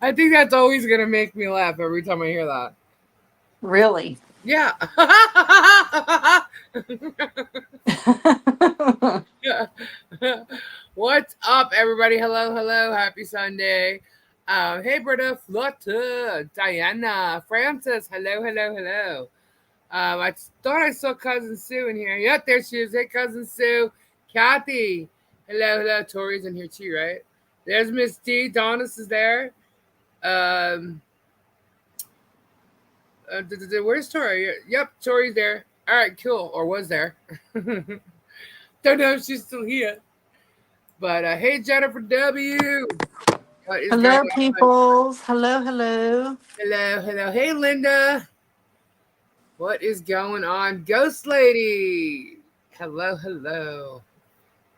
I think that's always gonna make me laugh every time I hear that. Really? Yeah. What's up, everybody? Hello, hello. Happy Sunday. Hey, Britta, Flutter, Diana, Francis. Hello, hello, hello. I thought I saw Cousin Sue in here. Yep, there she is. Hey, Cousin Sue. Kathy. Hello, hello. Tori's in here too, right? There's Miss D. Donis is there. Um, where's Tori? Yep, Tori's there. All right, cool. Or was there. Don't know if she's still here. But hey, Jennifer W. What is going Hello, on? peoples. Hello, hello. Hello, hello. Hey, Linda. What is going on? Ghost Lady. Hello, hello.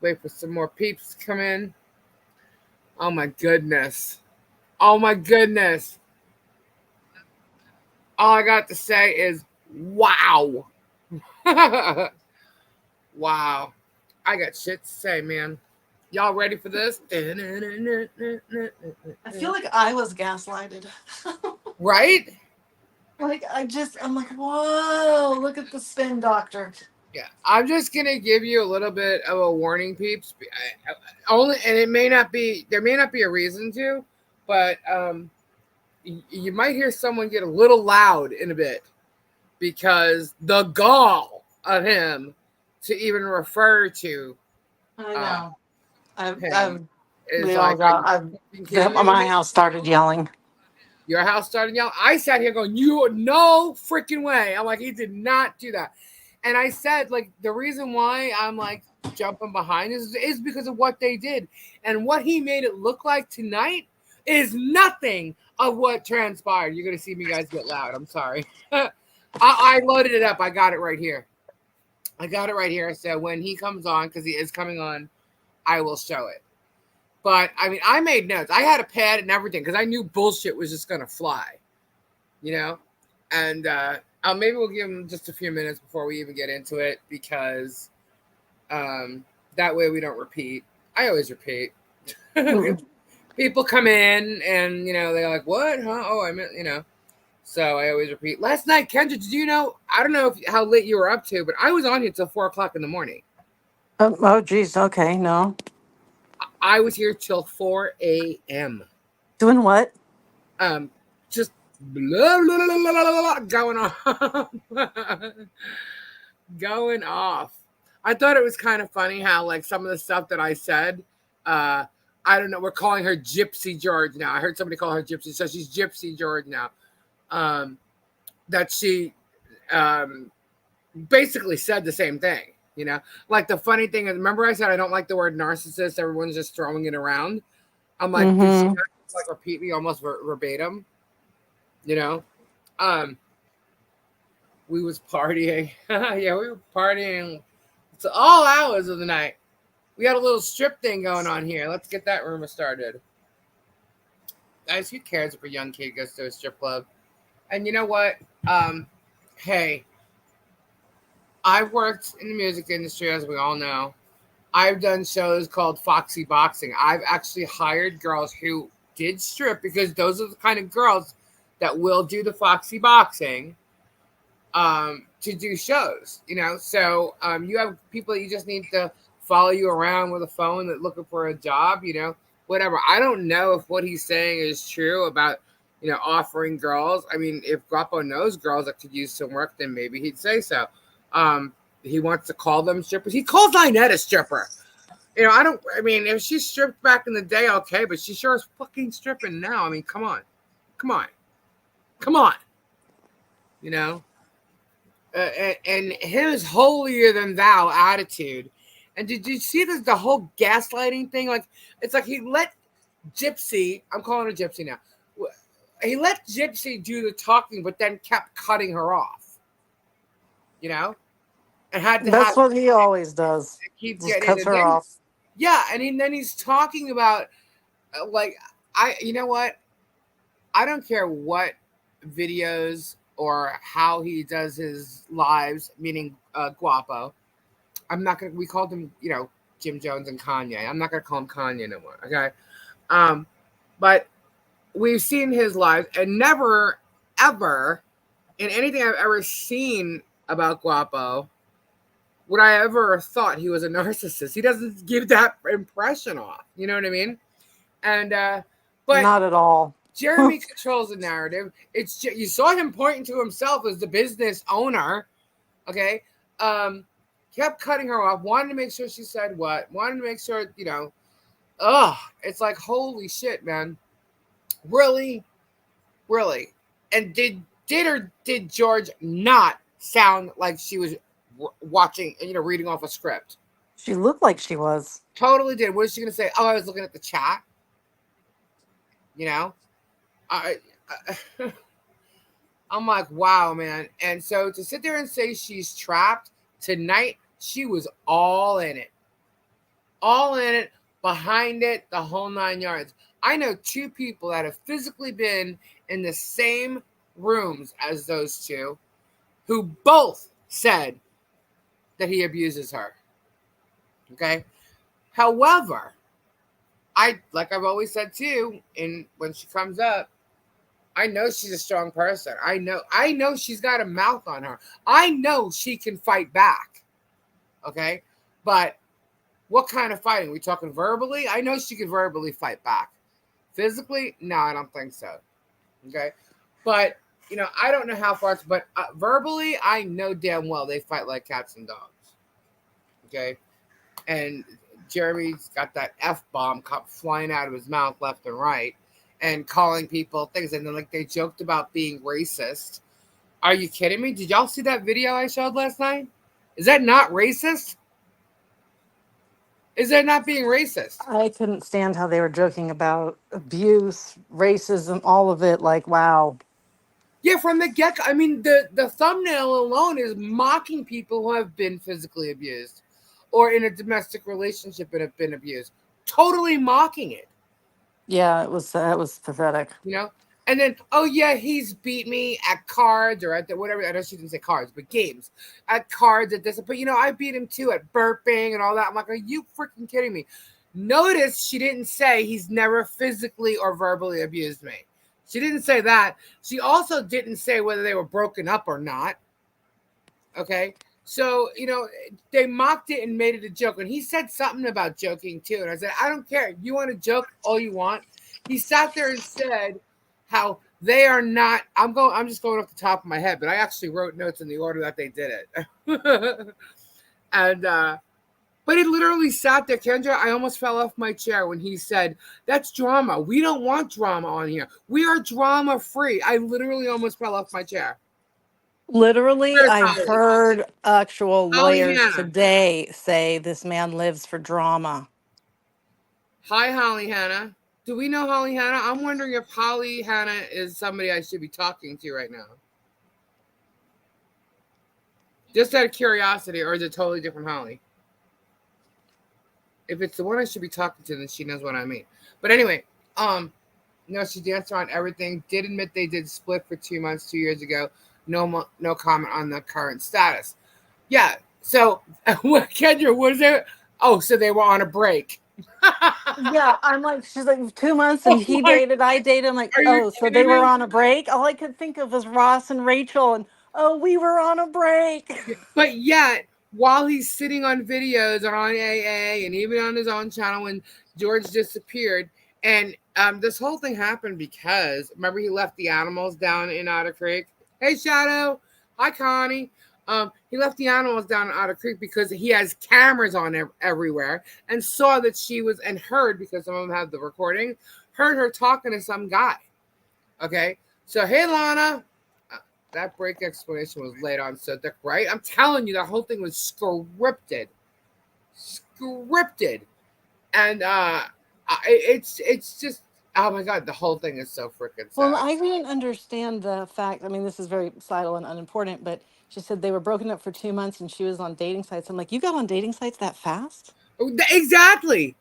Wait for some more peeps to come in. Oh my goodness. Oh my goodness. All I got to say is wow. Wow. I got shit to say, man. Y'all ready for this? I feel like I was gaslighted. Right? I'm like, whoa, look at the spin doctor. Yeah, I'm just gonna give you a little bit of a warning, peeps. Only, and it may not be there may not be a reason to, but you might hear someone get a little loud in a bit because the gall of him to even refer to I uh, know. I've him is we all like, are you got. fucking kidding me with My me? house started yelling. Your house started yelling. I sat here going, "You no freaking way!" I'm like, he did not do that. And I said, like, the reason why I'm like jumping behind is because of what they did and what he made it look like tonight is nothing of what transpired. You're gonna see me guys get loud. I'm sorry. I loaded it up. I got it right here. I got it right here. So when he comes on, because he is coming on, I will show it. But I mean, I made notes. I had a pad and everything because I knew bullshit was just gonna fly, you know. And maybe we'll give him just a few minutes before we even get into it because um, that way we don't repeat. I always repeat. Mm. People come in and they're like, "What? Huh? Oh, I meant So I always repeat. Last night, Kendra, did you know? I don't know how late you were up to, but I was on here till 4 o'clock in the morning. Oh, geez. Okay, no. I was here till 4 a.m. Doing what? Um, just blah, blah, blah, blah, blah, blah, going off, going off. I thought it was kind of funny how like some of the stuff that I said. Uh, I don't know. We're calling her Gypsy George now. I heard somebody call her Gypsy, so she's Gypsy George now. Um, that she um, basically said the same thing. Like the funny thing is, remember I said I don't like the word narcissist. Everyone's just throwing it around. I'm like, did she Mm-hmm. not just, like repeat me almost verbatim? You know, um, we was partying. Yeah, we were partying. It's all hours of the night. We got a little strip thing going on here. Let's get that rumor started. Guys, who cares if a young kid goes to a strip club? And you know what? Um, hey, I've worked in the music industry, as we all know. I've done shows called Foxy Boxing. I've actually hired girls who did strip because those are the kind of girls that will do the Foxy Boxing to do shows. So you have people that you just need to follow you around with a phone that looking for a job. Whatever. I don't know if what he's saying is true about offering girls. I mean, if Guapo knows girls that could use some work, then maybe he'd say so. Um, he wants to call them strippers. He calls Lynette a stripper. I don't. I mean, if she stripped back in the day, okay, but she sure is fucking stripping now. I mean, come on, come on, come on. You know, and his holier than thou attitude. And did you see the whole gaslighting thing? Like, it's like he let Gypsy. I'm calling her Gypsy now. He let Gypsy do the talking, but then kept cutting her off. You know, and had to have That's what he always does. keep Just getting. cuts And her then off. yeah, and then he's talking about like you know what? I don't care what videos or how he does his lives, meaning Guapo. I'm not gonna. We called him, Jim Jones and Kanye. I'm not gonna call him Kanye no more. Okay. Um, but we've seen his lives, and never, ever, in anything I've ever seen about Guapo, would I ever thought he was a narcissist. He doesn't give that impression off. You know what I mean? And but Not at all. Jeremy controls the narrative. You saw him pointing to himself as the business owner. Okay, kept cutting her off. Wanted to make sure she said what. Wanted to make sure it's like holy shit, man. Really, really. And did George not sound like she was watching, reading off a script? She looked like she was. Totally did. What is she gonna say? Oh, I was looking at the chat. You know, I I'm like, wow, man. And so to sit there and say she's trapped tonight, she was all in it, behind it, the whole 9 yards. I know two people that have physically been in the same rooms as those two, who both said that he abuses her. Okay. However, like I've always said too, and when she comes up, I know she's a strong person. I know she's got a mouth on her. I know she can fight back. Okay. But what kind of fighting? We talking verbally? I know she can verbally fight back. Physically? No, I don't think so. Okay. But, I don't know how far it's, but verbally, I know damn well they fight like cats and dogs. Okay. And Jeremy's got that F-bomb flying out of his mouth left and right and calling people things. And then, like, they joked about being racist. Are you kidding me? Did y'all see that video I showed last night? Is that not racist? Is that not being racist? I couldn't stand how they were joking about abuse, racism, all of it. Like, wow. Yeah, from the get-go. I mean, the thumbnail alone is mocking people who have been physically abused or in a domestic relationship and have been abused. Totally mocking it. Yeah, that was pathetic. And then, oh yeah, he's beat me at cards or at whatever. I know she didn't say cards, but games. At cards, at this. But I beat him too at burping and all that. I'm like, are you freaking kidding me? Notice she didn't say he's never physically or verbally abused me. She didn't say that. She also didn't say whether they were broken up or not. Okay. So, they mocked it and made it a joke. And he said something about joking too. And I said, I don't care. You want to joke all you want. He sat there and said how they are not. I'm just going off the top of my head, but I actually wrote notes in the order that they did it. And but he literally sat there, Kendra. I almost fell off my chair when he said, that's drama. We don't want drama on here. We are drama free. I literally almost fell off my chair. Literally, Where's I Holly? heard actual Holly lawyers Hannah. today say this man lives for drama. Hi, Holly Hannah. Do we know Holly Hannah? I'm wondering if Holly Hannah is somebody I should be talking to right now. Just out of curiosity, or is it totally different Holly? If it's the one I should be talking to, then she knows what I mean. But anyway, she danced around everything. Did admit they did split for 2 months 2 years ago. No comment on the current status. Yeah. So, Kendra, what is it? Oh, so they were on a break. Yeah, I'm like, she's like 2 months and he my, dated, I dated. I'm like, are you oh, so they kidding were me? on a break? All I could think of was Ross and Rachel and, oh, we were on a break. But yet, while he's sitting on videos and on AA and even on his own channel when George disappeared, and this whole thing happened because, remember, he left the animals down in Otter Creek? Hey, Shadow. Hi, Connie. He left the animals down in Otter Creek because he has cameras on everywhere and saw that she was, and heard, because some of them have the recording, heard her talking to some guy. Okay? So, hey, Lana. That break explanation was laid on so thick, right? I'm telling you, the whole thing was scripted. And it's just, oh my God, the whole thing is so freaking sad. Well, I didn't understand the fact. I mean, this is very subtle and unimportant, but she said they were broken up for 2 months and she was on dating sites. I'm like, you got on dating sites that fast? Exactly.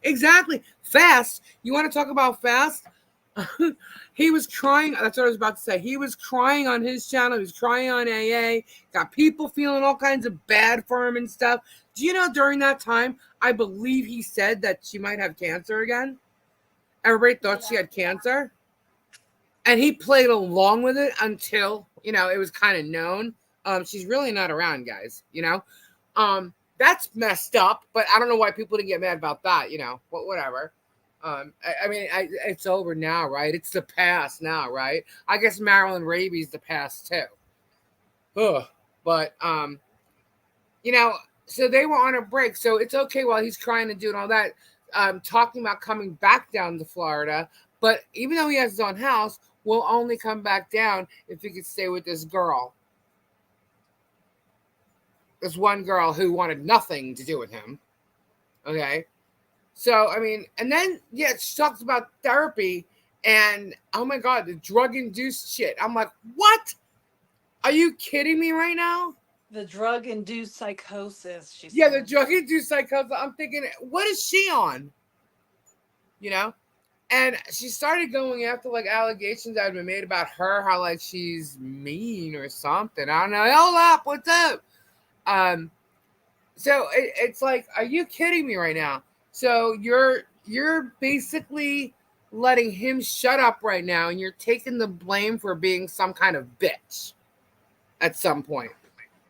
Fast. You want to talk about fast? He was crying. That's what I was about to say. He was crying on his channel. He was crying on AA. Got people feeling all kinds of bad for him and stuff. Do you know during that time, I believe he said that she might have cancer again? Everybody thought she had cancer. and he played along with it until it was kind of known. She's really not around, guys. That's messed up, but I don't know why people didn't get mad about that. Whatever. I mean, it's over now, right? It's the past now, right? I guess Marilyn Raby's the past too. Ugh. But you know, so they were on a break, so it's okay while he's crying and doing all that, talking about coming back down to Florida. But even though he has his own house, will only come back down if he could stay with this girl. This one girl who wanted nothing to do with him. Okay. So, I mean, and then, yeah, she talks about therapy and, oh my God, the drug induced shit. I'm like, what? Are you kidding me right now? The drug induced psychosis, she Yeah, the said. drug induced psychosis. I'm thinking, what is she on? You know? And she started going after like allegations that had been made about her, how like she's mean or something. I don't know. Hold up, what's up? Um, so it's like, are you kidding me right now? So you're basically letting him shut up right now, and you're taking the blame for being some kind of bitch at some point.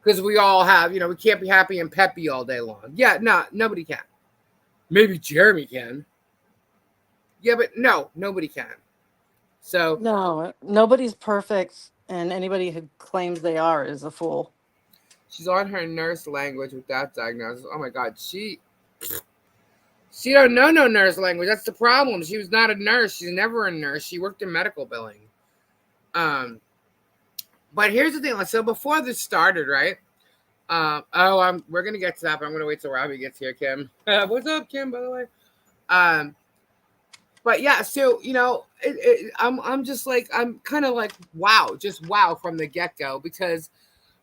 Because we all have, we can't be happy and peppy all day long. Yeah, no, nobody can. Maybe Jeremy can. Yeah, but no, nobody can. So No, nobody's perfect, and anybody who claims they are is a fool. she's on her nurse language with that diagnosis. Oh my God, she don't know no nurse language. That's the problem. She was not a nurse. She's never a nurse. She worked in medical billing. Um, but here's the thing. So before this started, right? We're gonna get to that, but I'm gonna wait till Robbie gets here. Kim, what's up, Kim? By the way, um, but yeah. So I'm just like I'm kind of like wow, just wow from the get go because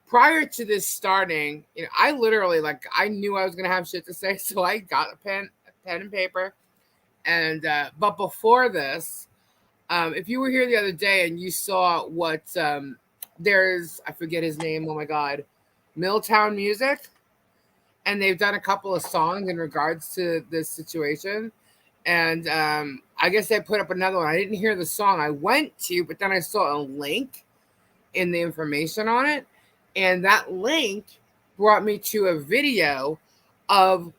prior to this starting, I literally like I knew I was gonna have shit to say, so I got a pen and paper. And but before this, if you were here the other day and you saw what there's I forget his name. Oh my God, Milltown Music, and they've done a couple of songs in regards to this situation. And I guess they put up another one. I didn't hear the song I went to, but then I saw a link in the information on it. And that link brought me to a video of,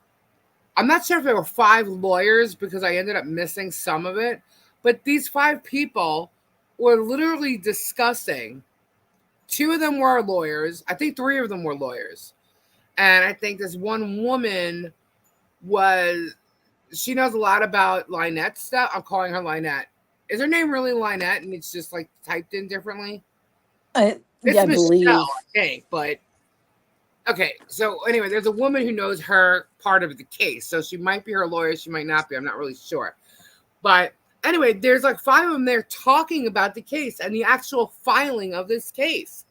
I'm not sure if there were 5 lawyers because I ended up missing some of it, but these 5 people were literally discussing. 2 of them were lawyers. I think 3 of them were lawyers. And I think this one woman she knows a lot about Lynette stuff. I'm calling her Lynette. Is her name really Lynette and it's just like typed in differently? Yeah, It's I Michelle, believe. I think, but okay. So anyway, there's a woman who knows her part of the case. So she might be her lawyer, she might not be. I'm not really sure. But anyway, there's like 5 of them there talking about the case and the actual filing of this case.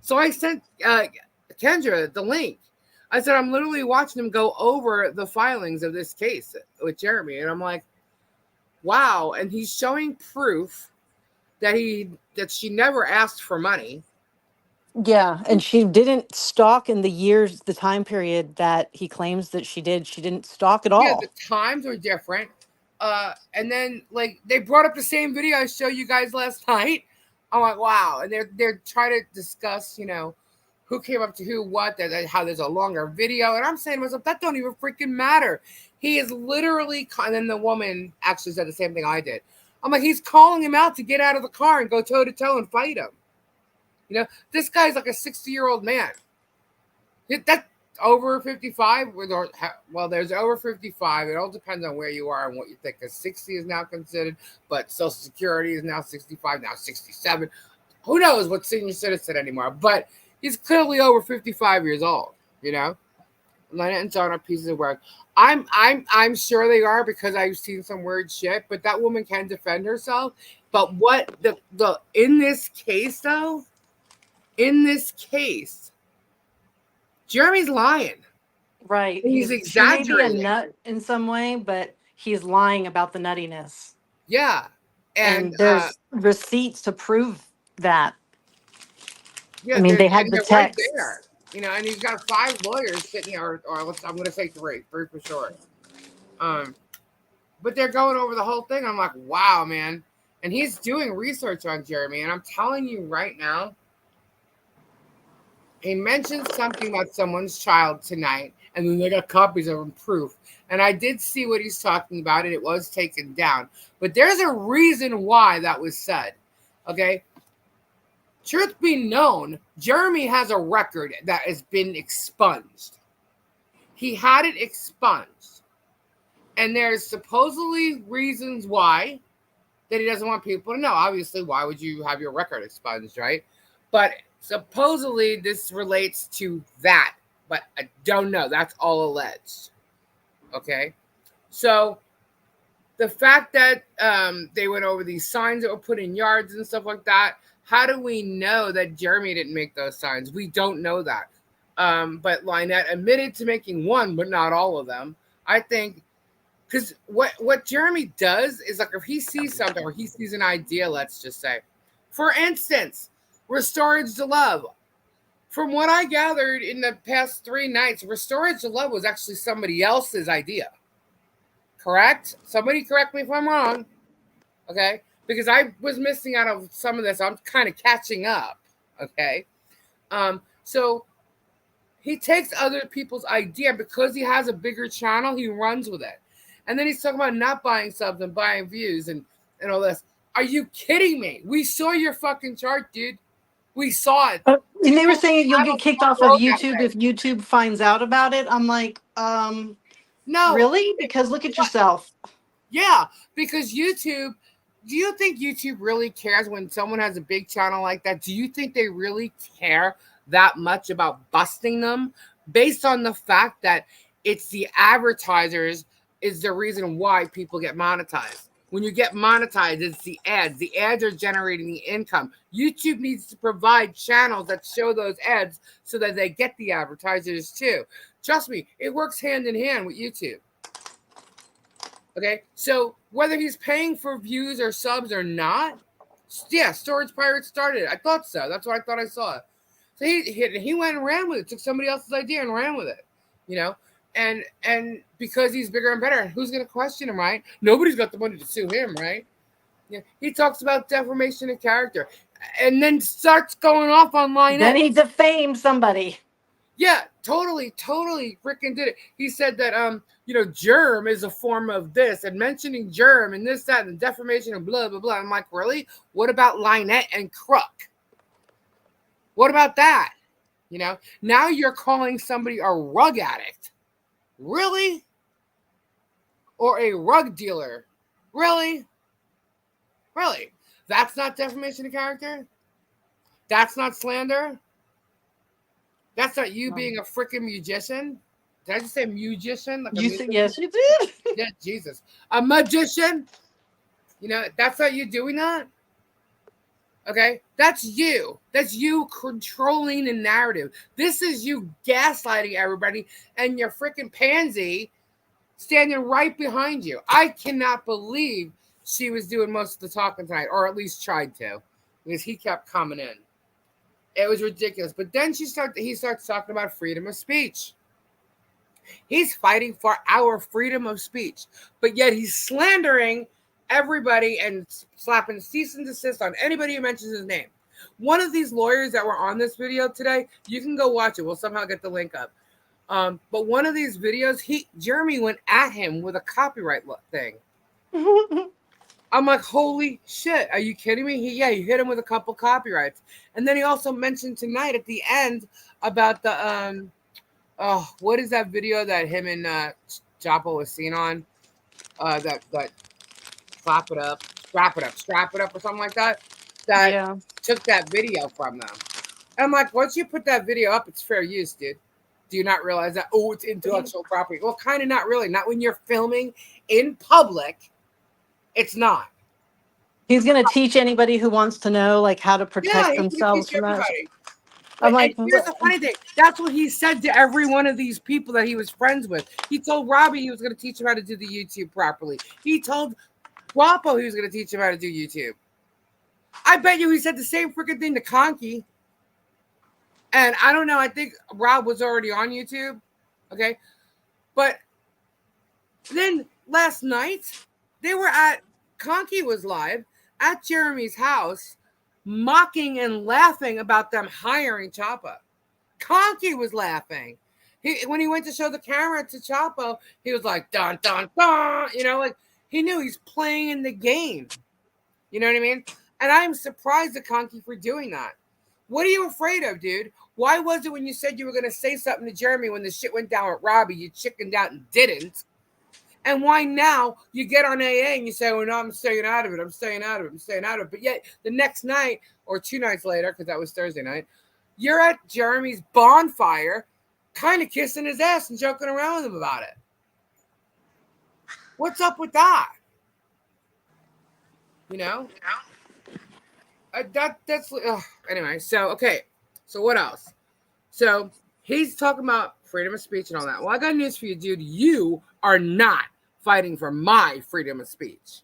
So I sent Kendra the link. I said, I'm literally watching him go over the filings of this case with Jeremy. And I'm like, wow. And he's showing proof that she never asked for money. Yeah, and she didn't stalk in the time period that he claims that she did. She didn't stalk at Yeah, the all. times were different. And then like they brought up the same video I showed you guys last night. I'm like, wow. And they're trying to discuss, who came up to who, what, how there's a longer video. And I'm saying to myself, that don't even freaking matter. He is literally, and then the woman actually said the same thing I did. I'm like, he's calling him out to get out of the car and go toe to toe and fight him. This guy's like a 60-year-old man. That over 55, well, there's over 55. It all depends on where you are and what you think. Because 60 is now considered, but Social Security is now 65, now 67. Who knows what senior citizen anymore? But he's clearly over 55 years old. Lynette and John are pieces of work. I'm sure they are because I've seen some weird shit. But that woman can defend herself. But what the in this case though, in this case, Jeremy's lying. Right. He's She may be a exaggerating. nut in some way, but he's lying about the nuttiness. Yeah. And And there's receipts to prove that. I yeah, mean, they had and the they're right there. texts. And he's got 5 lawyers sitting there, or I'm gonna say 3 for sure. Um, but they're going over the whole thing. I'm like, wow, man. And he's doing research on Jeremy. And I'm telling you right now, he mentioned something about someone's child tonight, and then they got copies of him proof. And I did see what he's talking about, and it was taken down. But there's a reason why that was said. Okay? Truth be known, Jeremy has a record that has been expunged. He had it expunged. And there's supposedly reasons why that he doesn't want people to know. Obviously, why would you have your record expunged, right? But supposedly this relates to that, but I don't know. That's all alleged. Okay? So the fact that they went over these signs that were put in yards and stuff like that, how do we know that Jeremy didn't make those signs? We don't know that. But Lynette admitted to making one, but not all of them. I think because what Jeremy does is like if he sees something or he sees an idea, let's just say, for instance, Restorage to Love. From what I gathered in the past 3 nights, Restorage to Love was actually somebody else's idea. Correct? Somebody correct me if I'm wrong. Okay? Because I was missing out on some of this. I'm kind of catching up. Okay? So he takes other people's idea because he has a bigger channel, he runs with it. And then he's talking about not buying subs and buying views and all this. Are you kidding me? We saw your fucking chart, dude. We saw it. And they were saying you'll get kicked off of YouTube if YouTube finds out about it. I'm like, no. Really? Because look at yourself. Yeah, because YouTube, do you think YouTube really cares when someone has a big channel like that? Do you think they really care that much about busting them based on the fact that it's the advertisers is the reason why people get monetized? When you get monetized, it's the ads. The ads are generating the income. YouTube needs to provide channels that show those ads so that they get the advertisers too. Trust me, it works hand in hand with YouTube. Okay, so whether he's paying for views or subs or not, yeah, Storage Pirates started it. I thought so. That's what I thought I saw. So he went and ran with it, took somebody else's idea and ran with it, you know? And because he's bigger and better, who's going to question him, right? Nobody's got the money to sue him, right? Yeah, he talks about defamation of character and then starts going off online. Then he defamed somebody. Yeah, totally freaking did it. He said that germ is a form of this and mentioning germ and this, that, and defamation and blah, blah, blah. I'm like, really? What about Lynette and Crook? What about that? You know, now you're calling somebody a rug addict. Really? Or a rug dealer. Really? Really? That's not defamation of character? That's not slander? That's not you being a freaking musician? Did I just say musician? Like you said, yes, you did. Yeah, Jesus. A magician? You know, that's not you doing that? Okay? That's you. That's you controlling the narrative. This is you gaslighting everybody and your freaking pansy standing right behind you. I cannot believe she was doing most of the talking tonight, or at least tried to, because he kept coming in. It was ridiculous. But then he starts talking about freedom of speech. He's fighting for our freedom of speech, but yet he's slandering everybody and slapping cease and desist on anybody who mentions his name. One of these lawyers that were on this video today, you can go watch it. We'll somehow get the link up. But one of these videos, Jeremy went at him with a copyright thing. I'm like, holy shit, are you kidding me? He hit him with a couple copyrights. And then he also mentioned tonight at the end about the, what is that video that him and Chapo was seen on? That strap it up, or something like that. That took that video from them. And I'm like, once you put that video up, it's fair use, dude. Do you not realize that? Oh, it's intellectual property. Well, kind of not really. Not when you're filming in public. It's not. He's going to teach anybody who wants to know, like, how to protect themselves from that. I'm like, here's the funny thing. That's what he said to every one of these people that he was friends with. He told Robbie he was going to teach him how to do the YouTube properly. He told Guapo he was going to teach him how to do YouTube. I bet you he said the same freaking thing to Conky. And I don't know. I think Rob was already on YouTube. Okay. But then last night, they were at Conky was live. at Jeremy's house, mocking and laughing about them hiring Chapo. Conky was laughing. When he went to show the camera to Chapo, he was like, dun, dun, dun. Like he knew he's playing in the game. You know what I mean? And I'm surprised at Conky for doing that. What are you afraid of, dude? Why was it when you said you were going to say something to Jeremy when the shit went down with Robbie, you chickened out and didn't? And why now you get on AA and you say, well, no, I'm staying out of it. I'm staying out of it. I'm staying out of it. But yet the next night or 2 nights later, because that was Thursday night, you're at Jeremy's bonfire kind of kissing his ass and joking around with him about it. What's up with that? That's anyway. So okay, so what else? So he's talking about freedom of speech and all that. Well, I got news for you, dude. You are not fighting for my freedom of speech.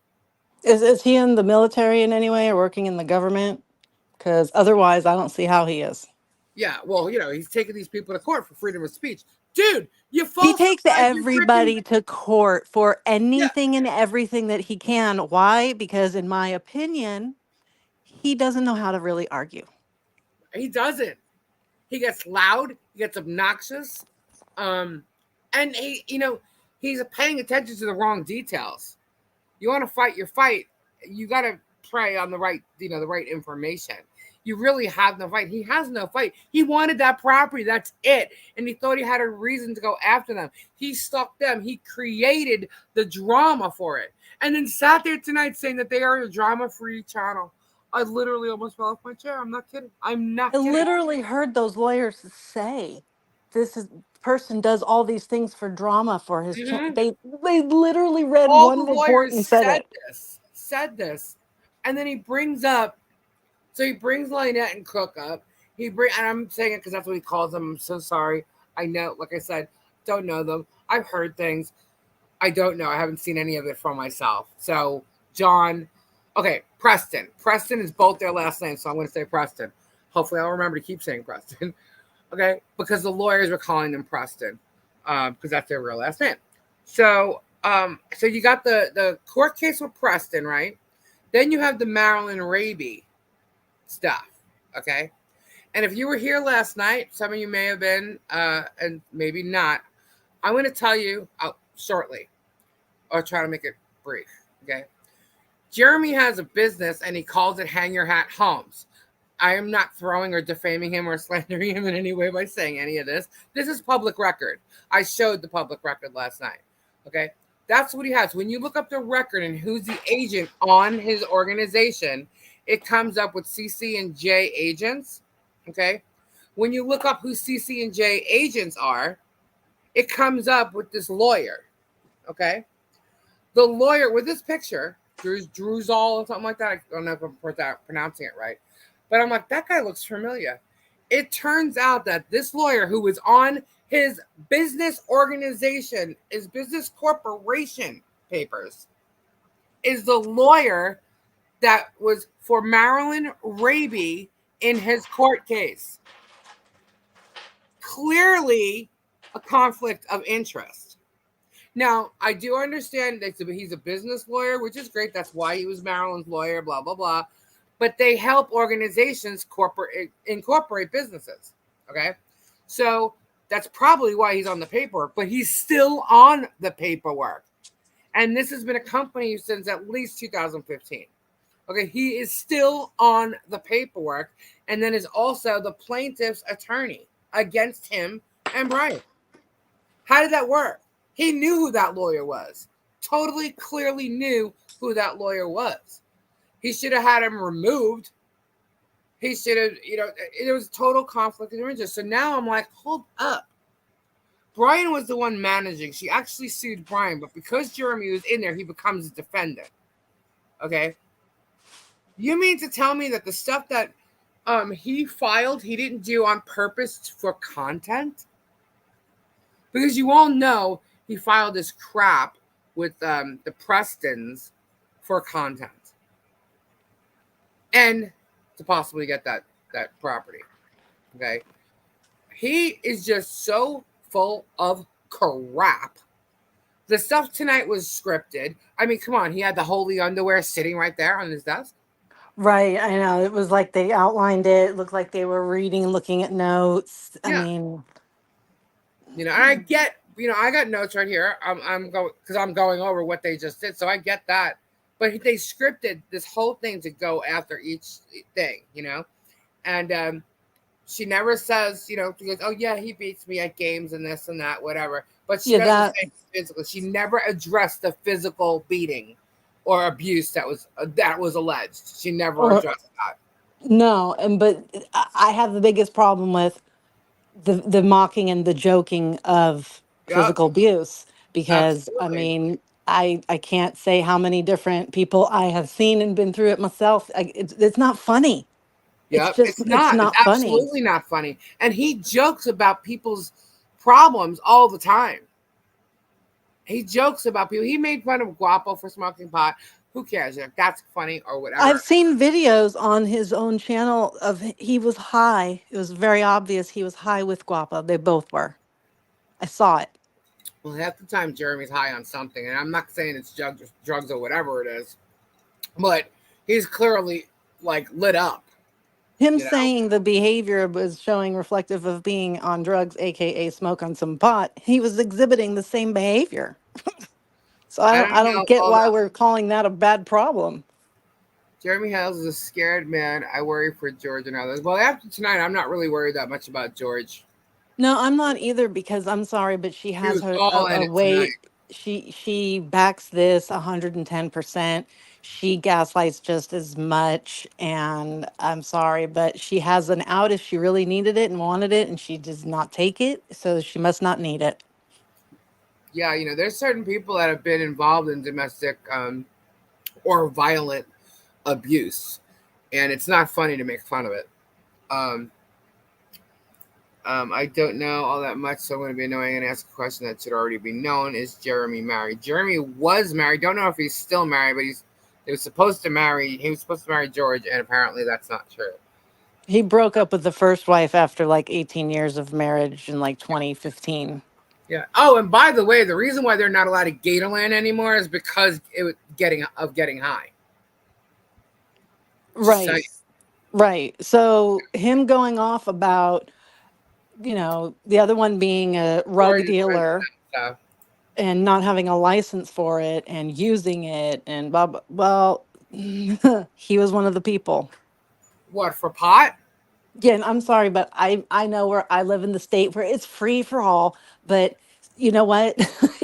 Is he in the military in any way or working in the government? Because otherwise, I don't see how he is. Yeah, well, he's taking these people to court for freedom of speech, dude. You He takes falsified your freaking everybody to court for yeah. anything and everything that he can. Why? Because in my opinion, he doesn't know how to really argue. He doesn't. He gets loud. He gets obnoxious. And he's paying attention to the wrong details. You want to fight your fight, you got to prey on the right information. You really have no fight. He has no fight. He wanted that property. That's it. And he thought he had a reason to go after them. He stalked them. He created the drama for it. And then sat there tonight saying that they are a drama-free channel. I literally almost fell off my chair. I'm not kidding. I'm not I kidding. literally heard those lawyers say, "This person does all these things for drama for his channel." They literally read All the one report lawyers and said this. And then he brings Lynette and Cook up. And I'm saying it because that's what he calls them. I'm so sorry. I know, like I said, don't know them. I've heard things. I don't know. I haven't seen any of it for myself. So, John, okay, Preston. Preston is both their last names, so I'm going to say Preston. Hopefully, I'll remember to keep saying Preston. Okay, because the lawyers were calling them Preston, because that's their real last name. So, so you got the court case with Preston, right? Then you have the Marilyn Raby stuff, okay? And if you were here last night, some of you may have been, and maybe not. I'm going to tell you shortly, or try to make it brief, okay? Jeremy has a business, and he calls it Hang Your Hat Homes. I am not throwing or defaming him or slandering him in any way by saying any of this. This is public record. I showed the public record last night, okay? That's what he has. When you look up the record and who's the agent on his organization, it comes up with CC and J agents, okay? When you look up who CC and J agents are, it comes up with this lawyer, okay? The lawyer with this picture, Druzall or something like that. I don't know if I'm pronouncing it right. But I'm like, that guy looks familiar. It turns out that this lawyer who was on his business organization, his business corporation papers, is the lawyer that was for Marilyn Raby in his court case. Clearly a conflict of interest. Now, I do understand that he's a business lawyer, which is great. That's why he was Marilyn's lawyer, blah, blah, blah. But they help organizations incorporate businesses, okay? So that's probably why he's on the paperwork, but he's still on the paperwork. And this has been a company since at least 2015. Okay, he is still on the paperwork and then is also the plaintiff's attorney against him and Brian. How did that work? He knew who that lawyer was. Totally clearly knew who that lawyer was. He should have had him removed. He should have, it was total conflict of interest. So now I'm like, hold up. Brian was the one managing. She actually sued Brian, but because Jeremy was in there, he becomes a defendant. Okay? You mean to tell me that the stuff that he filed, he didn't do on purpose for content? Because you all know he filed this crap with the Prestons for content. And to possibly get that property. Okay? He is just so full of crap. The stuff tonight was scripted. I mean, come on. He had the holy underwear sitting right there on his desk. Right, I know. It was like they outlined it. It looked like they were reading, looking at notes. I Yeah. mean, And I get, I got notes right here. I'm going because I'm going over what they just did, so I get that. But they scripted this whole thing to go after each thing. And she never says, she goes, "Oh yeah, he beats me at games and this and that, whatever." But she yeah, doesn't that say physical. She never addressed the physical beating or abuse that was alleged. She never or addressed that. no, and but I have the biggest problem with the mocking and the joking of Yep, physical abuse because I absolutely. mean, I can't say how many different people I have seen and been through it myself. It's not funny. Yep, it's It's not. It's not funny. absolutely not funny. And he jokes about people's problems all the time. He jokes about people. He made fun of Guapo for smoking pot. Who cares if that's funny or I've whatever? seen videos on his own channel of he was high. It was very obvious he was high with Guapa. They both were. I saw it. Well, half the time Jeremy's high on something, and I'm not saying it's drugs or whatever it is, but he's clearly like lit up. Him You know, saying the behavior was showing reflective of being on drugs, aka smoke on some pot. He was exhibiting the same behavior. So I I don't don't know. get Although why we're calling that a bad problem. Jeremy Hales is a scared man. I worry for George and others. Well, after tonight, I'm not really worried that much about George. No, I'm not either because I'm sorry, but she He has was her all in a it tonight. way. She backs this 110%. She gaslights just as much, and I'm sorry, but she has an out if she really needed it and wanted it, and she does not take it, so she must not need it. Yeah, there's certain people that have been involved in domestic or violent abuse, and it's not funny to make fun of it. Um, I don't know all that much, so I'm going to be annoying and ask a question that should already be known. Is Jeremy married? Jeremy was married. Don't know if he's still married, but he was supposed to marry. He was supposed to marry George, and apparently that's not true. He broke up with the first wife after like 18 years of marriage in like 2015. Yeah. Oh, and by the way, the reason why they're not allowed to Gatorland anymore is because getting high. Just so Right. Right. So him going off about, the other one being a rug George is friends dealer with them. So and not having a license for it and using it and blah, blah. Well, he was one of the people. what for pot? Again, I'm sorry, but I know where I live in the state where it's free for all, but you know what?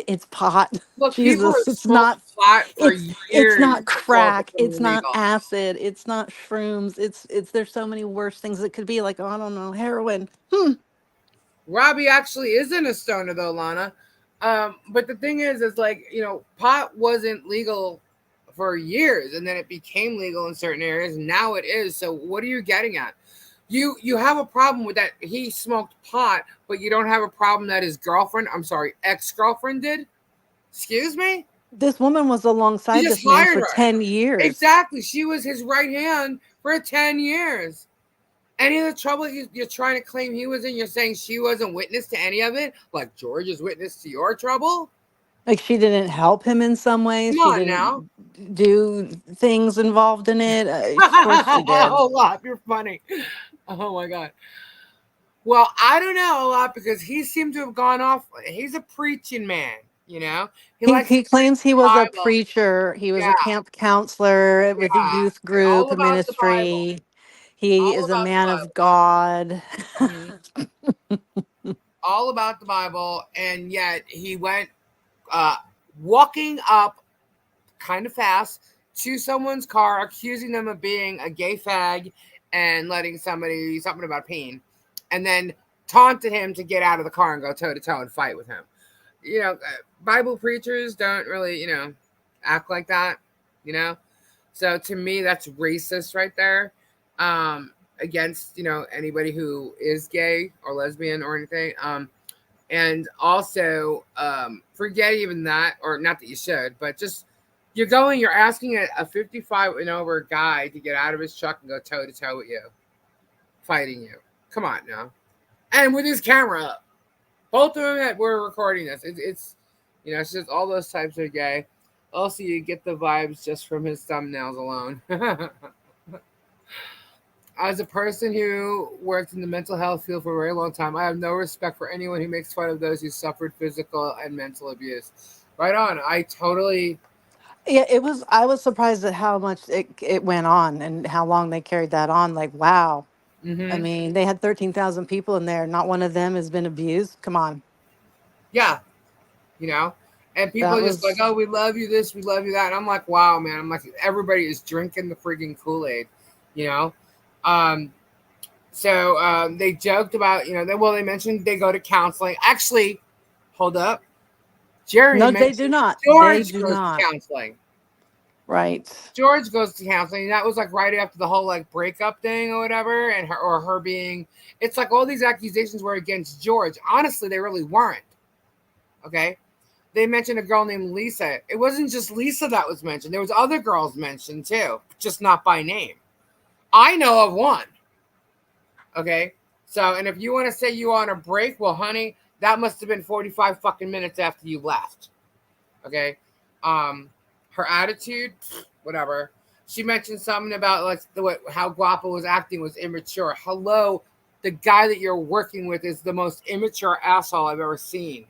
It's pot. Look, people Jesus, have smoked pot for it's years not before it crack, became it's not illegal. acid, it's not shrooms. It's there's so many worse things it could be like, oh, I don't know, heroin. Hmm. Robbie actually isn't a stoner though, Lana. But the thing is like pot wasn't legal for years, and then it became legal in certain areas. Now it is. So what are you getting at? You have a problem with that he smoked pot, but you don't have a problem that his girlfriend, I'm sorry, ex-girlfriend did. Excuse me. This woman was He alongside just this man hired for her. 10 years. Exactly. She was his right hand for 10 years. Any of the trouble you're trying to claim he was in, you're saying she wasn't witness to any of it? Like George is witness to your trouble? Like she didn't help him in some ways. Come She on now. didn't do things involved in it. Of course she did. Hold up, you're funny. Oh my god. Well, I don't know a lot because he seemed to have gone off. He's a preaching man. He likes to He preach claims he the was a Bible. preacher. He was Yeah, a camp counselor with a yeah. youth And group, all a about the Bible. ministry. He All is a about the man of Bible. God. Mhm. All about the Bible, and yet he went uh, walking up kind of fast to someone's car, accusing them of being a gay fag and letting something about peeing, and then taunted him to get out of the car and go toe to toe and fight with him. Bible preachers don't really, act like that, you know. So to me, that's racist right there, against anybody who is gay or lesbian or anything. And also forget even that, or not that you should, but just you're asking a 55 and over guy to get out of his truck and go toe to toe with you, fighting you. Come on now, and with his camera up, both of them that were recording this. It's just all those types are gay. Also, you get the vibes just from his thumbnails alone. As a person who worked in the mental health field for a very long time, I have no respect for anyone who makes fun of those who suffered physical and mental abuse. Right on. I totally. Yeah, it was. I was surprised at how much it went on and how long they carried that on. Like, wow. I Hmm. mean, they had 13,000 people in there. Not one of them has been abused. Come on. Yeah, you know, and people That are just like, was "Oh, we love you this, we love you that." And I'm like, "Wow, man!" I'm like, everybody is drinking the friggin' Kool Aid, you know. Um, they joked about, they mentioned they go to counseling. Actually, hold up, Jerry no, they do mentioned not. They George do goes to not. counseling. Right. George goes to counseling. That was like right after the whole like breakup thing or whatever, and her being. It's like all these accusations were against George. Honestly, they really weren't. Okay, they mentioned a girl named Lisa. It wasn't just Lisa that was mentioned. There was other girls mentioned too, just not by name. I know of one. Okay, so and if you want to say you on a break, well, honey, that must have been 45 fucking minutes after you left. Okay, um, her attitude, whatever. She mentioned something about like how Guapo was acting was immature. Hello, the guy that you're working with is the most immature asshole I've ever seen.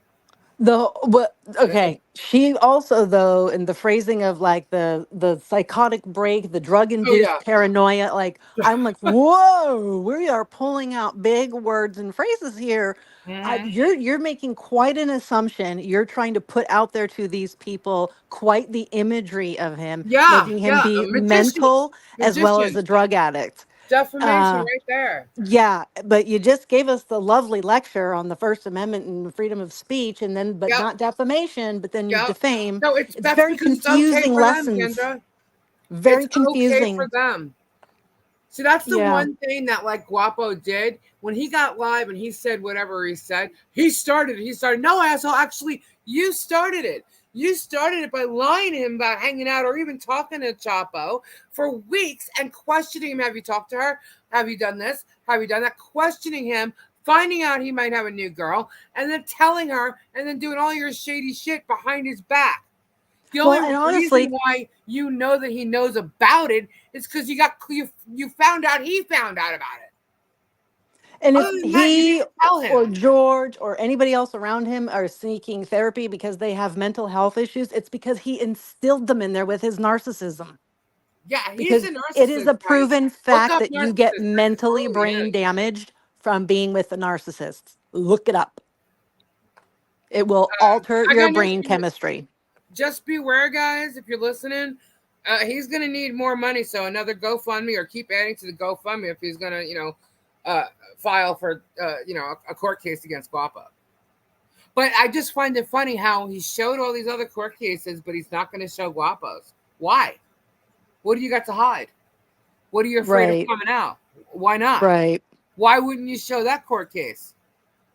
The what Okay. okay. She also though in the phrasing of like the psychotic break, the drug Oh induced yeah. paranoia, like I'm like, whoa, we are pulling out big words and phrases here. Hmm. You're making quite an assumption. You're trying to put out there to these people quite the imagery of him, Yeah, making him yeah. A be magician. mental as well as Magician. a drug addict. Defamation Uh, right there. yeah, but you just gave us the lovely lecture on the First Amendment and freedom of speech, and then, but Yep. not defamation, but then you Yep. defame. No, it's It's that's very because it's okay confusing for them, lessons. Kendra. It's Very okay for confusing. them. See, that's the Yeah. one thing that like Guapo did when he got live and he said whatever he said. He started it. He started. No, asshole. Actually, you started it. You started it by lying to him about hanging out or even talking to Chapo for weeks and questioning him. Have you talked to her? Have you done this? Have you done that? Questioning him, finding out he might have a new girl, and then telling her, and then doing all your shady shit behind his back. The Well, only and reason honestly, why you know that he knows about it is because you found out he found out about it. and if Other than that, you he didn't tell or him. George or anybody else around him are seeking therapy because they have mental health issues, it's because he instilled them in there with his narcissism. Yeah, he's Because a it is narcissist, a guys. proven Look fact up that you get narcissist. That's mentally true. Yeah, brain damaged from being with a narcissist. Look it up. It will alter I your got news brain for you. chemistry. Just beware, guys. If you're listening, he's gonna need more money. So another GoFundMe or keep adding to the GoFundMe if he's gonna, uh, file for, a court case against Guapa. But I just find it funny how he showed all these other court cases, but he's not going to show Guapos. Why? What do you got to hide? What are you afraid of Right. coming out? Why not? Right. Why wouldn't you show that court case?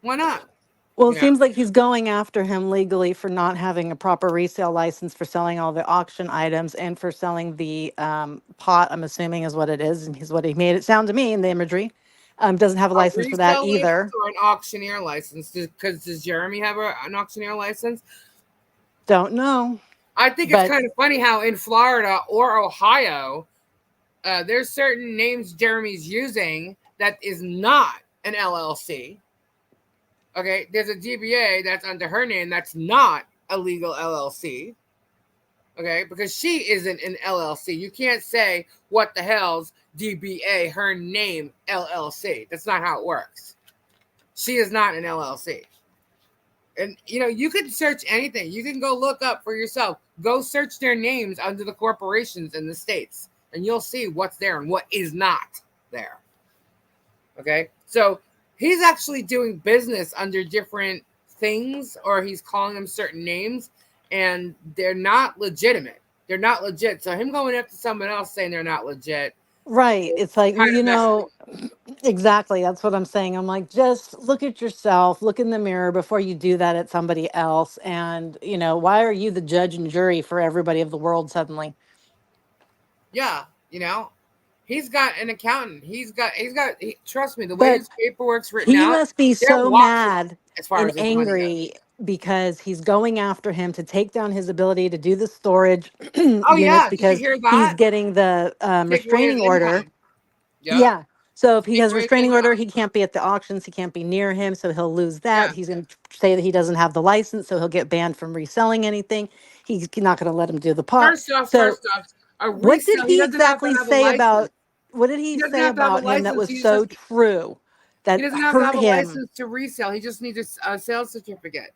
Why not? Well, You it know? seems like he's going after him legally for not having a proper resale license for selling all the auction items and for selling the pot, I'm assuming is what it is. And he's what he made it sound to me in the imagery. Doesn't have a A license for that resale license either. or an auctioneer license? Because does Jeremy have an auctioneer license? Don't know. I think it's But kind of funny how in Florida or Ohio, there's certain names Jeremy's using that is not an LLC. Okay, there's a DBA that's under her name that's not a legal LLC. Okay, because she isn't an LLC. You can't say what the hell's DBA, her name LLC. That's not how it works. She is not an LLC. And you can search anything. You can go look up for yourself. Go search their names under the corporations in the states, and you'll see what's there and what is not there. Okay. So he's actually doing business under different things, or he's calling them certain names, and they're not legitimate. They're not legit. So him going after someone else saying they're not legit right. is It's like, kind of messed up. exactly. That's what I'm saying. I'm like, just look at yourself, look in the mirror before you do that at somebody else. And, why are you the judge and jury for everybody of the world suddenly? Yeah, he's got an accountant. Trust me, the way But his paperwork's written he out, must be they're so watching mad as far and as his money goes. angry because he's going after him to take down his ability to do the storage Oh units yeah, did you because hear he's that? getting the Take away his restraining order. income. Yep. Yeah. So if he He has weighs in restraining the order, he can't be at the auctions. He can't be near him, so he'll lose that. yeah. He's going to say that he doesn't have the license, so he'll get banned from reselling anything. He's not going to let him do the pot. So First off, a what did resale. He he doesn't have to exactly have a say license. about what did He he doesn't say have to have a about him that license. was so true He that doesn't have to have hurt a him? license to resell. He just needs a sales certificate.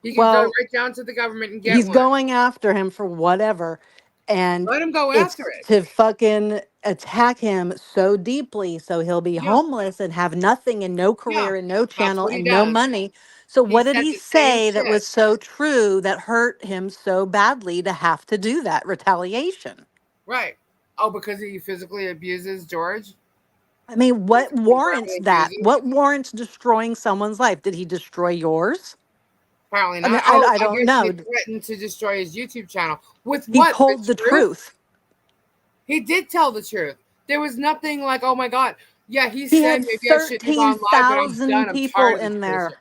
He could go Well, right down to the government and get he's one. going after him for whatever, and Let him go after it's it. to fucking attack him so deeply so he'll be Yeah, homeless and have nothing and no yeah. career and no That's channel what he and no does. money. So He what did said he the same say that shit. was so true that hurt him so badly to have to do that retaliation? Right. Oh, because he physically abuses George? I mean, what Physically, warrants verbally that? abuses? What warrants destroying someone's life? Did he destroy yours? Apparently I mean, not. Oh, I I don't guess he know. threatened to destroy his YouTube channel. With He what? The told the truth? truth. He did tell the truth. There was nothing like, oh my God. Yeah, he He said had maybe I shouldn't have gone live, but I'm 13,000 done. I'm people tired of this in bullshit. there.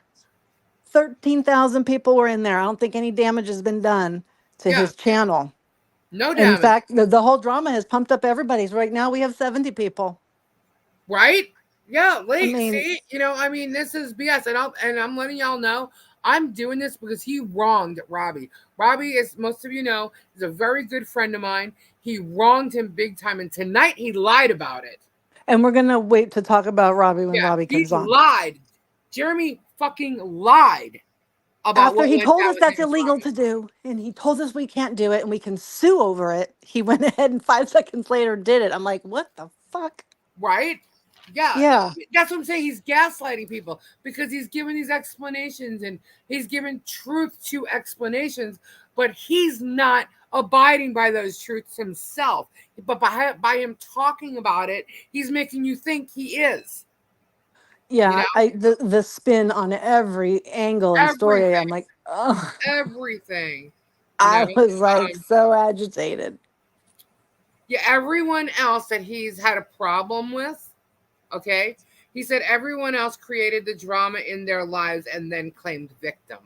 13,000 people were in there. I don't think any damage has been done to Yeah, his channel. no In damage. fact, the whole drama has pumped up everybody's. Right now, we have 70 people. Right? Yeah, I late. mean, See, I mean, this is BS, and I'm letting y'all know I'm doing this because he wronged Robbie. Robbie, as most of you know, is a very good friend of mine. He wronged him big time, and tonight he lied about it. and we're going to wait to talk about Robbie when Yeah, Robbie he comes on. lied. Jeremy fucking lied about After what he went told down us with him that's and illegal Robbie. to do, and he told us we can't do it and we can sue over it, he went ahead and 5 seconds later did it. I'm like, what the fuck? Right? Yeah, Yeah. that's what I'm saying. He's gaslighting people because he's giving these explanations and he's giving truth to explanations, but he's not abiding by those truths himself. But by him talking about it, he's making you think he is. You Yeah. know, The spin on every angle and story, I'm everything, like, oh, everything. You know, I was like so agitated. yeah. Everyone else that he's had a problem with, okay. He said everyone else created the drama in their lives and then claimed victim.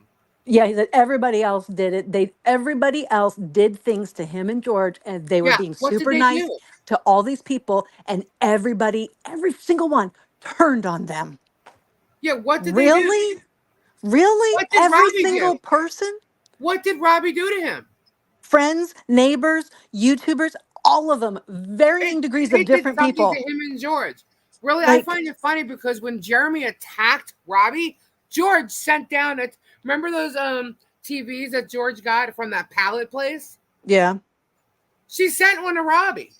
Yeah, he said everybody else did it. Everybody else did things to him and George, and they were Yeah. being What did super they nice do? to all these people, and everybody, every single one turned on them. Yeah. What did they do? Really? Really? What did Every Robbie do? single person? What did Robbie do to him? Friends, neighbors, YouTubers, all of them, It, varying degrees of it did different something to people. him and George. Really, I Like, find it funny because when Jeremy attacked Robbie, George sent down a. Remember those TVs that George got from that pallet place? yeah. She sent one to Robbie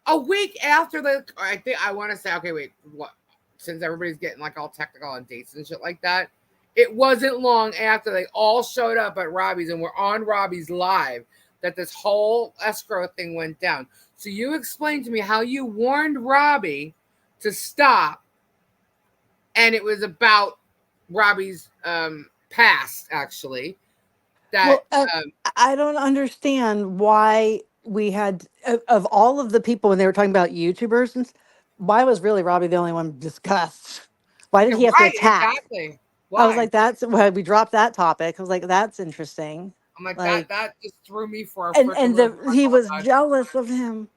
a week after the. I think I want to say, okay, wait, what? Since everybody's getting like all technical on dates and shit like that, it wasn't long after they all showed up at Robbie's and were on Robbie's live that this whole escrow thing went down. So you explained to me how you warned Robbie to stop, and it was about Robbie's past actually. That Well, I don't understand why we had of all of the people when they were talking about YouTubers and why was really Robbie the only one discussed? Why did yeah, he have to right, attack? exactly. I was Why? like, that's why we dropped that topic. I was like, that's interesting. I'm like that. Like, That just threw me for a freaking and loop. I'm like, he oh my was god. jealous of him.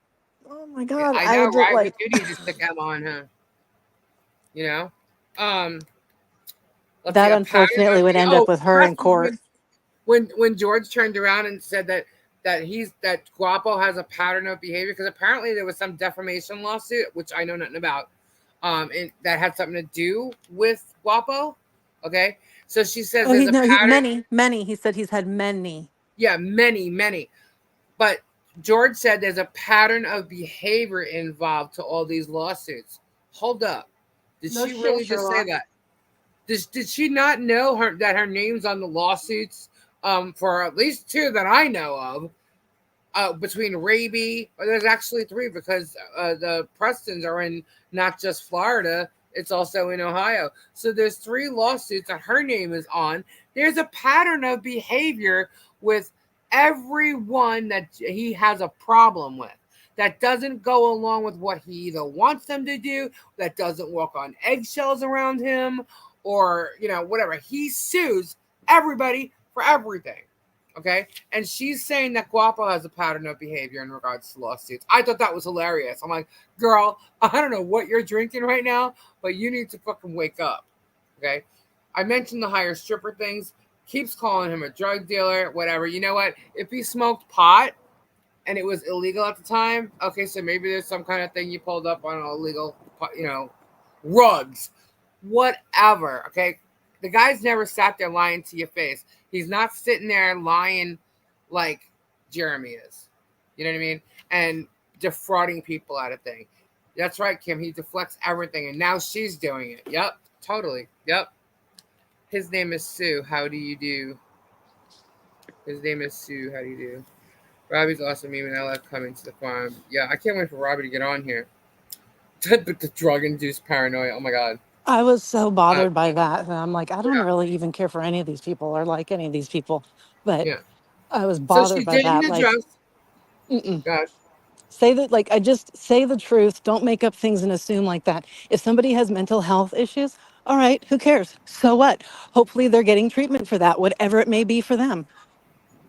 Oh my Yeah, god, I I know, had to right? What like. you need to stick them on, huh? You know. Um, let's see. That A pattern unfortunately of would the end up with her in that's court. when George turned around and said that Guapo has a pattern of behavior because apparently there was some defamation lawsuit which I know nothing about, and that had something to do with Guapo. Okay, so she says Oh, there's a pattern. many. He said he's had many. Yeah, many, but George said there's a pattern of behavior involved to all these lawsuits. Hold up, did No she shit, really just say Sherlock. that? Did she not know that her name's on the lawsuits? For at least two that I know of. Between Raby, or there's actually three because the Prestons are in not just Florida, it's also in Ohio. So there's three lawsuits that her name is on. There's a pattern of behavior with everyone that he has a problem with. That doesn't go along with what he either wants them to do, that doesn't walk on eggshells around him, or whatever. He sues everybody for everything. Okay. And she's saying that Guapo has a pattern of behavior in regards to lawsuits. I thought that was hilarious. I'm like, girl, I don't know what you're drinking right now, but you need to fucking wake up. Okay. I mentioned the higher stripper things, keeps calling him a drug dealer, whatever. You know what? If he smoked pot and it was illegal at the time, okay, so maybe there's some kind of thing you pulled up on illegal, rugs, whatever. Okay. The guy's never sat there lying to your face. He's not sitting there lying like Jeremy is. You know what I mean? And defrauding people out of things. That's right, Kim. He deflects everything, and now she's doing it. Yep, totally. Yep. His name is Sue. How do you do? His name is Sue. How do you do? Robbie's awesome. Meme and I love coming to the farm. Yeah, I can't wait for Robbie to get on here. The drug-induced paranoia. Oh my god. I was so Uh, bothered by that. And I'm like, I don't yeah, really even care for any of these people or like any of these people. But yeah. I was So she bothered by didn't that. Like, address. mm-mm. God, Say that, like, I just say the truth. Don't make up things and assume like that. If somebody has mental health issues, all right, who cares? So what? Hopefully they're getting treatment for that, whatever it may be for them.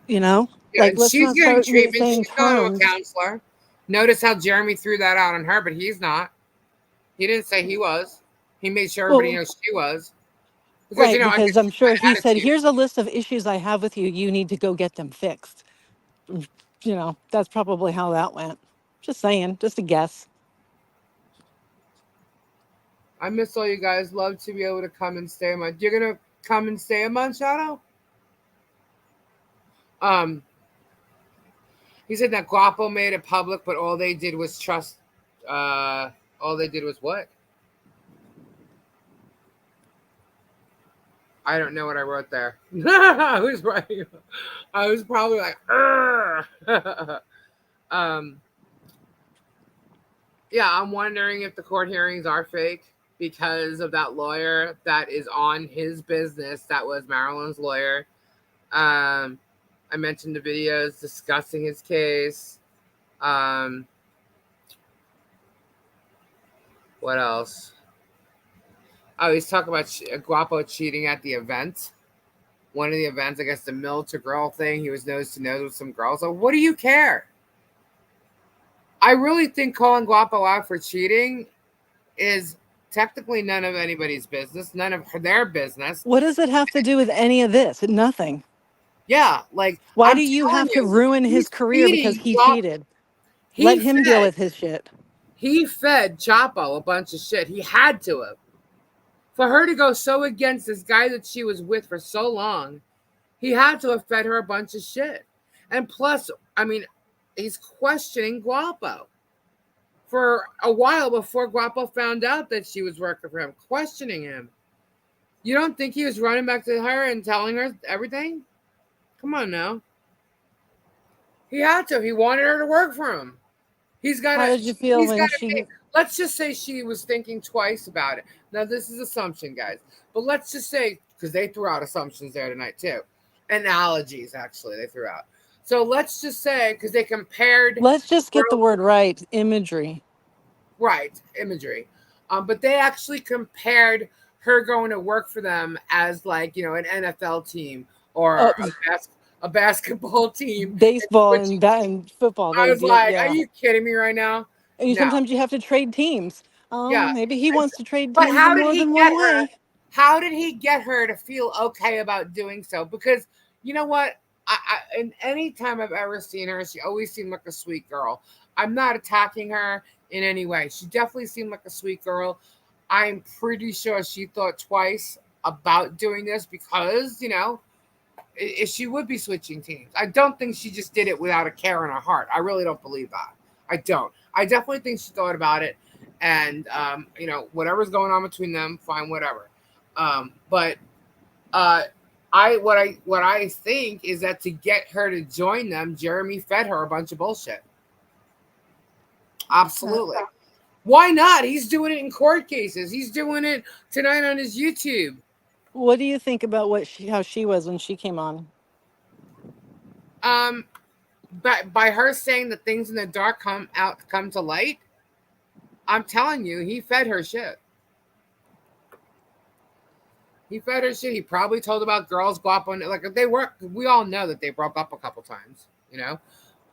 You know, yeah, like, and let's she's not getting start treatment. saying She's going to a terms. counselor. Notice how Jeremy threw that out on her, but he's not. He didn't say he was. He made sure everybody Well, knows she was. Because, right, I because guess I'm she's sure got he said, attitude. here's a list of issues I have with you. You need to go get them fixed. That's probably how that went. Just saying, just a guess. I miss all you guys. Love to be able to come and stay a month. You're going to come and stay a month, Shadow? Um, he said that Guapo made it public, but all they did was trust. All they did was what? I don't know what I wrote there. I was writing. I was probably like, um, yeah. I'm wondering if the court hearings are fake because of that lawyer that is on his business. That was Marilyn's lawyer. Um, I mentioned the videos discussing his case. Um, what else? Oh, he's talking about Guapo cheating at the event. One of the events, I guess the mill to girl thing. He was nose to nose with some girls. So what do you care? I really think calling Guapo out for cheating is technically none of anybody's business, none of their business. What does it have to do with any of this? Nothing. Yeah, like Why I'm do you telling have to you, ruin his he's career because feeding he Guapo. cheated? He Let him deal fed with his shit. he fed Chapo a bunch of shit. He had to have. For her to go so against this guy that she was with for so long, he had to have fed her a bunch of shit. And plus, I mean, he's questioning Guapo for a while before Guapo found out that she was working for him, questioning him. You don't think he was running back to her and telling her everything? Come on now. He had to. He wanted her to work for him. He's got How to. did you feel He's when got to she? think. Let's just say she was thinking twice about it. Now this is assumption, guys. But let's just say because they threw out assumptions there tonight too, analogies actually they threw out. So let's just say because they compared Let's just get the girls, word right. Imagery. right, imagery, but they actually compared her going to work for them as like an NFL team or Oh, a basketball team and baseball switching and that teams. and football. I was Yeah, like, are yeah. you kidding me right now? And No. sometimes you have to trade teams. Yeah. Maybe he wants to trade But teams in how did more he than get one her? way. How did he get her to feel okay about doing so? Because you know what? And any time I've ever seen her, she always seemed like a sweet girl. I'm not attacking her in any way. She definitely seemed like a sweet girl. I'm pretty sure she thought twice about doing this because, she would be switching teams. I don't think she just did it without a care in her heart. I really don't believe that. I don't. I definitely think she thought about it, and whatever's going on between them, fine, whatever. But what I think is that to get her to join them, Jeremy fed her a bunch of bullshit. Uh, Absolutely. Why not? He's doing it in court cases. He's doing it tonight on his YouTube. what do you think about how she was when she came on? Um, but by her saying that things in the dark come to light, I'm telling you, he fed her shit. He fed her shit. He probably told about girls go up on like they were. We all know that they broke up a couple times. You know.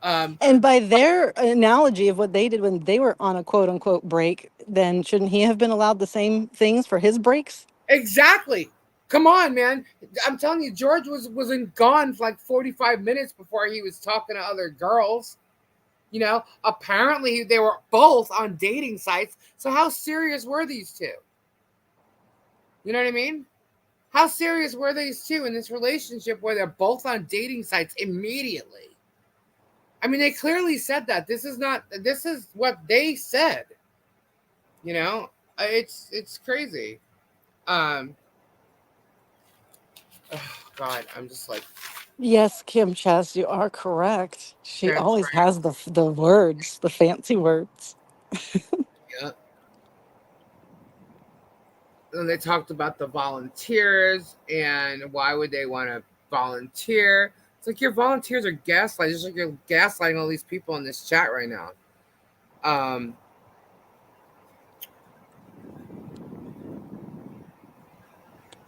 Um, And by their analogy of what they did when they were on a quote unquote break, then shouldn't he have been allowed the same things for his breaks? exactly. Come on, man. I'm telling you, George wasn't gone for like 45 minutes before he was talking to other girls. You know, apparently they were both on dating sites. So how serious were these two? You know what I mean? How serious were these two in this relationship where they're both on dating sites immediately? I mean, they clearly said that. This is not. This is what they said. You know, it's crazy. Um, oh God, I'm just like Yes, Kim Chess, you are correct. She that's always right. has the words, the fancy words. Yeah. And they talked about the volunteers and why would they want to volunteer. It's like your volunteers are gaslighting, just like you're gaslighting all these people in this chat right now. Um,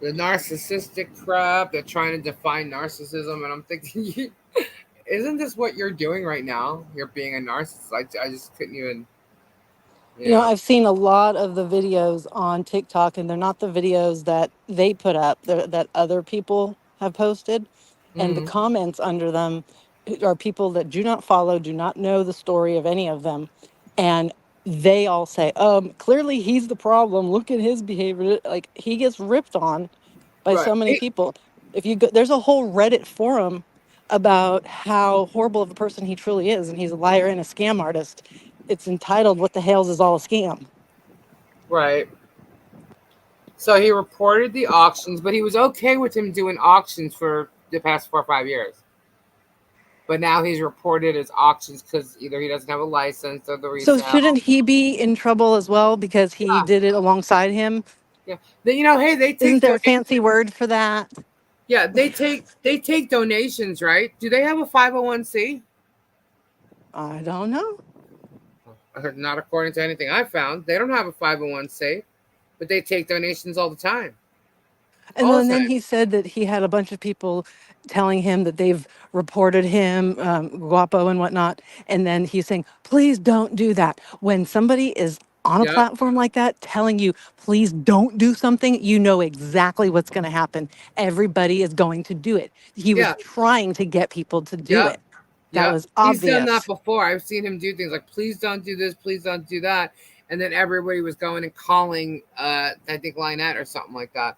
the narcissistic crap, they're trying to define narcissism, and I'm thinking, isn't this what you're doing right now? You're being a narcissist. I just couldn't even, you You know, know. I've seen a lot of the videos on TikTok, and they're not the videos that they put up, that other people have posted. And the Mm-hmm. comments under them are people that do not follow, do not know the story of any of them. And they all say, clearly he's the problem. Look at his behavior. Like he gets ripped on by Right. so many people. If you go, there's a whole Reddit forum about how horrible of a person he truly is, and he's a liar and a scam artist. It's entitled "What the Hell's is all a scam." Right. So he reported the auctions, but he was okay with him doing auctions for the past 4 or 5 years. But now he's reported as auctions because either he doesn't have a license or the So resale. shouldn't he be in trouble as well because he Yeah, did it alongside him? yeah. Then, you know, hey, they Isn't take there a fancy donations. word for that? Yeah, they take donations, right? Do they have a 501c? I don't know. Not according to anything I found. They don't have a 501c, but they take donations all the time. And All the then time. he said that he had a bunch of people telling him that they've reported him, guapo and whatnot. And then he's saying, please don't do that. When somebody is on a Yep, platform like that telling you, please don't do something, you know exactly what's going to happen. Everybody is going to do it. He was yeah, trying to get people to do yep, it. That yep. was He's done that obvious. before. I've seen him do things like, please don't do this, please don't do that. And then everybody was going and calling, I think, Lynette or something like that.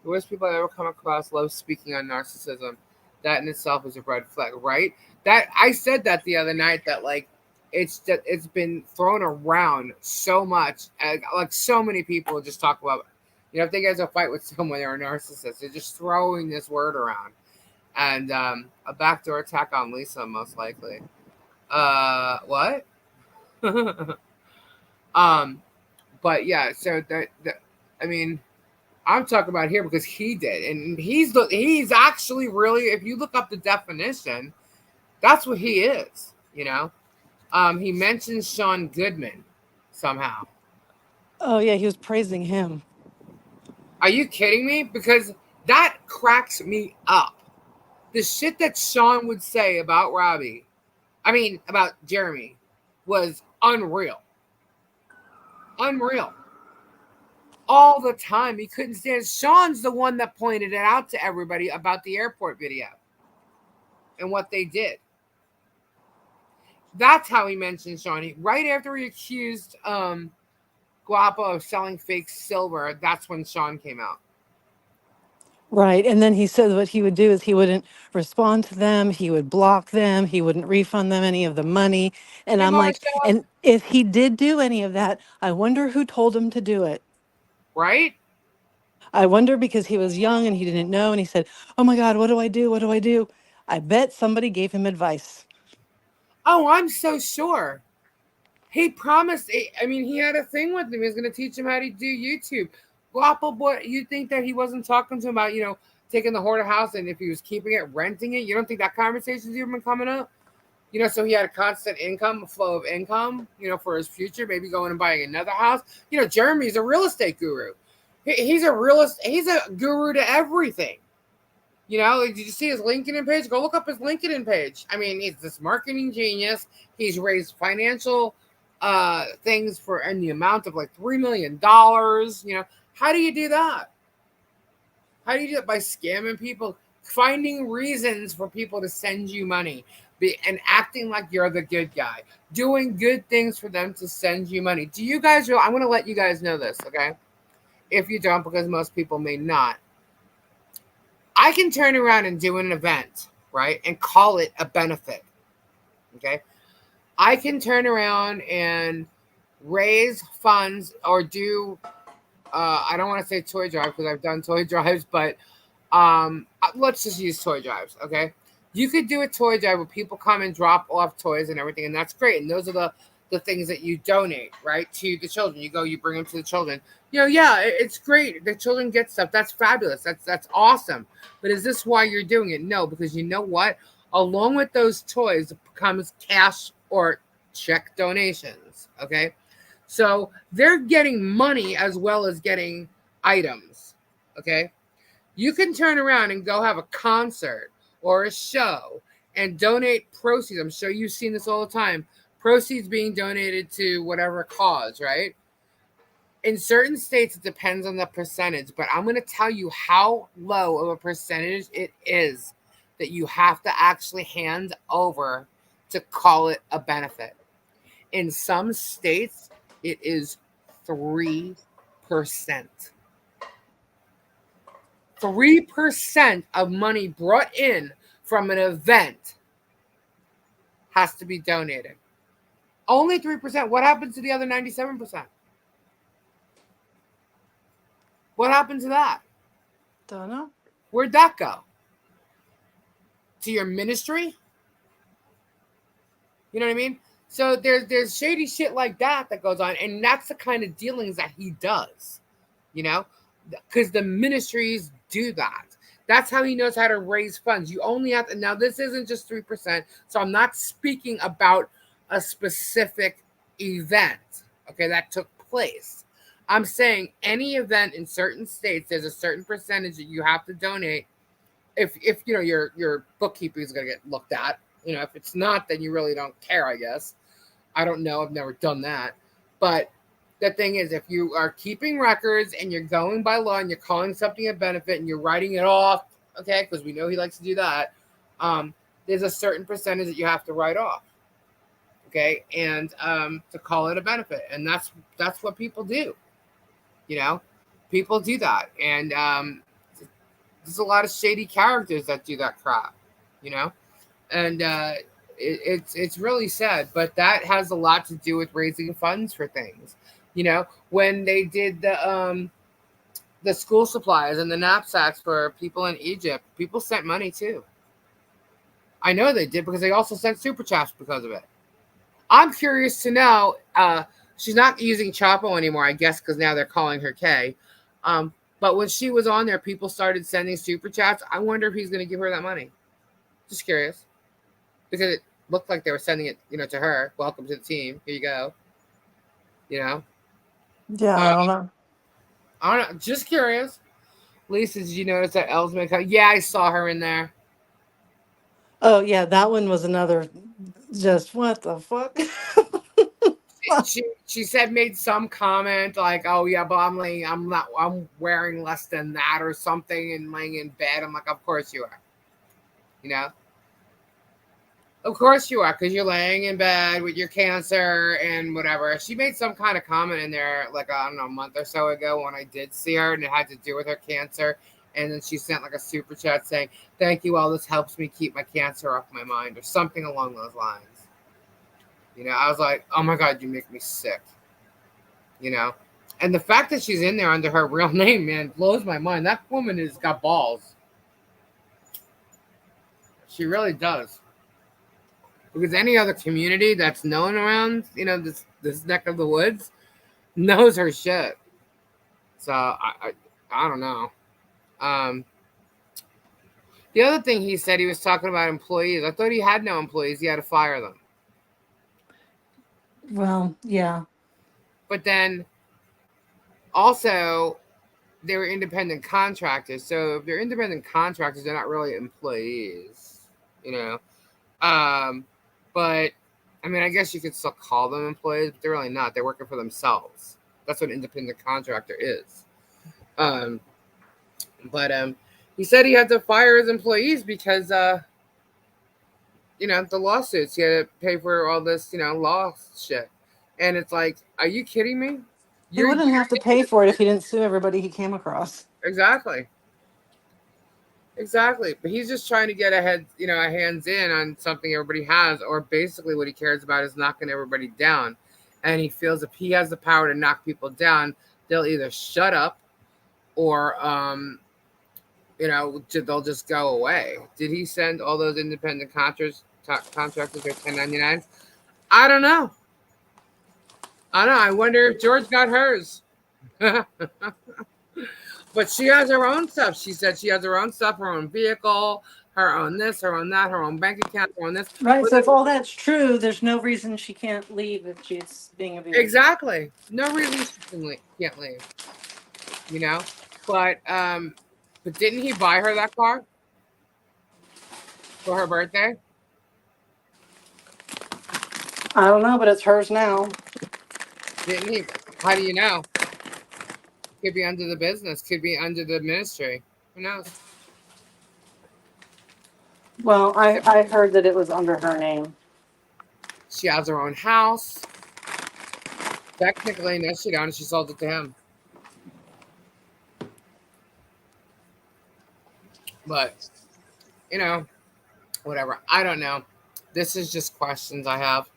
The worst people I've ever come across love speaking on narcissism. That in itself is a red flag, right? That I said that the other night that like it's been thrown around so much, and like so many people just talk about, you know, if they get into a fight with someone they're a narcissist, they're just throwing this word around, and a backdoor attack on Lisa most likely. What? um, but yeah, so that I mean I'm talking about here because he did, and he's actually really. If you look up the definition, that's what he is. You know, he mentions Sean Goodman somehow. Oh, yeah, he was praising him. Are you kidding me? Because that cracks me up. The shit that Sean would say about Robbie, I mean about Jeremy, was unreal. Unreal. All the time. He couldn't stand. Sean's the one that pointed it out to everybody about the airport video and what they did. That's how he mentioned Shawnee. Right after he accused Guapo of selling fake silver, that's when Sean came out. Right. And then he said what he would do is he wouldn't respond to them. He would block them. He wouldn't refund them any of the money. And Hey, I'm like, Marsha. and if he did do any of that, I wonder who told him to do it. Right? I wonder because he was young and he didn't know. And he said, oh my God, what do I do? What do I do? I bet somebody gave him advice. Oh, I'm so sure. He promised. I mean, he had a thing with him. He was going to teach him how to do YouTube. Guapo boy, you think that he wasn't talking to him about, taking the hoarder house and if he was keeping it, renting it? You don't think that conversation's even been coming up? So he had a constant income, a flow of income, for his future, maybe going and buying another house. Jeremy's a real estate guru. He's a realist. He's a guru to everything. You know, did you see his LinkedIn page? Go look up his LinkedIn page. I mean, he's this marketing genius. He's raised financial things for in the amount of like $3 million. You know, how do you do that? How do you do it? By scamming people, finding reasons for people to send you money, and acting like you're the good guy, doing good things for them to send you money. Do you guys? I'm going to let you guys know this, okay? If you don't, because most people may not. I can turn around and do an event, right, and call it a benefit. Okay, I can turn around and raise funds or do. I don't want to say toy drive because I've done toy drives, but let's just use toy drives. Okay, you could do a toy drive where people come and drop off toys and everything, and that's great. And those are the things that you donate, right, to the children. You go, you bring them to the children. You know, yeah, it's great. The children get stuff. That's fabulous. That's awesome. But is this why you're doing it? No, because you know what? Along with those toys comes cash or check donations. Okay, so they're getting money as well as getting items. Okay, you can turn around and go have a concert or a show and donate proceeds. I'm sure you've seen this all the time. Proceeds being donated to whatever cause, right? In certain states, it depends on the percentage, but I'm going to tell you how low of a percentage it is that you have to actually hand over to call it a benefit. In some states, it is 3%. 3% of money brought in from an event has to be donated. Only 3%. What happens to the other 97%? What happened to that? Don't know. Where'd that go? To your ministry? You know what I mean? So there's shady shit like that goes on, and that's the kind of dealings that he does. You know, because the ministries do that. That's how he knows how to raise funds. You only have to. Now this isn't just 3%, so I'm not speaking about a specific event. Okay, that took place. I'm saying any event in certain states, there's a certain percentage that you have to donate. If you know your bookkeeping is going to get looked at. You know, if it's not, then you really don't care, I guess. I don't know. I've never done that. But the thing is, if you are keeping records and you're going by law and you're calling something a benefit and you're writing it off, okay, because we know he likes to do that, there's a certain percentage that you have to write off, okay, and to call it a benefit. And that's what people do. You know, people do that. And there's a lot of shady characters that do that crap, you know? And it's really sad, but that has a lot to do with raising funds for things. You know, when they did the school supplies and the knapsacks for people in Egypt, people sent money too. I know they did because they also sent super chats because of it. I'm curious to know. She's not using Chapo anymore, I guess, because now they're calling her K. But when she was on there, people started sending super chats. I wonder if he's going to give her that money. Just curious, because it looked like they were sending it, you know, to her. Welcome to the team. Here you go. You know. Yeah, I Uh, don't know. I don't know. Just curious. Lisa, did you notice that Elsman? Yeah, I saw her in there. Oh, yeah, that one was another just what the fuck? She said made some comment like, "Oh yeah, but I'm wearing less than that or something and laying in bed." I'm like, "Of course you are." You know, of course you are, because you're laying in bed with your cancer and whatever. She made some kind of comment in there, like, I don't know, a month or so ago when I did see her, and it had to do with her cancer. And then she sent like a super chat saying, "Thank you, all this helps me keep my cancer off my mind," or something along those lines. You know, I was like, "Oh my God, you make me sick." You know, and the fact that she's in there under her real name, man, blows my mind. That woman has got balls. She really does. Because any other community that's known around, you know, this neck of the woods knows her shit. So I don't know. Um, the other thing he said, he was talking about employees. I thought he had no employees. He had to fire them. Well, yeah. But then also, they were independent contractors. So if they're independent contractors, they're not really employees, you know. Um, but I mean, I guess you could still call them employees, but they're really not. They're working for themselves. That's what an independent contractor is. Um, but he said he had to fire his employees because the lawsuits. He had to pay for all this, law shit. And it's like, are you kidding me? He You're wouldn't have to pay for it if he didn't sue everybody he came across. exactly. Exactly. But he's just trying to get a hands in on something everybody has, or basically what he cares about is knocking everybody down. And he feels if he has the power to knock people down, they'll either shut up or they'll just go away. Did he send all those independent contractors their 1099s? I don't know. I don't know. I wonder if George got hers. But she has her own stuff. She said she has her own stuff, her own vehicle, her own this, her own that, her own bank account, her own this. Right. But So if all that's true, there's no reason she can't leave if she's being abused. exactly. No reason she can't leave. You know? But didn't he buy her that car for her birthday? I don't know, but it's hers now. Didn't he? How do you know? Could be under the business, could be under the ministry. Who knows? Well, I heard that it was under her name. She has her own house. Technically, no, she don't. She sold it to him. But, you know, whatever. I don't know. This is just questions I have.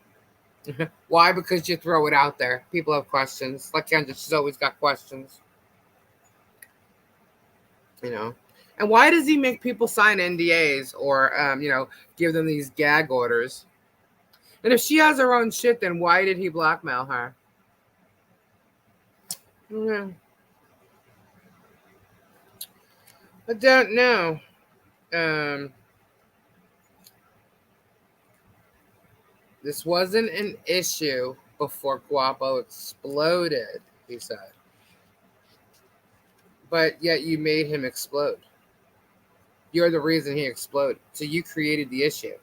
Why? Because you throw it out there. People have questions. Like Kendra, she's always got questions. You know. And why does he make people sign NDAs or, give them these gag orders? And if she has her own shit, then why did he blackmail her? Yeah. I don't know. Um, this wasn't an issue before Guapo exploded, he said. But yet you made him explode. You're the reason he exploded. So you created the issue.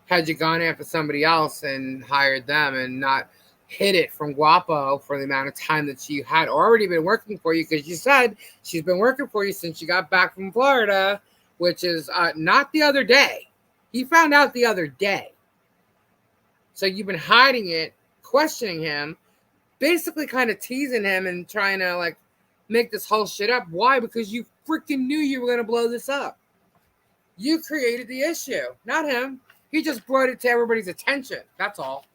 Had you gone after somebody else and hired them and not hid it from Guapo for the amount of time that she had already been working for you, because you said she's been working for you since you got back from Florida, which is not the other day. He found out the other day. So you've been hiding it, questioning him, basically kind of teasing him and trying to like make this whole shit up. Why? Because you freaking knew you were going to blow this up. You created the issue, not him. He just brought it to everybody's attention. That's all.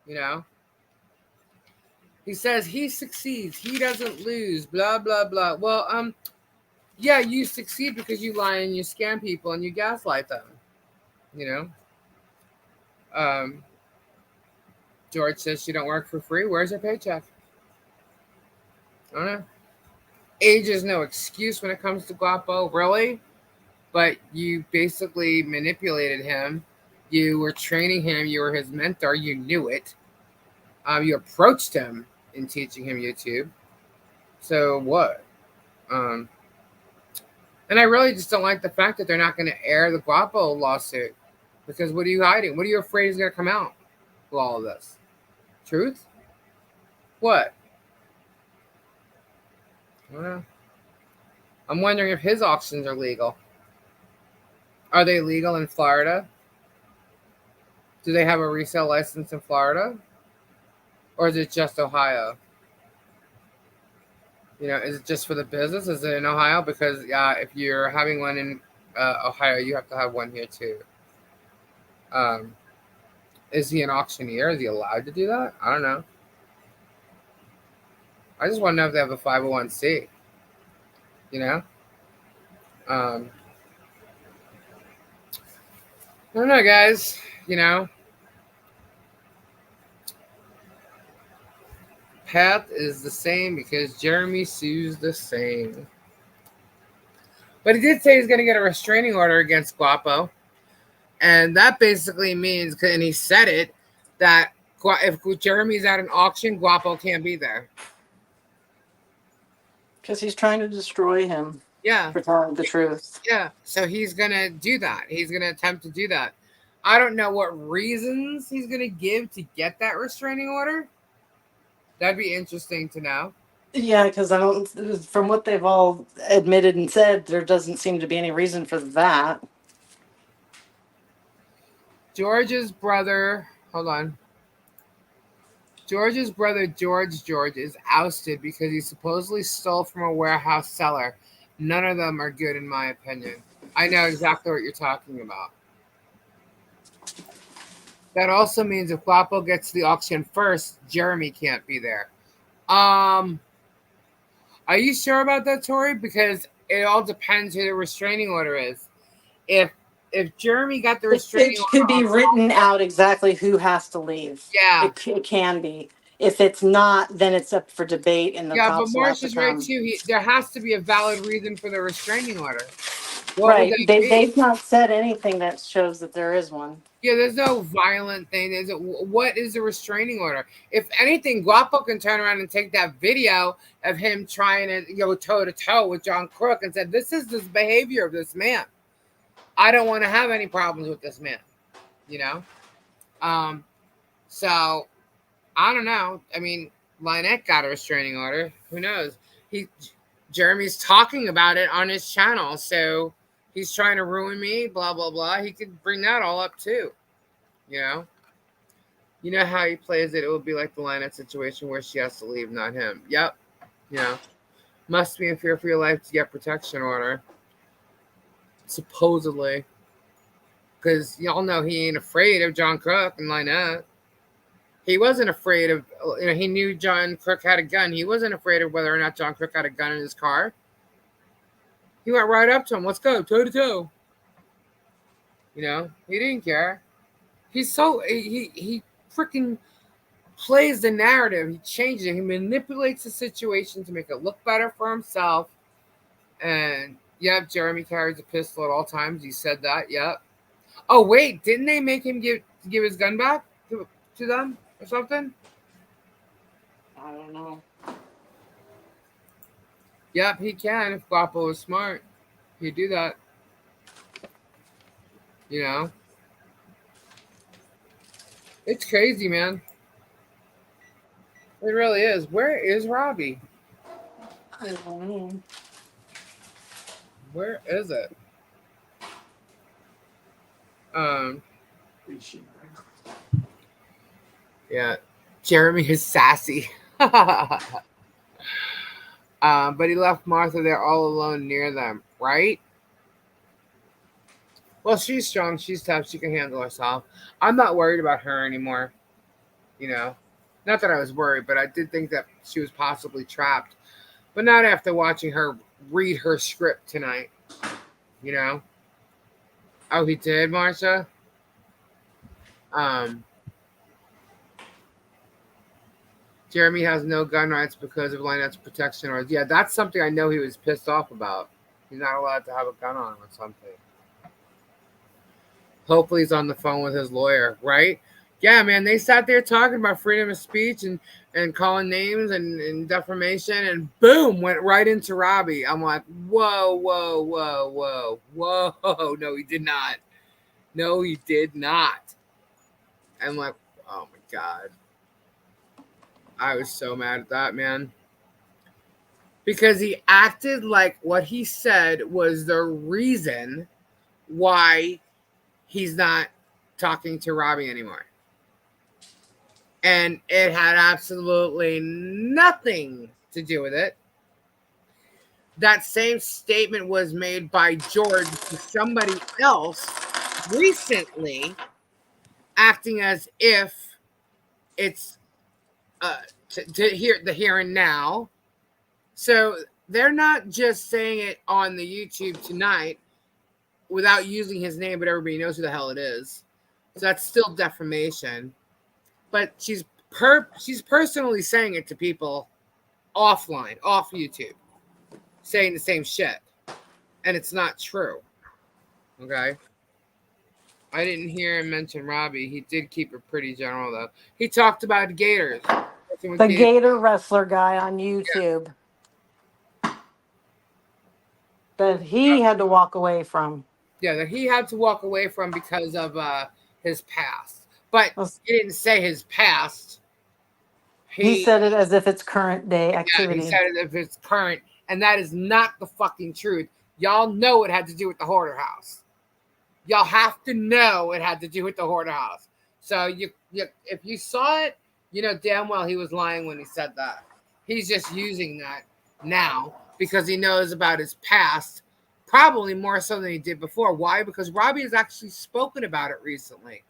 You know? He says he succeeds. He doesn't lose. Blah, blah, blah. Well, yeah, you succeed because you lie and you scam people and you gaslight them. You know? George says she don't work for free. Where's her paycheck? I don't know. Age is no excuse when it comes to Guapo, really. But you basically manipulated him. You were training him. You were his mentor. You knew it. You approached him in teaching him YouTube. So what? And I really just don't like the fact that they're not going to air the Guapo lawsuit. Because what are you hiding? What are you afraid is going to come out with all of this? Truth? What? I don't know. I'm wondering if his auctions are legal. Are they legal in Florida? Do they have a resale license in Florida? Or is it just Ohio? Is it just for the business? Is it in Ohio? Because if you're having one in Ohio, you have to have one here too. Is he an auctioneer? Is he allowed to do that? I don't know. I just want to know if they have a 501c. I don't know, guys. Path is the same because Jeremy sues the same. But he did say he's going to get a restraining order against Guapo. And that basically means, and he said it, that if Jeremy's at an auction, Guapo can't be there. Because he's trying to destroy him Yeah, for telling the truth. yeah. So he's gonna do that. He's gonna attempt to do that. I don't know what reasons he's gonna give to get that restraining order. That'd be interesting to know. Yeah, because I don't. From what they've all admitted and said, there doesn't seem to be any reason for that. George's brother, hold on. George's brother George is ousted because he supposedly stole from a warehouse seller. None of them are good in my opinion. I know exactly what you're talking about. That also means if Guapo gets to the auction first, Jeremy can't be there. Um, are you sure about that, Tori? Because it all depends who the restraining order is. If if Jeremy got the restraining It could order be on written Guapo, out exactly who has to leave. yeah, It can be. If it's not, then it's up for debate, and the yeah, but cops will have to Marsha's right come. too. There has to be a valid reason for the restraining order. What would Right. that be? They've not said anything that shows that there is one. Yeah, there's no violent thing. What is the restraining order? If anything, Guapo can turn around and take that video of him trying to go toe to toe with John Crook and said, "This is this behavior of this man. I don't want to have any problems with this man." You know. Um. So I don't know. I mean, Lynette got a restraining order. Who knows? He Jeremy's talking about it on his channel, so he's trying to ruin me. Blah blah blah. He could bring that all up too. You know. You know how he plays it. It will be like the Lynette situation where she has to leave, not him. Yep. You know. Must be in fear for your life to get protection order. Supposedly. Because y'all know he ain't afraid of John Crook and Lynette. He wasn't afraid of, he knew John Crook had a gun. He wasn't afraid of whether or not John Crook had a gun in his car. He went right up to him. Let's go, toe to toe. He didn't care. He freaking plays the narrative. He changes it. He manipulates the situation to make it look better for himself. And yep, Jeremy carries a pistol at all times. He said that. Yep. Oh wait, didn't they make him give his gun back to them or something? I don't know. Yep, he can if Guapo was smart. He'd do that. You know, it's crazy, man. It really is. Where is Robbie? I don't know. Where is it? Um, yeah, Jeremy is sassy. But he left Martha there all alone near them, right? Well, she's strong. She's tough. She can handle herself. I'm not worried about her anymore. You know, not that I was worried, but I did think that she was possibly trapped. But not after watching her read her script tonight. You know. Oh, he did, Marsha. Um, Jeremy has no gun rights because of Lynette's protection orders. Yeah, that's something I know he was pissed off about. He's not allowed to have a gun on him or something. Hopefully he's on the phone with his lawyer, right? Yeah, man, they sat there talking about freedom of speech and calling names and defamation, and boom, went right into Robbie. I'm like, whoa, whoa, whoa, whoa, whoa. No, he did not. No, he did not. I'm like, oh my God. I was so mad at that, man. Because he acted like what he said was the reason why he's not talking to Robbie anymore. And it had absolutely nothing to do with it. That same statement was made by George to somebody else recently, acting as if it's to hear the here and now. So they're not just saying it on the YouTube tonight without using his name, but everybody knows who the hell it is. So that's still defamation. But she's personally saying it to people offline, off YouTube, saying the same shit. And it's not true. Okay? I didn't hear him mention Robbie. He did keep it pretty general, though. He talked about Gators. The Gator wrestler guy on YouTube. That he had to walk away from. Yeah, that he had to walk away from because of his past. But he didn't say his past. He He said it as if it's current day Yeah, he activity. said it if it's current, and that is not the fucking truth. Y'all know it had to do with the hoarder house. Y'all have to know it had to do with the hoarder house. So you if you saw it, you know damn well he was lying when he said that. He's just using that now because he knows about his past, probably more so than he did before. Why? Because Robbie has actually spoken about it recently,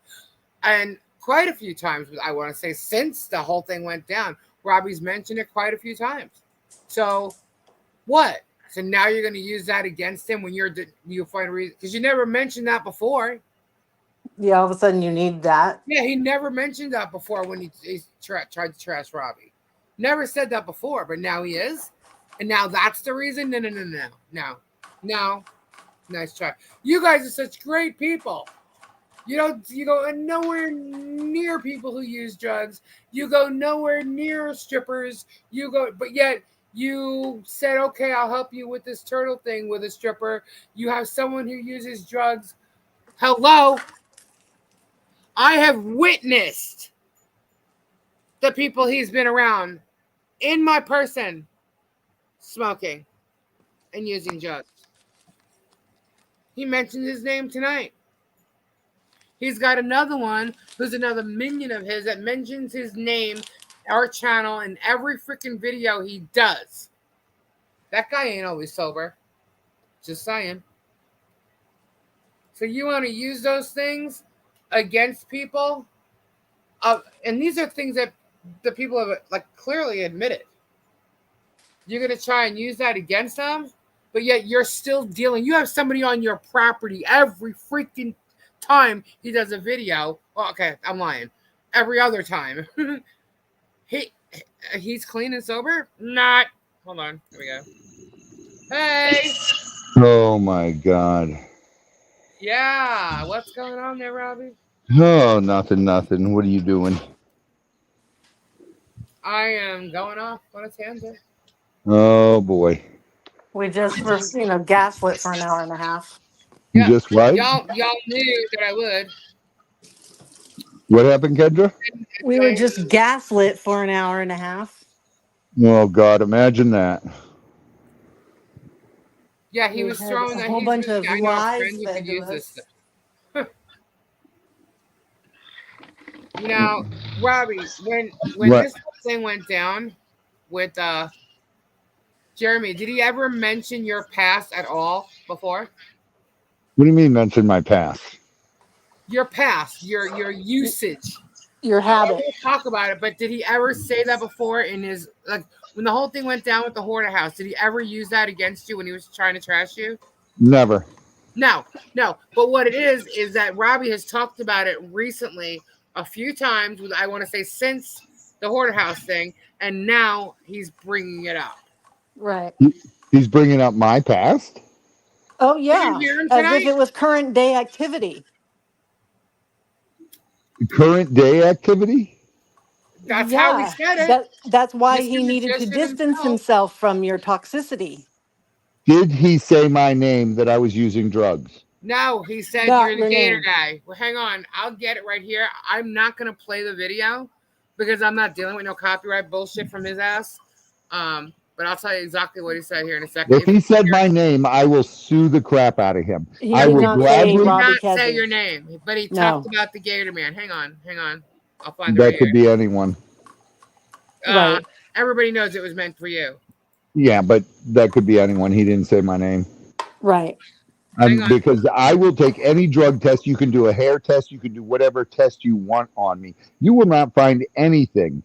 and quite a few times. I want to say since the whole thing went down, Robbie's mentioned it quite a few times. So what? So now you're going to use that against him when you find a reason because you never mentioned that before. Yeah, all of a sudden you need that. Yeah, he never mentioned that before when tried to trash Robbie. Never said that before, but now he is, and now that's the reason. No, no, no, no, no, no. Nice try. You guys are such great people. You go nowhere near people who use drugs. You go nowhere near strippers. But yet you said, okay, I'll help you with this turtle thing with a stripper. You have someone who uses drugs. Hello, I have witnessed the people he's been around in my person smoking and using drugs. He mentioned his name tonight. He's got another one who's another minion of his that mentions his name, our channel, in every freaking video he does. That guy ain't always sober. Just saying. So you want to use those things against people? And these are things that the people have like clearly admitted. You're gonna try and use that against them, but yet you're still dealing. You have somebody on your property every freaking time he does a video. Well, okay, I'm lying. Every other time. he he's clean and sober? Not. Hold on. Here we go. Hey. Oh my God. Yeah. What's going on there, Robbie? Oh, nothing, nothing. What are you doing? I am going off on a tangent. Oh boy. We just were, gaslit for an hour and a half. You Yeah. just what? Y'all knew that I would. What happened, Kendra? We were just gaslit for an hour and a half. Oh God, imagine that. Yeah, he We was had throwing a that. whole bunch of I know a friend lies who could fed to use this us. stuff. Now, Robbie, when What? this thing went down with Jeremy, did he ever mention your past at all before? What do you mean mention my past? Your past, your usage. Your I habit. will talk about it, but did he ever say that before in his like when the whole thing went down with the hoarder house? Did he ever use that against you when he was trying to trash you? Never. No, no. But what it is that Robbie has talked about it recently a few times. With I want to say since the hoarder house thing, and now he's bringing it up. Right. He's bringing up my past. Oh, You didn't yeah. hear him As if tonight? it was current day activity. Current day activity. That's how he Yeah. said it. That's why Mr. he needed to Magician distance himself. himself from your toxicity. Did he say my name that I was using drugs? No, he said you're Not the your Gator name. guy. Well, hang on. I'll get it right here. I'm not gonna play the video because I'm not dealing with no copyright bullshit from his ass. But I'll tell you exactly what he said here in a second. If If you he can said hear my it. name, I will sue the crap out of him. He I did will not say He did gladly. Robbie not say your Kedges. name, but he talked No. about the Gator Man. Hang on. I'll find it right That here. could be anyone. Uh, Right. Everybody knows it was meant for you. Yeah, but that could be anyone. He didn't say my name. Right. Hang on. Because I will take any drug test. You can do a hair test. You can do whatever test you want on me. You will not find anything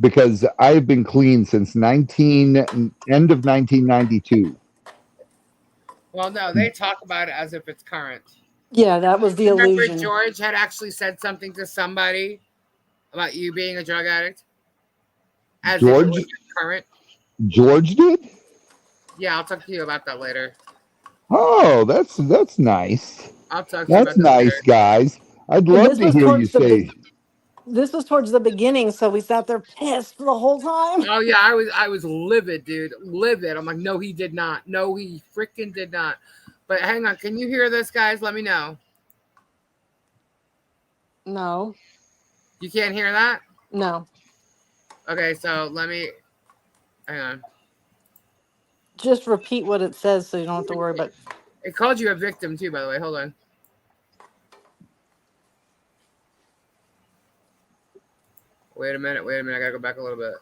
because I have been clean since end of 1992. Well, no, they talk about it as if it's current. Yeah, that was the Remember, illusion. George had actually said something to somebody about you being a drug addict, as if it George was current. George did. Yeah, I'll talk to you about that later. Oh, that's nice. I'll talk to you That's about that nice, later. guys. I'd And love this to was hear you towards the say. This was towards the beginning, so we sat there pissed the whole time. Oh yeah, I was livid, dude, livid. I'm like, no, he did not. No, he freaking did not. But hang on, can you hear this, guys? Let me know. No, You can't hear that? no. Okay, so let me hang on. Just repeat what it says so you don't have to worry about. It called you a victim too, by the way. Hold on. Wait a minute. Wait a minute. I gotta go back a little bit.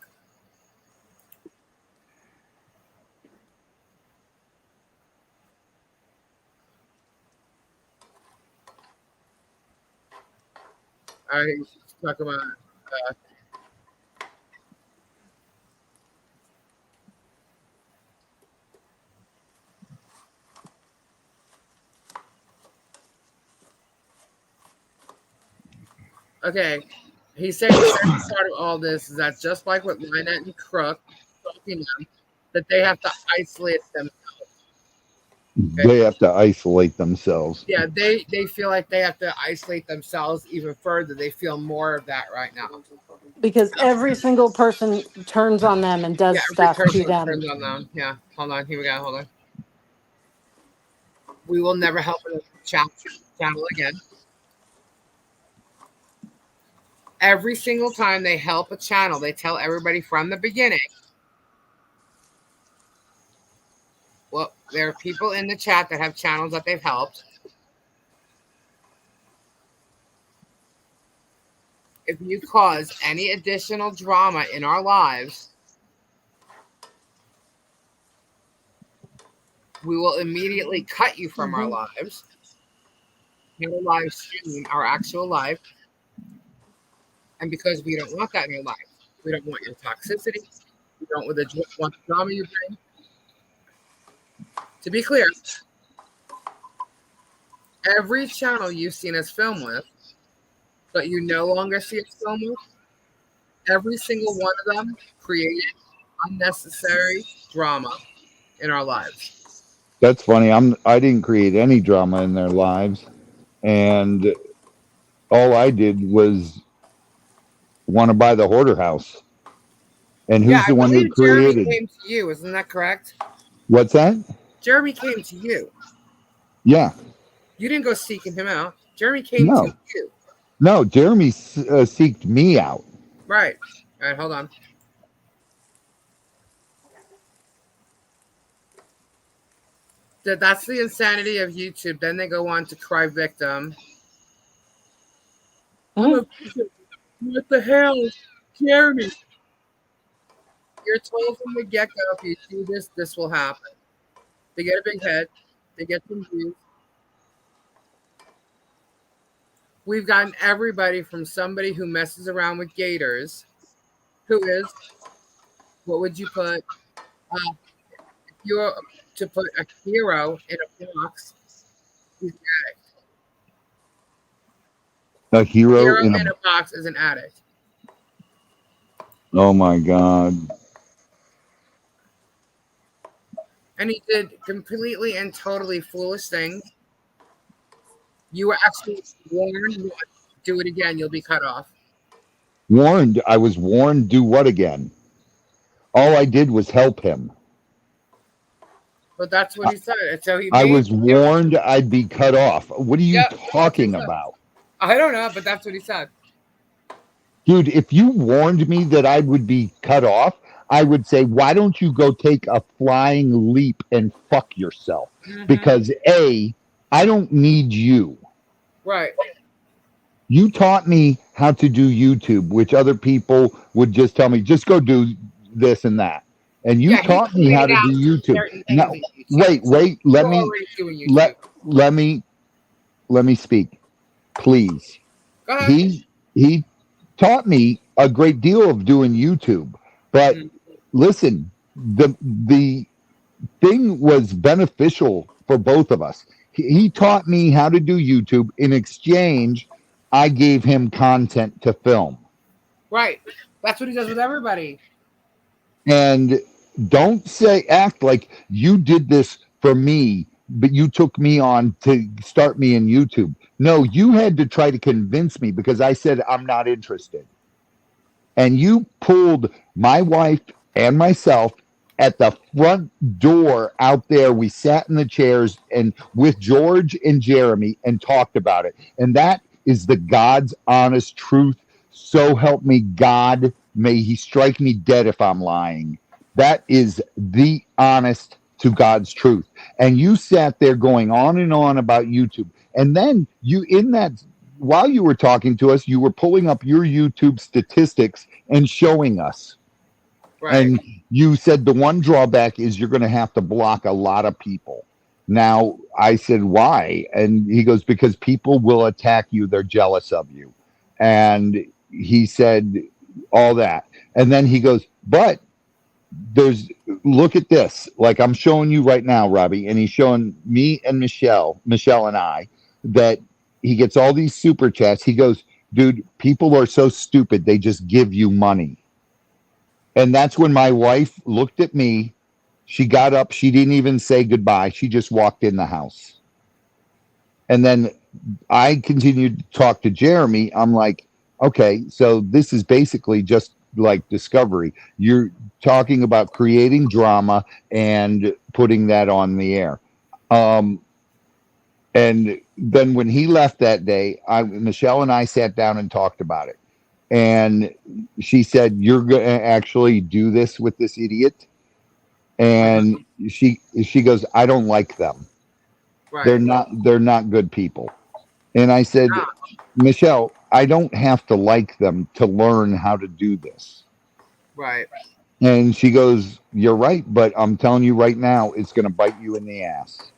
All right, let's talk about. Okay, he's saying the second part of all this is that just like with Lynette and Crook talking them, that they have to isolate them. They have to isolate themselves. Yeah, they feel like they have to isolate themselves even further. They feel more of that right now. Because every single person turns on them and Yeah, does every stuff to person them. turns on them. Yeah, hold on. Here we go. Hold on. We will never help a channel again. Every single time they help a channel, they tell everybody from the beginning. Well, there are people in the chat that have channels that they've helped. If you cause any additional drama in our lives, we will immediately cut you from our lives. Not a live stream, our actual life. And because we don't want that in your life, we don't want your toxicity. We don't want the drama you bring. To be clear, every channel you've seen us film with, but you no longer see us film with, every single one of them created unnecessary drama in our lives. That's funny. I didn't create any drama in their lives, and all I did was want to buy the hoarder house. And Yeah, who's I the one who believe Jeremy created? came to you. Isn't that correct? What's that? Jeremy came to you. Yeah. You didn't go seeking him out. Jeremy came to No. you. No. Jeremy seeked me out. Right. All right, hold on. That's the insanity of YouTube. Then they go on to cry victim. I'm a victim. What the hell? Jeremy. You're told from the get go, if you do this, this will happen. They get a big head. They get some views. We've gotten everybody from somebody who messes around with gators, who is, what would you put? If you're to put a hero in a box, he's an addict. A hero Hero in a. in a box is an addict. Oh my God. And he did completely and totally foolish things. You were actually warned, do it again, you'll be cut off. Warned. I was warned. Do what again? All I did was help him. But that's what he said. And so he I made was you. warned I'd be cut off. What are you Yep, that's what he talking said. about? I don't know, but that's what he said. Dude, if you warned me that I would be cut off, I would say, why don't you go take a flying leap and fuck yourself? Because A, I don't need you. Right. You taught me how to do YouTube, which other people would just tell me, just go do this and that. And you Yeah, he taught me how pointed to out do YouTube. certain things Now, in YouTube. wait, You let were me already doing YouTube. let me speak, please. Go ahead. He taught me a great deal of doing YouTube, but listen, the thing was beneficial for both of us. He taught me how to do YouTube. In exchange, I gave him content to film. Right. That's what he does with everybody. And don't act like you did this for me but you took me on to start me in YouTube. No, you had to try to convince me because I said I'm not interested. And you pulled my wife and myself at the front door out there. We sat in the chairs and with George and Jeremy and talked about it. And that is the God's honest truth. So help me God. May he strike me dead if I'm lying. That is the honest to God's truth. And you sat there going on and on about YouTube. And then you, in that, while you were talking to us, you were pulling up your YouTube statistics and showing us. Right. And you said the one drawback is you're going to have to block a lot of people. Now, I said, why? And he goes, because people will attack you. They're jealous of you. And he said all that. And then he goes, but there's, look at this. Like I'm showing you right now, Robbie. And he's showing me and Michelle and I, that he gets all these super chats. He goes, dude, people are so stupid. They just give you money. And that's when my wife looked at me. She got up. She didn't even say goodbye. She just walked in the house. And then I continued to talk to Jeremy. I'm like, okay, so this is basically just like Discovery. You're talking about creating drama and putting that on the air. And then when he left that day, Michelle and I sat down and talked about it. And she said, "You're going to actually do this with this idiot." And she goes, "I don't like them. Right. They're not good people." And I said, "Michelle, I don't have to like them to learn how to do this." Right. And she goes, "You're right, but I'm telling you right now, it's going to bite you in the ass."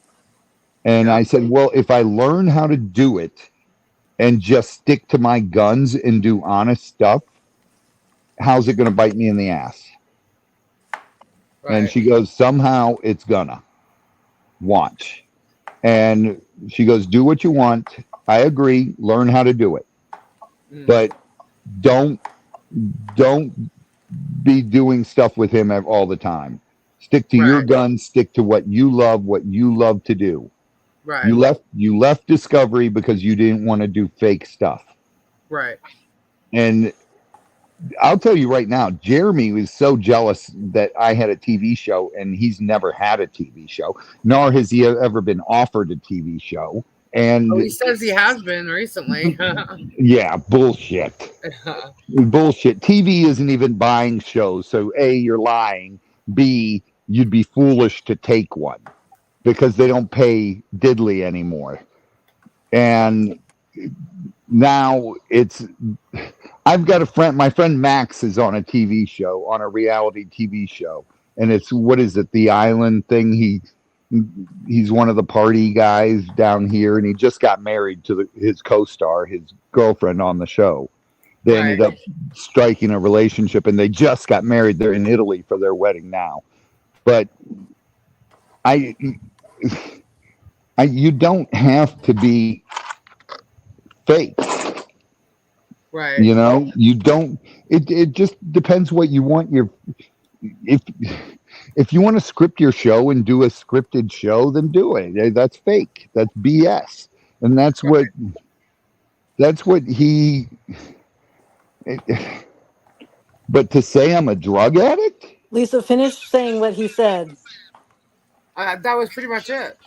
And I said, "Well, if I learn how to do it and just stick to my guns and do honest stuff, how's it going to bite me in the ass?" Right. And she goes, "Somehow it's gonna. Watch." And she goes, "Do what you want. I agree. Learn how to do it. But don't be doing stuff with him all the time. Stick to your guns. Stick to what you love to do." Right. You left Discovery because you didn't want to do fake stuff. Right. And I'll tell you right now, Jeremy was so jealous that I had a TV show, and he's never had a TV show, nor has he ever been offered a TV show. And he says he has been recently. Yeah, bullshit. Bullshit. TV isn't even buying shows. So A, you're lying. B, you'd be foolish to take one because they don't pay diddly anymore. And now I've got a friend, my friend Max is on a TV show, on a reality TV show. And it's, what is it, The Island thing? He's one of the party guys down here, and he just got married to his co-star, his girlfriend on the show. They ended up striking a relationship, and they just got married. They're in Italy for their wedding now. But you don't have to be fake. Right. You know, you don't. It just depends what you want. If you want to script your show and do a scripted show, then do it. That's fake. That's BS. And that's what he. But to say I'm a drug addict? Lisa, finish saying what he said. That was pretty much it.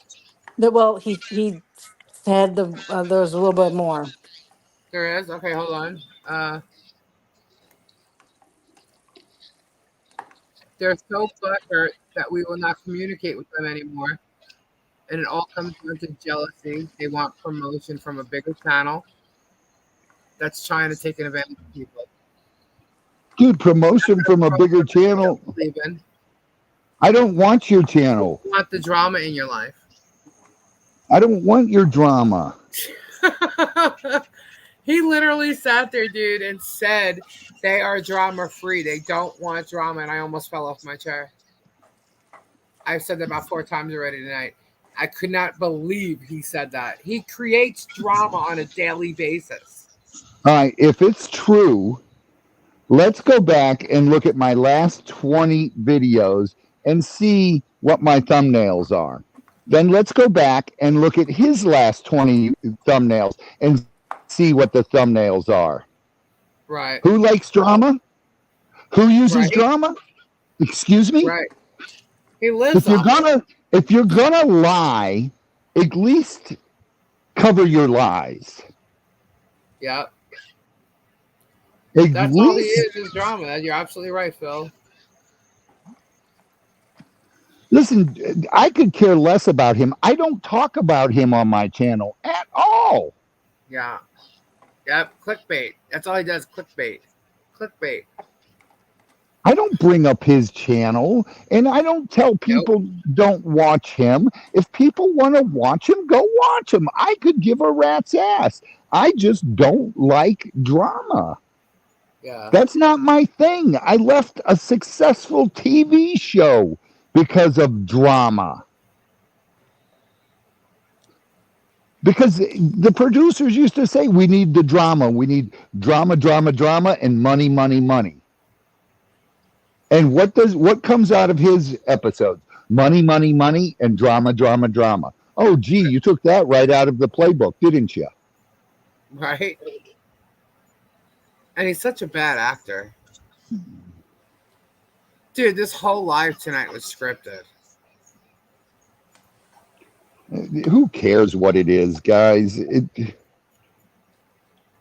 Well, he said there was a little bit more. There is? Okay, hold on. They're so butthurt that we will not communicate with them anymore. And it all comes down to jealousy. They want promotion from a bigger channel that's trying to take advantage of people. Dude, promotion from a bigger channel? I don't want your channel. You want the drama in your life. I don't want your drama. He literally sat there, dude, and said they are drama free. They don't want drama, and I almost fell off my chair. I've said that about 4 times already tonight. I could not believe he said that. He creates drama on a daily basis. All right, if it's true, let's go back and look at my last 20 videos and see what my thumbnails are. Then let's go back and look at his last 20 thumbnails and see what the thumbnails are. Right. Who likes drama? Who uses Right. drama? Excuse me? Right. He lives If you're off it. gonna if you're gonna lie, at least cover your lies. Yeah. At That's all he least is drama. You're absolutely right, Phil. listen, I could care less about him. I don't talk about him on my channel at all. Yeah. Yep. Clickbait. That's all he does. Clickbait. Clickbait. I don't bring up his channel and I don't tell Nope. people don't watch him. If people want to watch him, go watch him. I could give a rat's ass. I just don't like drama. Yeah. That's not my thing. I left a successful TV show because of drama. Because the producers used to say, we need the drama. We need drama, drama, drama, and money, money, money. And what comes out of his episodes? Money, money, money, and drama, drama, drama. Oh, gee, you took that right out of the playbook, didn't you? Right. And he's such a bad actor. Dude, this whole live tonight was scripted. Who cares what it is, guys?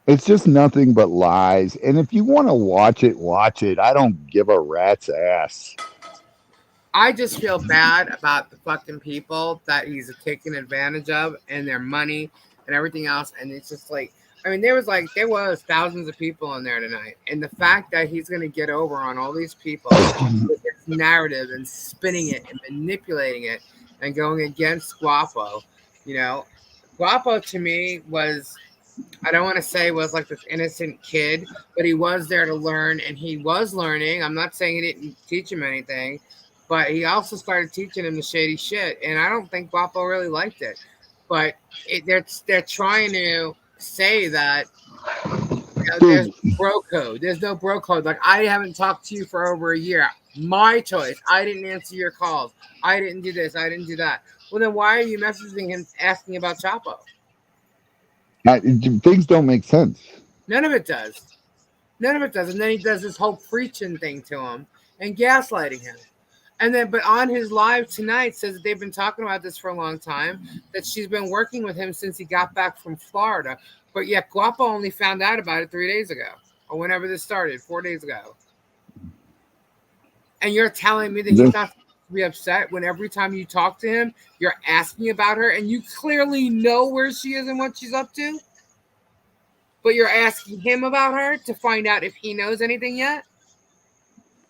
It's just nothing but lies. And if you want to watch it, watch it. I don't give a rat's ass. I just feel bad about the fucking people that he's taking advantage of and their money and everything else. And it's just like, I mean, there was thousands of people in there tonight. And the fact that he's going to get over on all these people with his narrative and spinning it and manipulating it and going against Guapo, Guapo to me was, I don't want to say was like this innocent kid, but he was there to learn and he was learning. I'm not saying he didn't teach him anything, but he also started teaching him the shady shit. And I don't think Guapo really liked it. But they're trying to say that there's bro code. There's no bro code. Like, I haven't talked to you for over a year. My choice. I didn't answer your calls. I didn't do this. I didn't do that. Well, then why are you messaging him asking about Chapo? Things don't make sense. None of it does. None of it does. And then he does this whole preaching thing to him and gaslighting him. And then, but on his live tonight says that they've been talking about this for a long time, that she's been working with him since he got back from Florida. But yet Guapo only found out about it 3 days ago or whenever this started, 4 days ago. And you're telling me that he's not to be upset when every time you talk to him, you're asking about her and you clearly know where she is and what she's up to? But you're asking him about her to find out if he knows anything yet?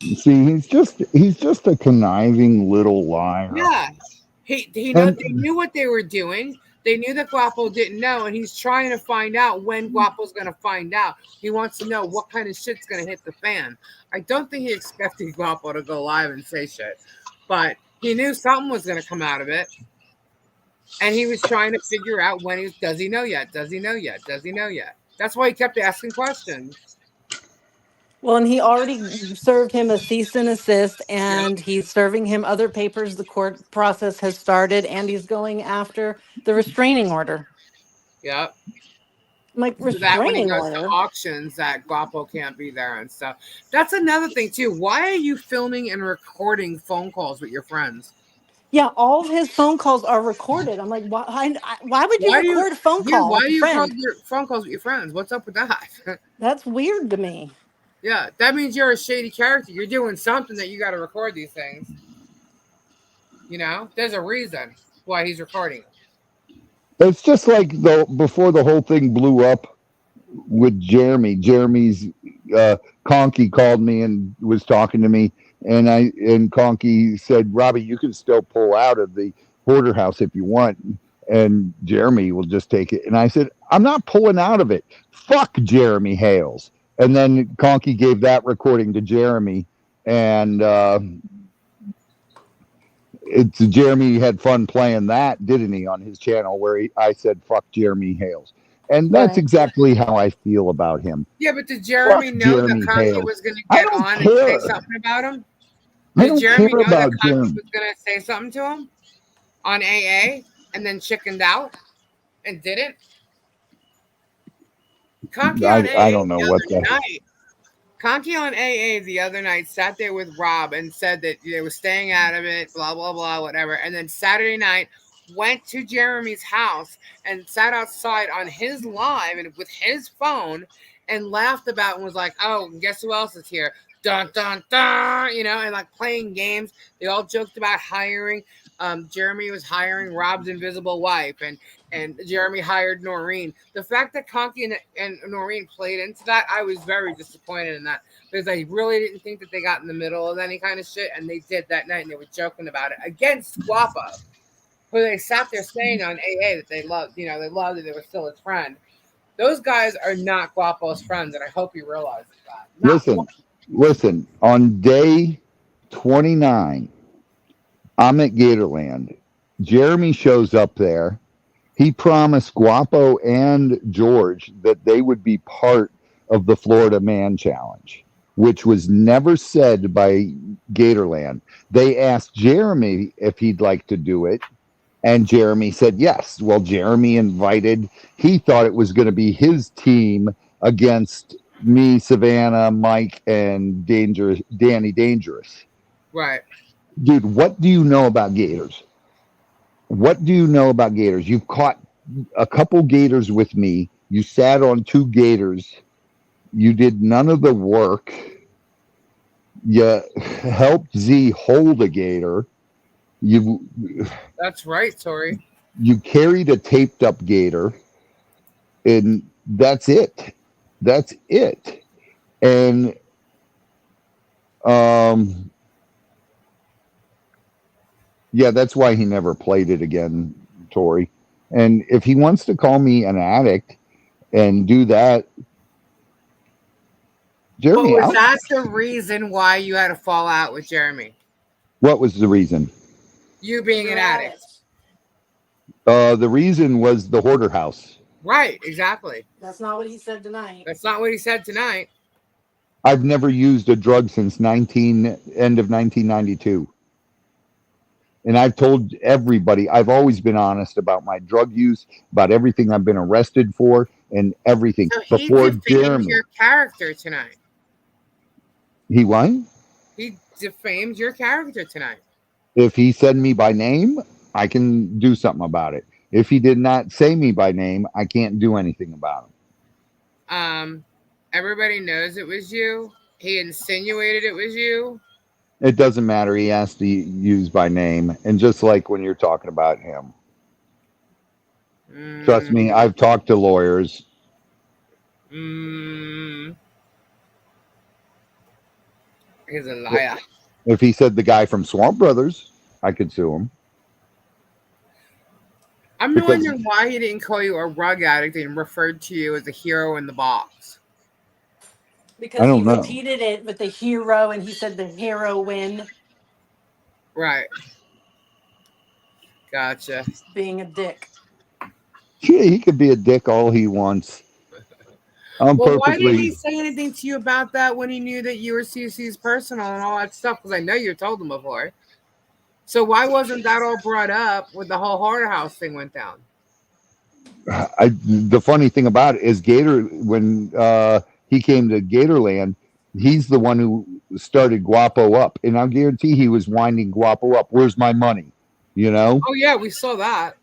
See, he's just a conniving little liar. Yeah. They knew what they were doing. They knew that Guapo didn't know, and he's trying to find out when Guapo's going to find out. He wants to know what kind of shit's going to hit the fan. I don't think he expected Guapo to go live and say shit, but he knew something was going to come out of it, and he was trying to figure out does he know yet? Does he know yet? Does he know yet? That's why he kept asking questions. Well, and he already served him a cease and assist, and he's serving him other papers. The court process has started, and he's going after the restraining order. Yep. Like, So that when he restraining goes to order? auctions, that Guapo can't be there and stuff. That's another thing too. Why are you filming and recording phone calls with your friends? Yeah, all of his phone calls are recorded. I'm like, why would you record a phone call Why with do a you friend? record your phone calls with your friends? What's up with that? That's weird to me. Yeah, that means you're a shady character. You're doing something that you got to record these things. There's a reason why he's recording them. It's just like before the whole thing blew up with Jeremy. Jeremy's Conky called me and was talking to me, and Conky said, "Robbie, you can still pull out of the hoarder house if you want, and Jeremy will just take it." And I said, "I'm not pulling out of it. Fuck Jeremy Hales." And then Conky gave that recording to Jeremy, and Jeremy had fun playing that, didn't he, on his channel where I said "fuck Jeremy Hales," and that's Right. exactly how I feel about him. Yeah, but did Jeremy Fuck know Jeremy that Conky Hales. was going to I get don't on care. and say something about him? I Did don't Jeremy care know that about Conky Jeremy. was going to say something to him? on AA and then chickened out and didn't? Conky on I AA don't know the what the. other night. Conky on AA the other night sat there with Rob and said that they were staying out of it, blah, blah, blah, whatever. And then Saturday night went to Jeremy's house and sat outside on his live and with his phone and laughed about and was like, oh, guess who else is here? Dun, dun, dun, and like playing games. They all joked about hiring. Jeremy was hiring Rob's invisible wife, and Jeremy hired Noreen. The fact that Conky and Noreen played into that, I was very disappointed in that because I really didn't think that they got in the middle of any kind of shit, and they did that night, and they were joking about it against Guapo, who they sat there saying on AA that they loved, they loved it, they were still his friend. Those guys are not Guapo's friends, and I hope he realizes that. Not one. Listen. On day 29, I'm at Gatorland. Jeremy shows up there. He promised Guapo and George that they would be part of the Florida Man Challenge, which was never said by Gatorland. They asked Jeremy if he'd like to do it, and Jeremy said yes. Well, Jeremy invited, he thought it was going to be his team against me, Savannah, Mike, and Danny Dangerous. Right. Dude, what do you know about Gators? What do you know about gators? You've caught a couple gators with me. You sat on two gators. You did none of the work. You helped Z hold a gator. You That's right, Tori. you carried a taped up gator, and that's it. That's it. And yeah, that's why he never played it again, Tori. And if he wants to call me an addict and do that, But Jeremy, was that the reason why you had to fall out with Jeremy? what was the reason? You being an addict. The reason was the hoarder house. Right, exactly. That's not what he said tonight. That's not what he said tonight. I've never used a drug since end of 1992. And I've told everybody, I've always been honest about my drug use, about everything I've been arrested for, and everything. So he Before defamed Jeremy, your character tonight. he what? He defamed your character tonight. If he said me by name, I can do something about it. If he did not say me by name, I can't do anything about him. Everybody knows it was you. He insinuated it was you. It doesn't matter. He has to use by name. And just like when you're talking about him, trust me, I've talked to lawyers. He's a liar. If he said the guy from Swamp Brothers, I could sue him. I'm wondering why he didn't call you a rug addict and referred to you as a hero in the box. Because he repeated it with the hero, and he said the heroine. Right. Gotcha. Being a dick. Yeah, he could be a dick all he wants. Why did he say anything to you about that when he knew that you were CC's personal and all that stuff? Because I know you told him before. So why wasn't that all brought up when the whole Hoarder House thing went down? The funny thing about it is Gator, when he came to Gatorland, he's the one who started Guapo up. And I'll guarantee he was winding Guapo up. Where's my money? You know? Oh, yeah, we saw that.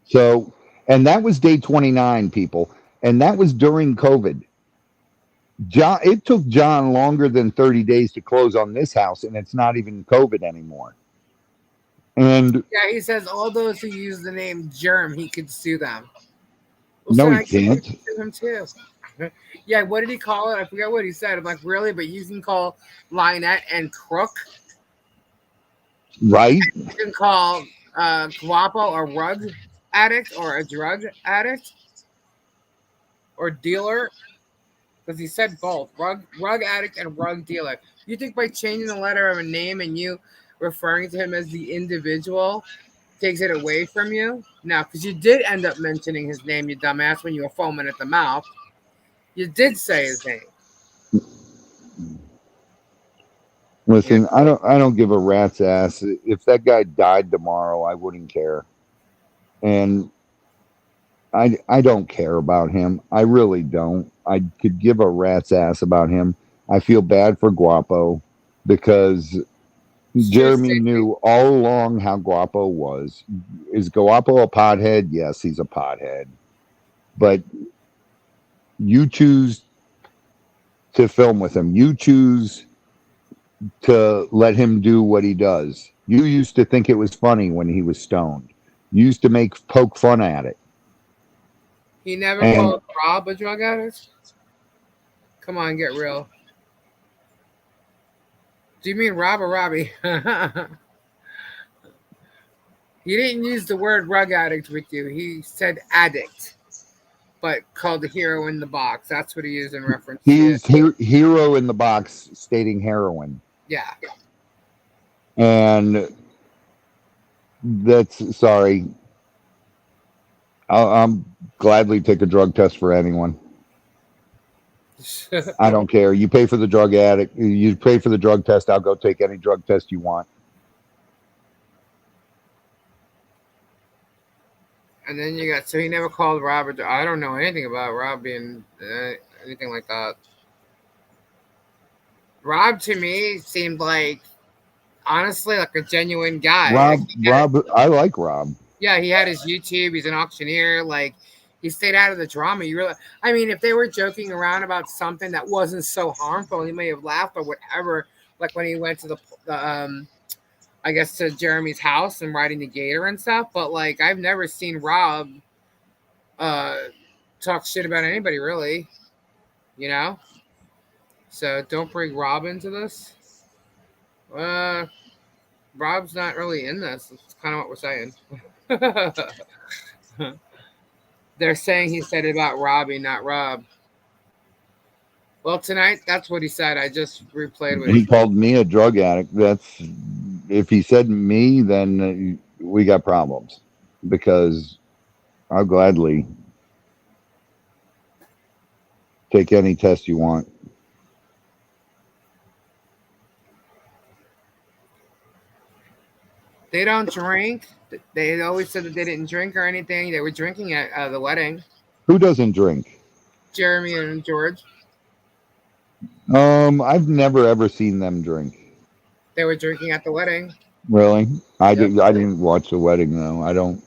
So, and that was day 29, people. And that was during COVID. It took John longer than 30 days to close on this house, and it's not even COVID anymore. And yeah, he says all those who use the name Germ, he could sue them. Well, no, he can't. Sue him too. Yeah, what did he call it? I forget what he said. I'm like, really? But you can call Lionette and Crook, right? And you can call Guapo a rug addict or a drug addict or dealer, because he said both rug addict and rug dealer. You think by changing the letter of a name and you referring to him as the individual takes it away from you? No, because you did end up mentioning his name, you dumbass, when you were foaming at the mouth. You did say his name. You know, Listen, I don't give a rat's ass. If that guy died tomorrow, I wouldn't care. And I don't care about him. I really don't. I could give a rat's ass about him. I feel bad for Guapo because it's true, Jeremy Stacey. knew all along how Guapo was. Is Guapo a pothead? Yes, he's a pothead. But you choose to film with him. You choose to let him do what he does. You used to think it was funny when he was stoned. You used to make poke fun at it. He never And called Rob a drug addict. Come on, get real. Do you mean Rob or Robbie? He didn't use the word drug addict with you. He said addict, but called the hero in the box. That's what he used in reference he to you. used hero in the box stating heroin. Yeah. And that's sorry. I'll gladly take a drug test for anyone. I don't care. You pay for the drug addict. You pay for the drug test. I'll go take any drug test you want. And then you got, so he never called Robert. I don't know anything about Rob being anything like that. Rob to me seemed like, honestly, like a genuine guy. Like, Rob, I like Rob. yeah, he had his YouTube. He's an auctioneer. Like, he stayed out of the drama. You really, I mean, if they were joking around about something that wasn't so harmful, he may have laughed or whatever. Like when he went to the I guess to Jeremy's house and riding the gator and stuff. But like, I've never seen Rob uh talk shit about anybody really. You know. So don't bring Rob into this. Uh, Rob's not really in this. It's kind of what we're saying. They're saying he said it about Robbie, not Rob. Well, tonight, that's what he said. I just replayed what he He said. called me a drug addict. That's if he said me, then we got problems because I'll gladly take any test you want. They don't drink. They always said that they didn't drink or anything. They were drinking at the wedding. Who doesn't drink? Jeremy and George, I've never ever seen them drink. they were drinking at the wedding. Really? Yep. I didn't watch the wedding though. I don't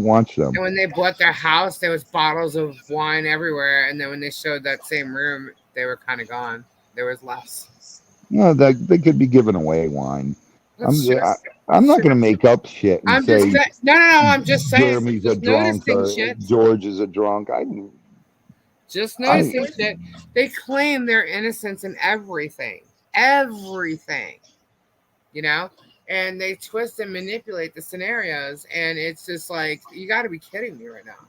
watch them. And when they bought their house, there was bottles of wine everywhere. And then when they showed that same room, they were kind of gone. There was less. Yeah, they could be giving away wine. I'm That's true. I'm That's not true. going to make up shit and I'm just say saying. No, no, no. I'm just saying. Jeremy's a Just drunk noticing or shit. George is a drunk. Just I noticing shit. They claim their innocence in everything. Everything. You know? And they twist and manipulate the scenarios. And it's just like, you got to be kidding me right now.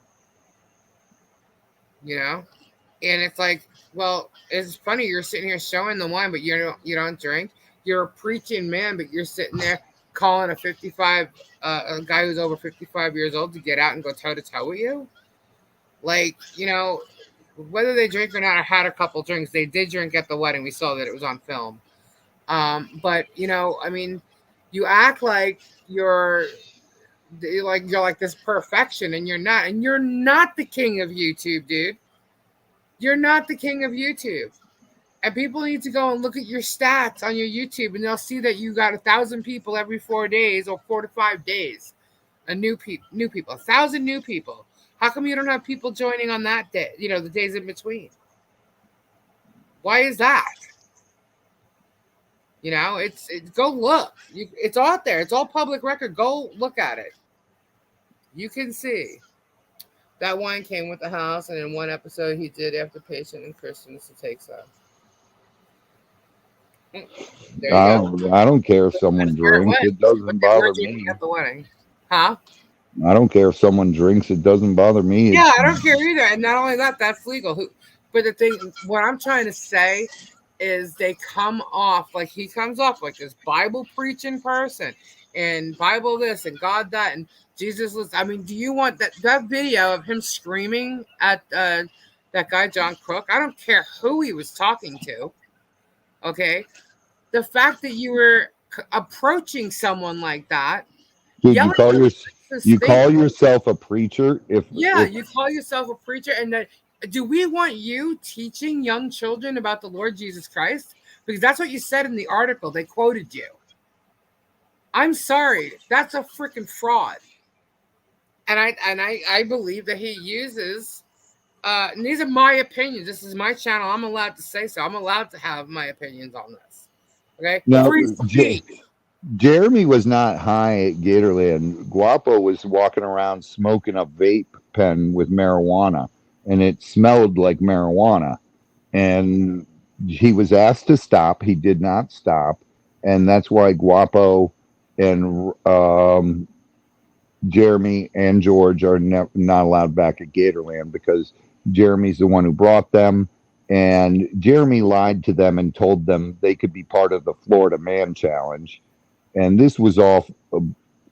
You know? And it's like, well, it's funny. You're sitting here showing the wine, but you don't drink. You're a preaching man, but you're sitting there calling a 55, a guy who's over 55 years old to get out and go toe to toe with you. Like, you know, whether they drink or not, or had a couple drinks, they did drink at the wedding. We saw that it was on film. But you know, I mean, you act like you're like this perfection, and you're not the king of YouTube, dude. You're not the king of YouTube. And people need to go and look at your stats on your YouTube, and they'll see that you got 1,000 people every 4 days or 4 to 5 days. New people, 1,000 new people. How come you don't have people joining on that day? You know, the days in between. Why is that? You know, go look. It's out there. It's all public record. Go look at it. You can see that wine came with the house, and in one episode he did after patient and Christians to take some. There you go. I don't care if someone That's where it drinks. went. It But doesn't they were bother drinking me. at the wedding. Huh? I don't care if someone drinks. It doesn't bother me. Yeah, I don't care either. And not only that, that's legal. But the thing, what I'm trying to say is they come off like he comes off like this Bible preaching person and Bible this and God that and Jesus was. I mean, do you want that video of him screaming at that guy John Crook? I don't care who he was talking to. Okay, the fact that you were approaching someone like that, Dude, yelling racist you things. call yourself a preacher Yeah, if you call yourself a preacher, and that do we want you teaching young children about the Lord Jesus Christ? Because that's what you said in the article. They quoted you. I'm sorry, that's a freaking fraud. And I believe that he uses and these are my opinions. This is my channel. I'm allowed to say so. I'm allowed to have my opinions on this. Okay? now Free speech. Jeremy was not high at Gatorland. Guapo was walking around smoking a vape pen with marijuana, and it smelled like marijuana. And he was asked to stop. He did not stop, and that's why Guapo and Jeremy and George are not allowed back at Gatorland because Jeremy's the one who brought them, and Jeremy lied to them and told them they could be part of the Florida Man Challenge, and this was all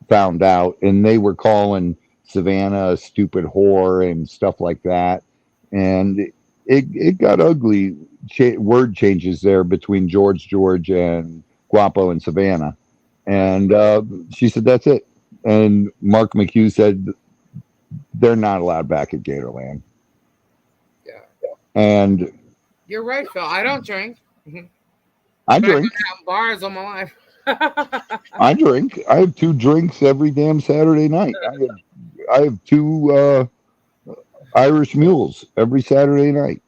found out, and they were calling Savannah a stupid whore and stuff like that, and it got ugly. Word changes there between George and Guapo and Savannah, and she said that's it. And Mark McHugh said they're not allowed back at Gatorland. Yeah. And You're right, Phil. I don't drink. I But I've drink. been out in bars all my life. I drink. I have 2 drinks every damn Saturday night. I have 2 Irish mules every Saturday night.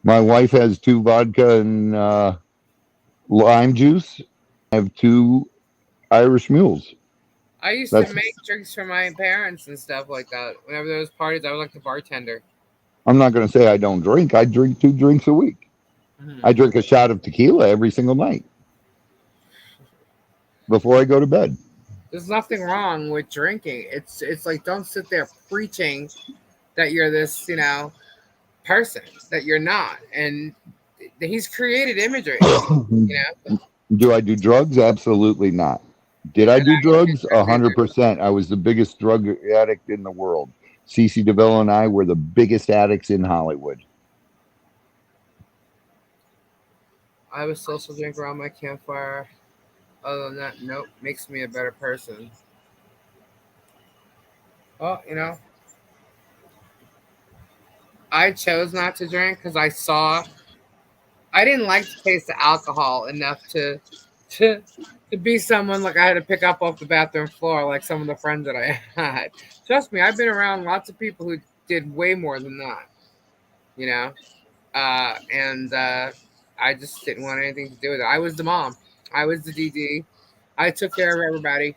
My wife has 2 vodka and lime juice. I have 2 Irish mules. I used to That's. make drinks for my parents and stuff like that. Whenever there was parties, I was like the bartender. I'm not going to say I don't drink. I drink 2 drinks a week. I drink a shot of tequila every single night before I go to bed. There's nothing wrong with drinking. It's like don't sit there preaching that you're this, person that you're not. And he's created imagery, Do I do drugs? Absolutely not. Did I do drugs? 100%. I was the biggest drug addict in the world. CeCe DeVille and I were the biggest addicts in Hollywood. I was social drink around my campfire. Other than that, nope. Makes me a better person. Well, I chose not to drink because I didn't like the taste of alcohol enough to be someone like I had to pick up off the bathroom floor like some of the friends that I had. Trust me, I've been around lots of people who did way more than that, and I just didn't want anything to do with it. I was the mom. I was the DD. I took care of everybody.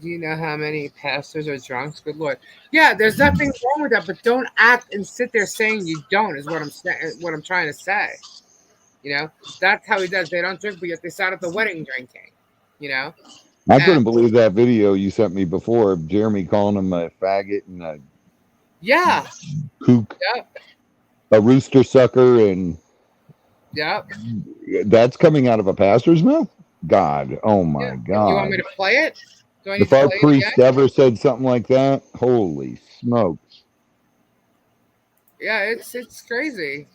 Do you know how many pastors are drunks? Good Lord. Yeah, there's nothing wrong with that, but don't act and sit there saying you don't is what I'm saying. What I'm trying to say. That's how he does. They don't drink, but yet they sat at the wedding drinking. I couldn't believe that video you sent me before of Jeremy calling him a faggot and a kook, a rooster sucker, and that's coming out of a pastor's mouth? God, oh my God. You want me to play it? If our priest ever said something like that, holy smokes. Yeah, it's crazy.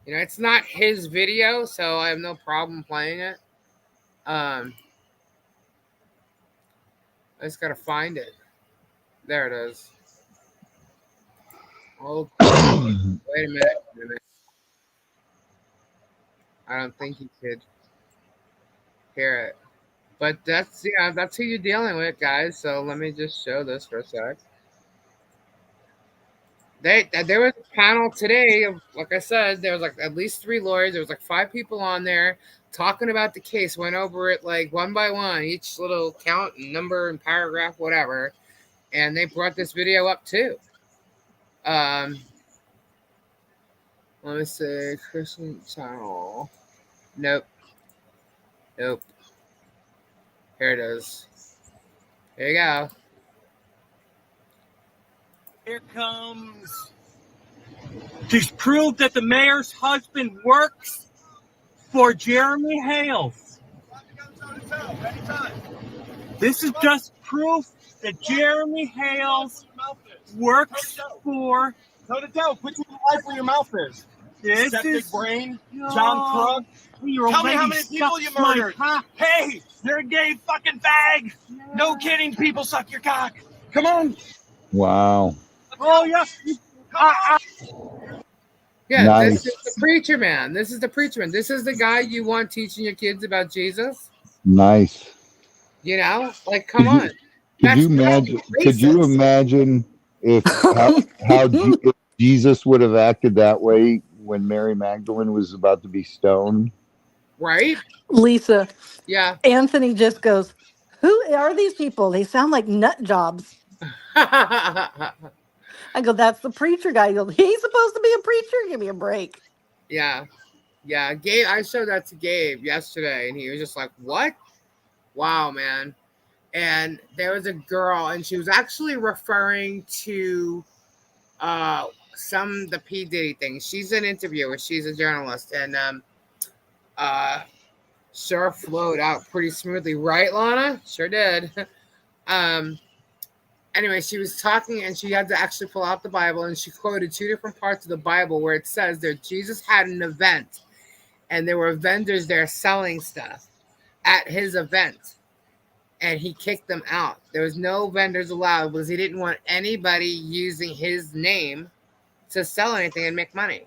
It's not his video, so I have no problem playing it. I just gotta find it. There it is. Oh, wait a minute. I don't think you could hear it. But that's who you're dealing with, guys. So let me just show this for a sec. There was a panel today of, like I said, there was like at least 3 lawyers. There was like 5 people on there talking about the case. Went over it like one by one, each little count and number and paragraph, whatever. And they brought this video up too. Let me see, Christian channel. Nope. Here it is. There you go. Here comes. She's proved that the mayor's husband works for Jeremy Hales. This is just proof that Jeremy Hales works for. Toe to toe. Put your life where your mouth is. This septic is brain, no. John Crook. Your Tell me how lady many people you sucks my murdered. cock. Hey, you're a gay fucking fag. No kidding, people suck your cock. Come on. Wow. Oh yeah. Yeah, this is Nice. the preacher man. This is the preacher man. This is the guy you want teaching your kids about Jesus. Nice. You know, like, come Could on. you could you That's not imagine could you racist, imagine if if Jesus would have acted that way when Mary Magdalene was about to be stoned? right? Lisa, Yeah. Anthony just goes, "Who are these people? They sound like nut jobs." I go, "That's the preacher guy." He goes, "He's supposed to be a preacher? Give me a break." Yeah. Yeah. Gabe, I showed that to Gabe yesterday, and he was just like, what? Wow, man. And there was a girl, and she was actually referring to the P. Diddy thing. She's an interviewer, she's a journalist, and uh sure flowed out pretty smoothly, right, Lana? Sure did. um Anyway, she was talking and she had to actually pull out the Bible, and she quoted two different parts of the Bible where it says that Jesus had an event and there were vendors there selling stuff at his event, and he kicked them out. There was no vendors allowed because he didn't want anybody using his name to sell anything and make money.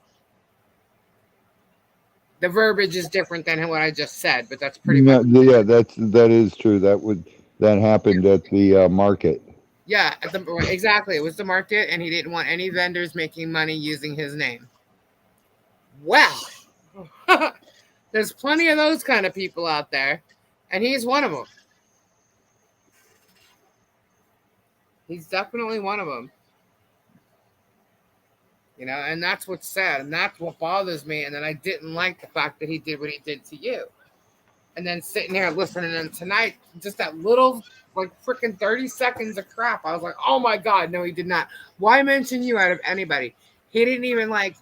The verbiage is different than what I just said, but that's pretty much. No, yeah, that is true. That happened at the market. Yeah, exactly. It was the market, and he didn't want any vendors making money using his name. Wow. There's plenty of those kind of people out there, and he's one of them. He's definitely one of them. You know, and that's what's sad, and that's what bothers me. And then I didn't like the fact that he did what he did to you. And then sitting there listening to him tonight, just that little, like, freaking 30 seconds of crap. I was like, oh my God, no, he did not. Why mention you out of anybody? He didn't even, like,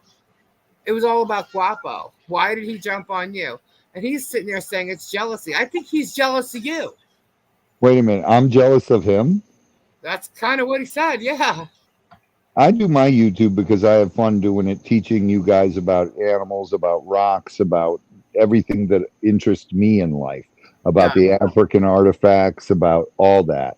it was all about Guapo. Why did he jump on you? And he's sitting there saying it's jealousy. I think he's jealous of you. Wait a minute, I'm jealous of him. That's kind of what he said, yeah. I do my YouTube because I have fun doing it, teaching you guys about animals, about rocks, about everything that interests me in life, about Yeah. the African artifacts, about all that.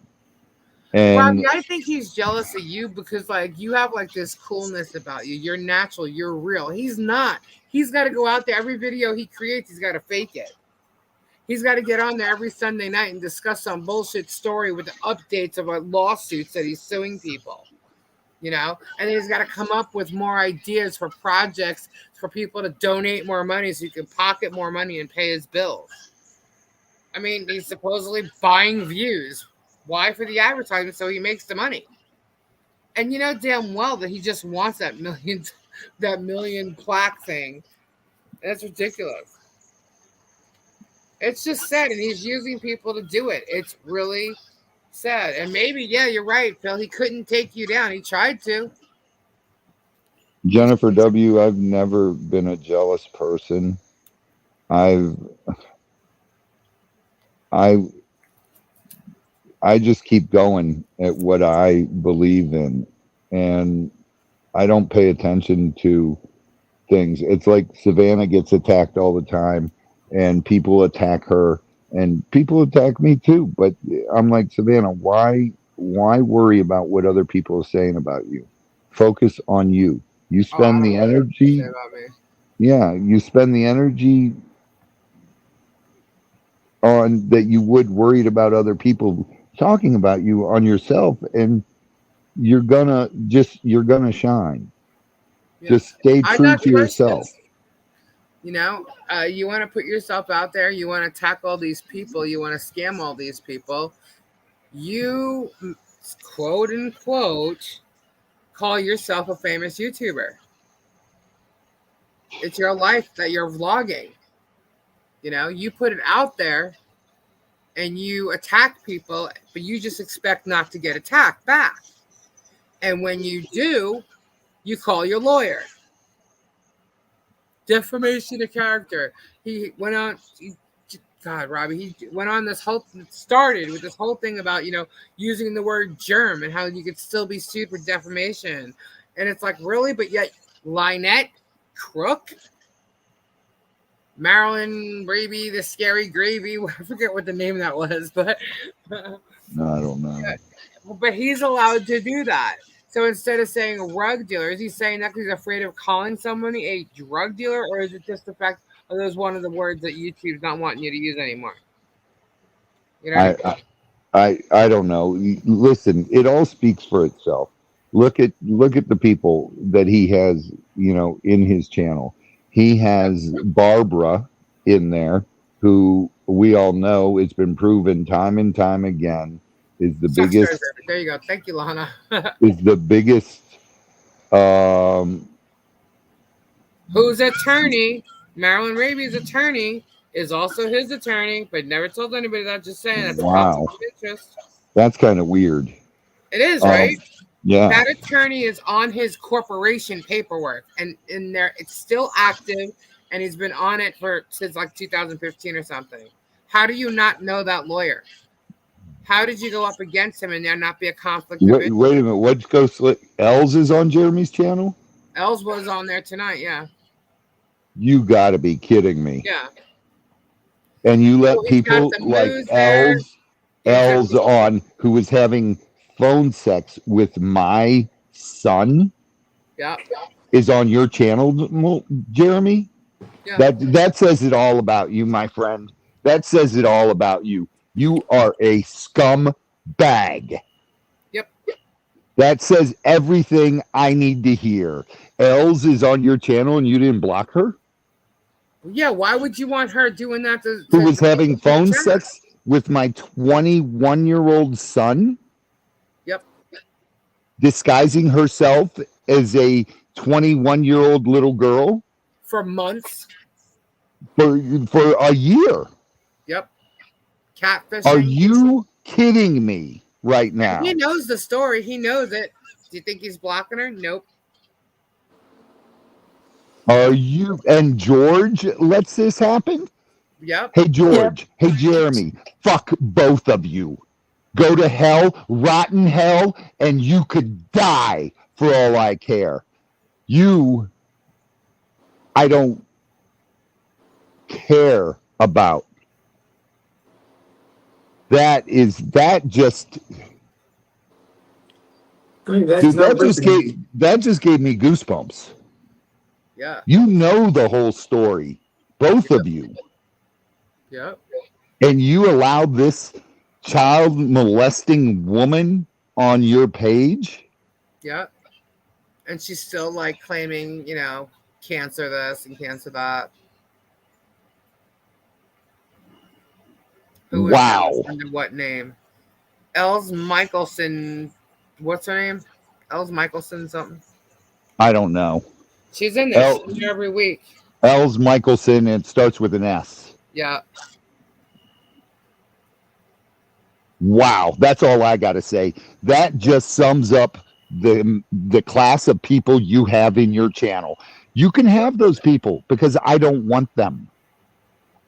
And Robbie, I think he's jealous of you because, like, you have, like, this coolness about you. You're natural. You're real. He's not. He's got to go out there. Every video he creates, he's got to fake it. He's got to get on there every Sunday night and discuss some bullshit story with the updates of lawsuits that he's suing people. You know? And then he's got to come up with more ideas for projects for people to donate more money so he can pocket more money and pay his bills. I mean, he's supposedly buying views. Why? For the advertisement, so he makes the money. And you know damn well that he just wants that million plaque thing. That's ridiculous. It's just sad, and he's using people to do it. It's really sad. And maybe, yeah, you're right, Phil. He couldn't take you down. He tried to. Jennifer W., I've never been a jealous person. I just keep going at what I believe in, and I don't pay attention to things. It's like Savannah gets attacked all the time, and people attack her, and people attack me too. But I'm like, Savannah, why worry about what other people are saying about you? Focus on you. You Oh, I spend don't the know what they say energy. about me. Yeah, you spend the energy on that you would worried about other people talking about you on yourself, and you're gonna shine. Yeah. Just stay I true got to yourself. questions. You know, you want to put yourself out there. You want to attack all these people. You want to scam all these people. You, quote unquote, call yourself a famous YouTuber. It's your life that you're vlogging. You know, you put it out there and you attack people, but you just expect not to get attacked back. And when you do, you call your lawyer. Defamation of character. He went on. God, Robbie, he went on this whole, started with this whole thing about, you know, using the word germ and how you could still be sued for defamation. And it's like, really? But yet, Lynette, crook. Marilyn Raby, the scary gravy. I forget what the name that was, but No, I don't know. but he's allowed to do that. So instead of saying rug dealer, is he saying that because he's afraid of calling somebody a drug dealer, or is it just the fact that there's one of the words that YouTube's not wanting you to use anymore? You know what I mean? I don't know. Listen, it all speaks for itself. Look at the people that he has, in his channel. He has Barbara in there, who we all know it's been proven time and time again is the Sex toys, biggest baby. There you go. Thank you, Lana. is the biggest Whose attorney, Marilyn Raby's attorney, is also his attorney, but never told anybody that. Just saying that's a conflict wow. of interest. That's kind of weird. It is, right? Yeah. That attorney is on his corporation paperwork, and in there it's still active, and he's been on it since like 2015 or something. How do you not know that lawyer? How did you go up against him and there not be a conflict of interest? Wait a minute. What's go slick? Els is on Jeremy's channel? Els was on there tonight, yeah. You got to be kidding me. Yeah. And you let He's got people the like moves there. Els on, who was having phone sex with my son, Yeah. is on your channel, Jeremy? Yeah. That says it all about you, my friend. That says it all about you. You are a scumbag. Yep. That says everything I need to hear. Els is on your channel and you didn't block her? Yeah, why would you want her doing that Who was having phone sex with my 21-year-old son? Yep. Disguising herself as a 21-year-old little girl? For months. For a year. Yep. Catfishing. Are you kidding me right now? He knows the story. He knows it. Do you think he's blocking her? Nope. Are you? And George lets this happen? Yep. Hey, George. Yep. Hey, Jeremy. Fuck both of you. Go to hell, rotten hell, and you could die for all I care. I don't care about. That just gave me goosebumps. Yeah. You know the whole story, both of you. Yep. And you allowed this child molesting woman on your page? Yep. And she's still like claiming, cancer this and cancer that. Who is under what name? Els Michelson. What's her name? Els Michelson something. I don't know. She's in there. She's in there every week. Els Michelson, and it starts with an S. Yeah. Wow, that's all I got to say. That just sums up the class of people you have in your channel. You can have those people because I don't want them.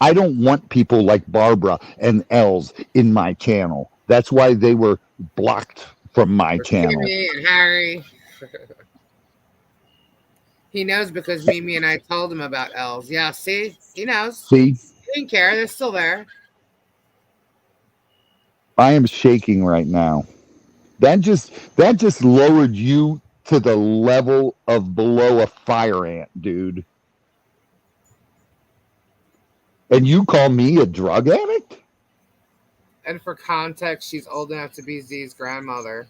I don't want people like Barbara and Els in my channel. That's why they were blocked from my channel. Mimi and Harry. He knows because Mimi and I told him about Els. Yeah, see? He knows. See? He didn't care. They're still there. I am shaking right now. That just lowered you to the level of below a fire ant, dude. And you call me a drug addict? And for context, she's old enough to be Z's grandmother.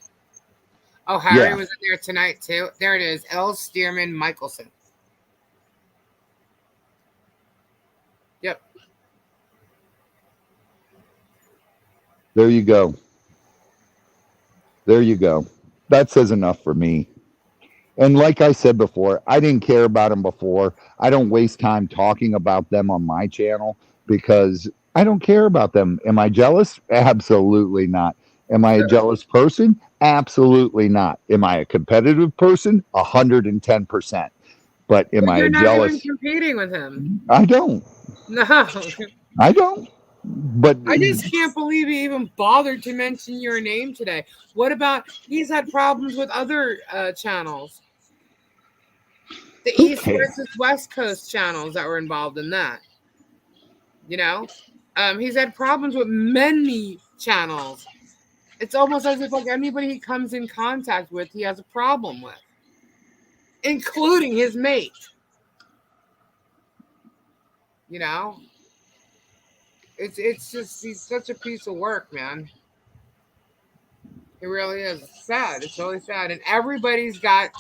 Oh, Harry was in there tonight, too. There it is. Els Stearman Michelson. Yep. There you go. There you go. That says enough for me. And like I said before, I didn't care about them before. I don't waste time talking about them on my channel because I don't care about them. Am I jealous? Absolutely not. Am I a jealous person? Absolutely not. Am I a competitive person? 110%. But am I a jealous? You're not even competing with him. I don't. No. I don't. But I just can't believe he even bothered to mention your name today. What about he's had problems with other channels? The Who East cares? versus West Coast channels that were involved in that. You know, he's had problems with many channels. It's almost as if like anybody he comes in contact with, he has a problem with, including his mate. You know, it's just he's such a piece of work, man. It really is. It's sad. It's really sad, and everybody's got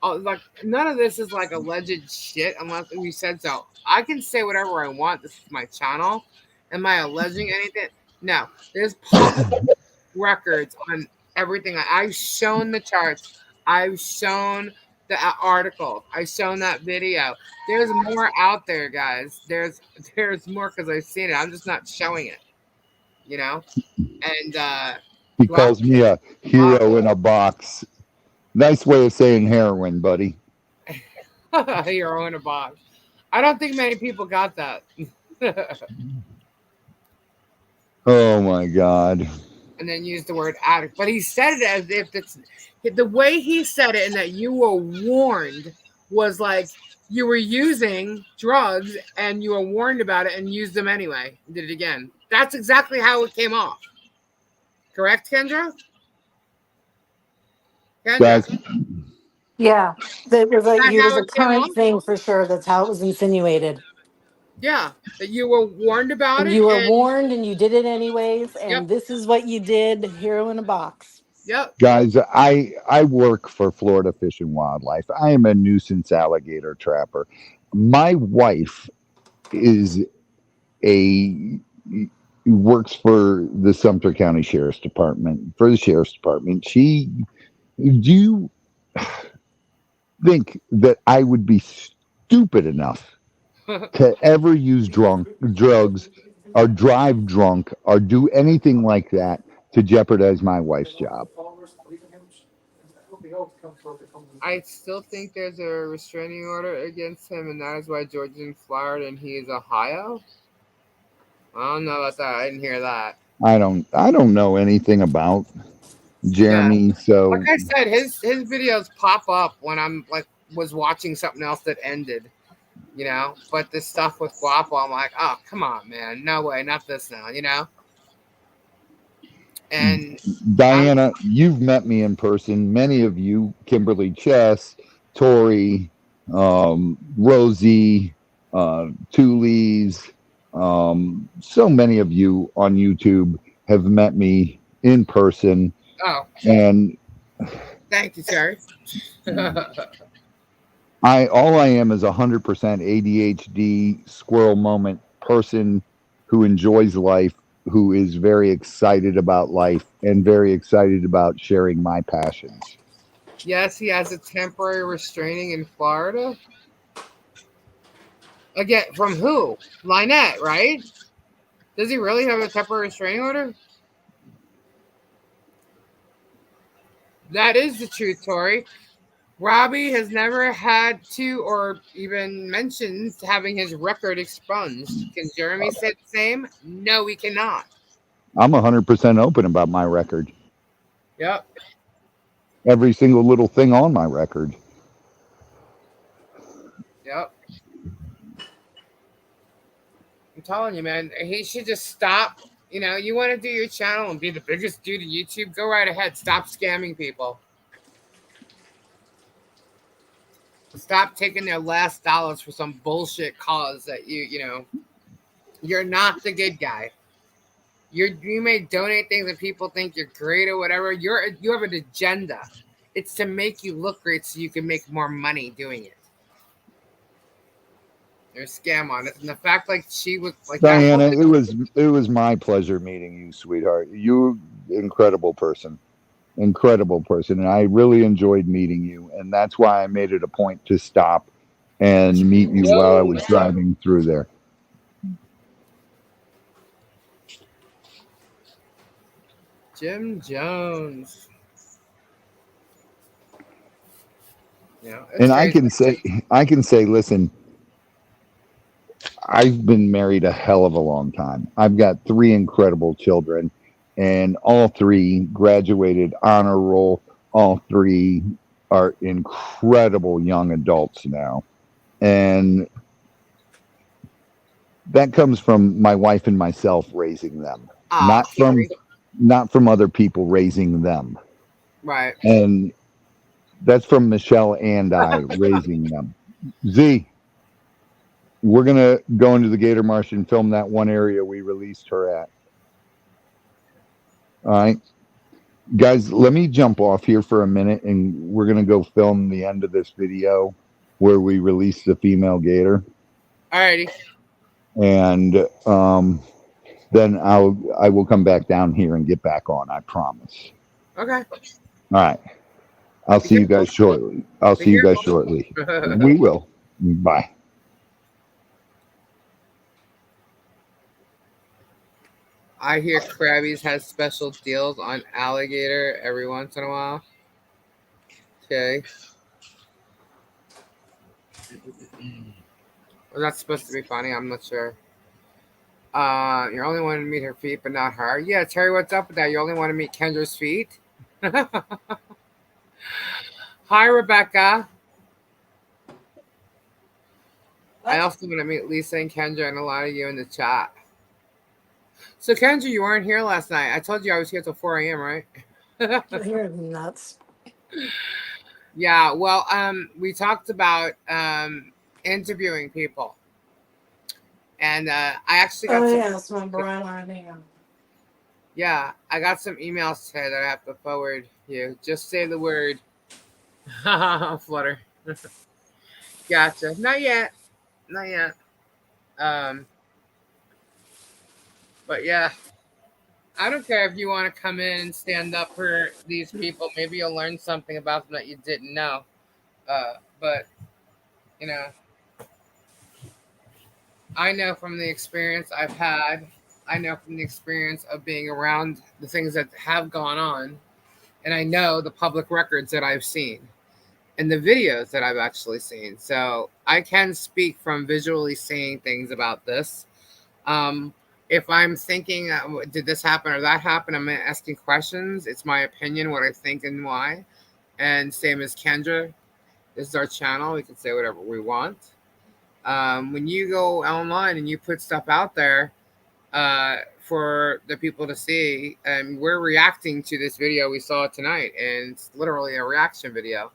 like none of this is like alleged shit unless we said so. I can say whatever I want. This is my channel. Am I alleging anything? No. There's public records on everything. I've shown the charts. I've shown the article. I've shown that video. There's more out there, guys. There's more because I've seen it. I'm just not showing it. You know, and He Glock, calls me a hero in a box. Nice way of saying heroin, buddy. you're in a box. I don't think many people got that. Oh my God. And then use the word addict. But he said it as if it's the way he said it, and that you were warned was like you were using drugs and you were warned about it and used them anyway. Did it again. That's exactly how it came off. Correct, Kendra? Kendra? Guys, Yeah, that was Is that it was how a it came current off? thing for sure. That's how it was insinuated. Yeah. That you were warned about And it you were and warned, and you did it anyways. yep. And this is what you did. Hero in a box. Yep. guys, I work for Florida Fish and Wildlife. I am a nuisance alligator trapper. My wife is a works for the Sumter County Sheriff's Department. For the Sheriff's Department, do you think that I would be stupid enough to ever use drugs or drive drunk or do anything like that to jeopardize my wife's job? I still think there's a restraining order against him, and that is why Georgia's in Florida and he is Ohio. I don't know about that. I didn't hear that. I don't know anything about Yeah. Jeremy, so Like I said, his videos pop up when I'm like was watching something else that ended, you know. But this stuff with Guapo, I'm like, oh come on, man, no way, not this now, you know. And Diana, you've met me in person. Many of you, Kimberly Chess, Tori, Rosie, Tully's, so many of you on YouTube have met me in person. oh, And thank you, Terry. all I am is 100% ADHD squirrel moment person who enjoys life, who is very excited about life and very excited about sharing my passions. Yes, he has a temporary restraining in Florida. Again, from who? Lynette, right? Does he really have a temporary restraining order? That is the truth, Tori. Robbie has never had to or even mentioned having his record expunged. Can Jeremy say the same? No, he cannot. I'm 100% open about my record. Yep. Every single little thing on my record. Yep. I'm telling you, man, he should just stop. You know, you want to do your channel and be the biggest dude in YouTube? Go right ahead. Stop scamming people. Stop taking their last dollars for some bullshit cause that you know, you're not the good guy. You may donate things and people think you're great or whatever. You have an agenda. It's to make you look great so you can make more money doing it. There's a scam on it, and the fact like she was like Diana, it was my pleasure meeting you, sweetheart. You incredible person, and I really enjoyed meeting you, and that's why I made it a point to stop and meet you while I was driving through there. Jim Jones. Yeah, and I can say, listen, I've been married a hell of a long time. I've got 3 incredible children, and all 3 graduated honor roll. All 3 are incredible young adults now. And that comes from my wife and myself raising them, Ah, not from Carrie. not from other people raising them. Right. And that's from Michelle and I raising them. Z, we're gonna go into the Gator Marsh and film that one area we released her at. All right, guys, let me jump off here for a minute, and we're gonna go film the end of this video where we release the female gator, Alrighty. and then I will come back down here and get back on. I promise. Okay. All right. I'll Be see you guys careful. shortly. I'll Be see you guys careful. shortly. We will. Bye. I hear Krabby's has special deals on alligator every once in a while. Okay. Was that supposed to be funny? I'm not sure. You only want to meet her feet, but not her. Yeah, Terry, what's up with that? You only want to meet Kendra's feet? Hi, Rebecca. I also want to meet Lisa and Kendra and a lot of you in the chat. So, Kendra, you weren't here last night. I told you I was here till 4 a.m., right? You're nuts. Yeah, well, we talked about interviewing people. And I actually got some. Yes, my brain. Yeah, I got some emails today that I have to forward you. Just say the word flutter. Gotcha. Not yet. Not yet. But yeah, I don't care if you want to come in and stand up for these people. Maybe you'll learn something about them that you didn't know. But you know, I know from the experience I've had. I know from the experience of being around the things that have gone on, and I know the public records that I've seen and the videos that I've actually seen. So I can speak from visually seeing things about this. If I'm thinking, did this happen or that happen? I'm asking questions. It's my opinion, what I think and why. And same as Kendra, this is our channel. We can say whatever we want. When you go online and you put stuff out there for the people to see, and we're reacting to this video we saw tonight, and it's literally a reaction video.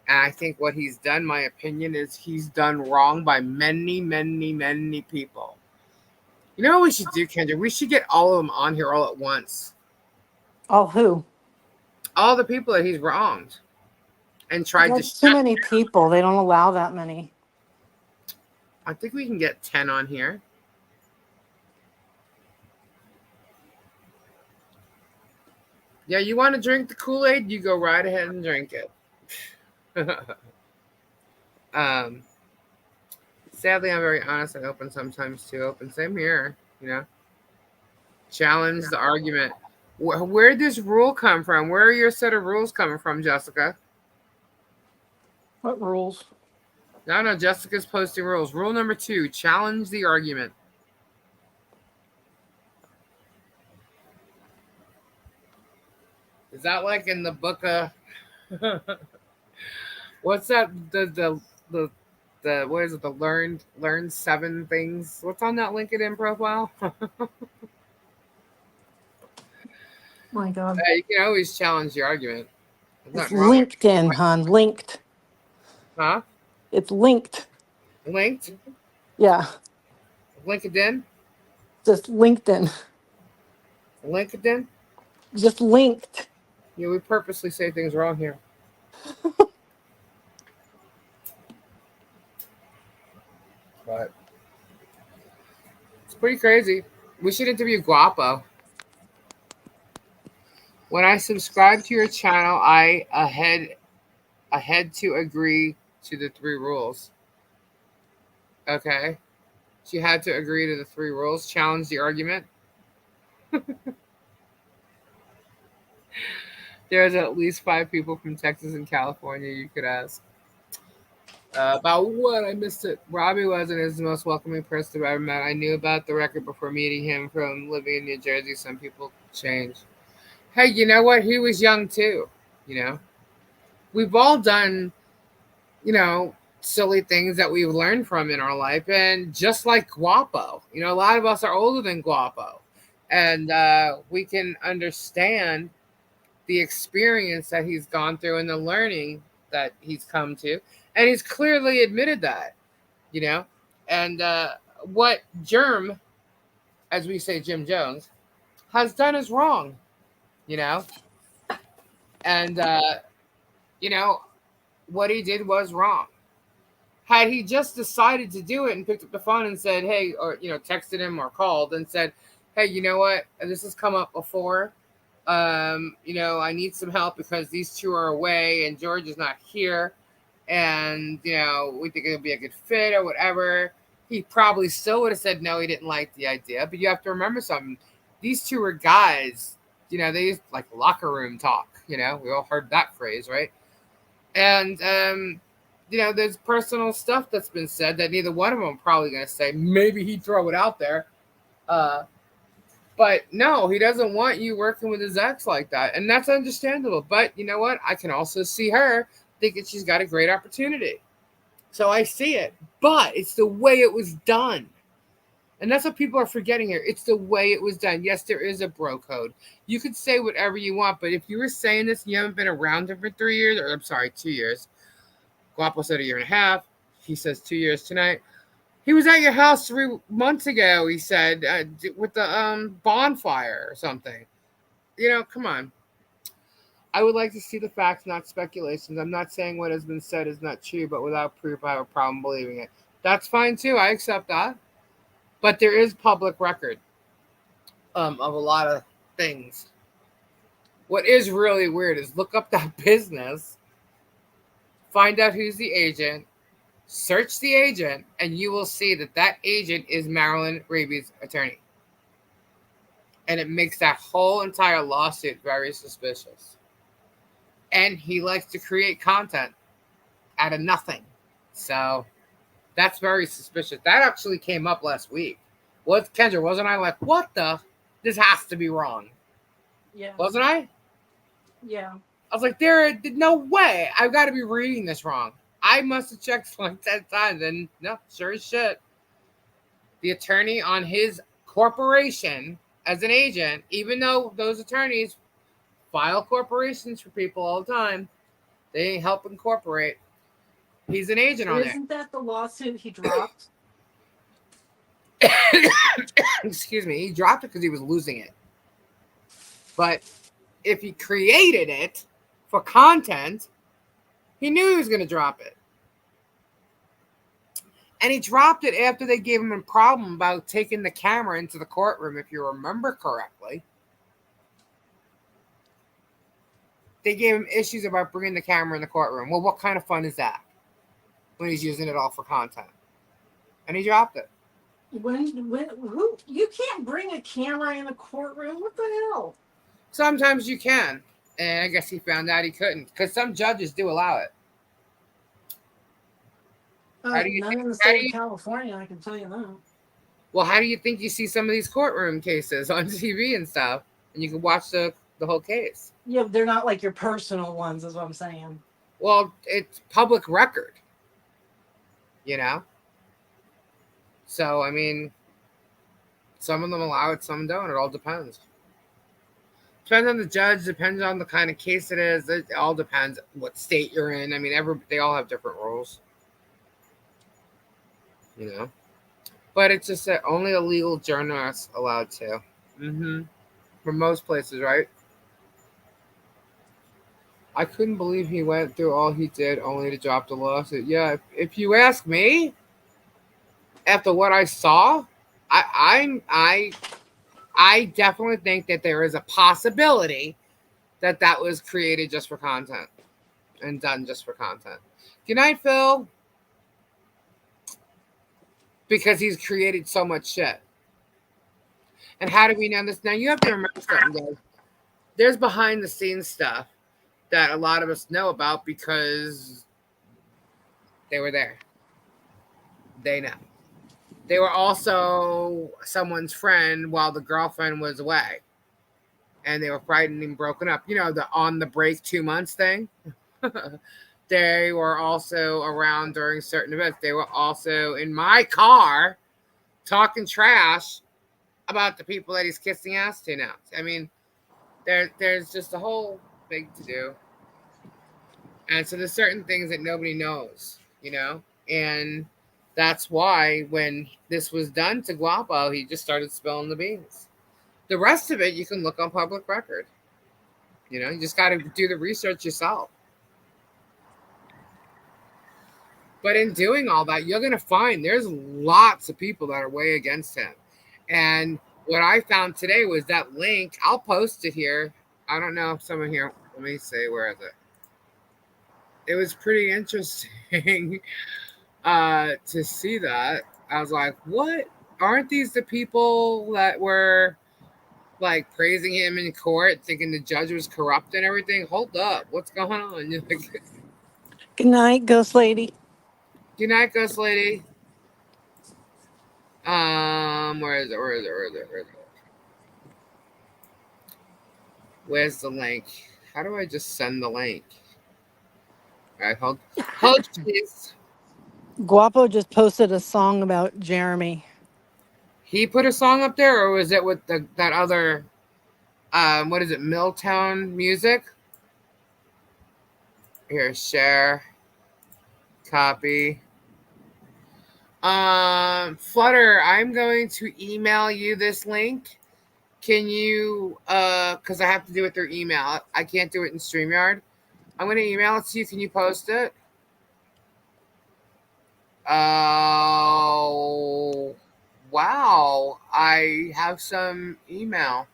And I think what he's done, my opinion, is he's done wrong by many, many, many people. You know what we should do, Kendra? We should get all of them on here all at once. All who? All the people that he's wronged and tried to That's too shut. many people. They don't allow that many. I think we can get 10 on here. Yeah, you want to drink the Kool-Aid? You go right ahead and drink it. Sadly, I'm very honest and open sometimes too. Open, same here. You know, challenge the argument. Where did this rule come from? Where are your set of rules coming from, Jessica? What rules? No, Jessica's posting rules. Rule number 2: challenge the argument. Is that like in the book of what's that? The what is it? The learn 7 things. What's on that LinkedIn profile? My God. You can always challenge the argument. There's It's nothing wrong with LinkedIn, hon. Linked. huh? It's linked. Linked? Yeah. LinkedIn? Just LinkedIn. LinkedIn? Just linked. Yeah, we purposely say things wrong here. But it's pretty crazy. We should interview Guapo. When I subscribe to your channel, I had to agree to the 3 rules. Okay? She had to agree to the 3 rules, challenge the argument. There's at least 5 people from Texas and California you could ask. About what? I missed it. Robbie wasn't his most welcoming person I've ever met. I knew about the record before meeting him from living in New Jersey. Some people change. Hey, you know what? He was young too, you know? we've all done, silly things that we've learned from in our life. And just like Guapo, a lot of us are older than Guapo. And we can understand the experience that he's gone through and the learning that he's come to. And he's clearly admitted that, you know. And what Germ, as we say, Jim Jones, has done is wrong, you know. And, what he did was wrong. Had he just decided to do it and picked up the phone and said, hey, or, texted him or called and said, hey, you know what? This has come up before. I need some help because these two are away and George is not here. And, we think it'll be a good fit or whatever. He probably still would have said no, he didn't like the idea. But you have to remember something. These two are guys, they used like locker room talk, we all heard that phrase, right? And, there's personal stuff that's been said that neither one of them are probably going to say. Maybe he'd throw it out there. But no, he doesn't want you working with his ex like that. And that's understandable. But you know what? I can also see her thinking she's got a great opportunity. So I see it. But it's the way it was done. And that's what people are forgetting here. It's the way it was done. Yes, there is a bro code. You could say whatever you want, but if you were saying this and you haven't been around him for 3 years, or I'm sorry, 2 years. Guapo said 1.5 years. He says 2 years tonight. He was at your house 3 months ago, he said, with the bonfire or something. Come on. I would like to see the facts, not speculations. I'm not saying what has been said is not true, but without proof, I have a problem believing it. That's fine, too. I accept that. But there is public record of a lot of things. What is really weird is look up that business, find out who's the agent, search the agent, and you will see that agent is Marilyn Raby's attorney. And it makes that whole entire lawsuit very suspicious. And he likes to create content out of nothing. So that's very suspicious. That actually came up last week. Kendra, wasn't I like, what the? This has to be wrong. Yeah. Wasn't I? Yeah. I was like, there, no way. I've got to be reading this wrong. I must have checked like 10 times. And no, sure as shit. The attorney on his corporation as an agent, even though those attorneys file corporations for people all the time, they help incorporate. He's an agent on there. Isn't that the lawsuit he dropped? Excuse me. He dropped it because he was losing it. But if he created it for content, he knew he was going to drop it. And he dropped it after they gave him a problem about taking the camera into the courtroom, if you remember correctly. They gave him issues about bringing the camera in the courtroom. Well, what kind of fun is that when he's using it all for content? And he dropped it. You can't bring a camera in a courtroom? What the hell? Sometimes you can. And I guess he found out he couldn't. Because some judges do allow it. Not in the state of California, I can tell you that. Well, how do you think you see some of these courtroom cases on TV and stuff? And you can watch the whole case. Yeah, they're not like your personal ones, is what I'm saying. Well, it's public record. So, I mean, some of them allow it, some don't. It all depends. Depends on the judge, depends on the kind of case it is. It all depends what state you're in. I mean, they all have different rules. But it's just that only a legal journalist allowed to. For most places, right? I couldn't believe he went through all he did only to drop the lawsuit. Yeah, if you ask me, after what I saw, I definitely think that there is a possibility that was created just for content and done just for content. Good night, Phil. Because he's created so much shit. And how do we know this? Now, you have to remember something, guys. There's behind the scenes stuff that a lot of us know about because they were there. They know. They were also someone's friend while the girlfriend was away. And they were frightened and broken up. The on the break 2 months thing. They were also around during certain events. They were also in my car talking trash about the people that he's kissing ass to now. I mean, there's just a whole big to do. And so there's certain things that nobody knows, you know? And that's why when this was done to Guapo, he just started spilling the beans. The rest of it you can look on public record. You know, you just got to do the research yourself. But in doing all that, you're going to find there's lots of people that are way against him. And what I found today was that link. I'll post it here. I don't know if someone here, let me see, where is it? It was pretty interesting to see that. I was like, what? Aren't these the people that were like praising him in court, thinking the judge was corrupt and everything? Hold up. What's going on? You're like, Good night, Ghost Lady. good night, Ghost Lady. Where is it? Where is it? Where is it? Where is it? Where's the link? How do I just send the link? All right, hold, please. Guapo just posted a song about Jeremy. He put a song up there, or was it with that other, what is it, Milltown Music? Here, share, copy. Flutter, I'm going to email you this link. Can you, because I have to do it through email. I can't do it in StreamYard. I'm going to email it to you. Can you post it? Oh, wow. I have some email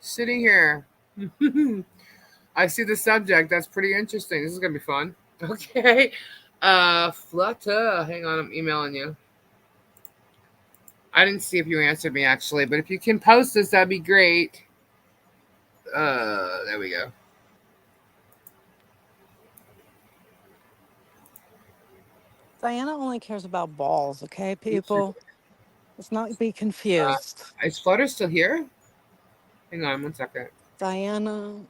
sitting here. I see the subject. That's pretty interesting. This is going to be fun. Okay. Flutter. Hang on. I'm emailing you. I didn't see if you answered me actually, but if you can post this, that'd be great. There we go. Diana only cares about balls, okay, people? Let's not be confused. Is Flutter still here? Hang on 1 second. Diana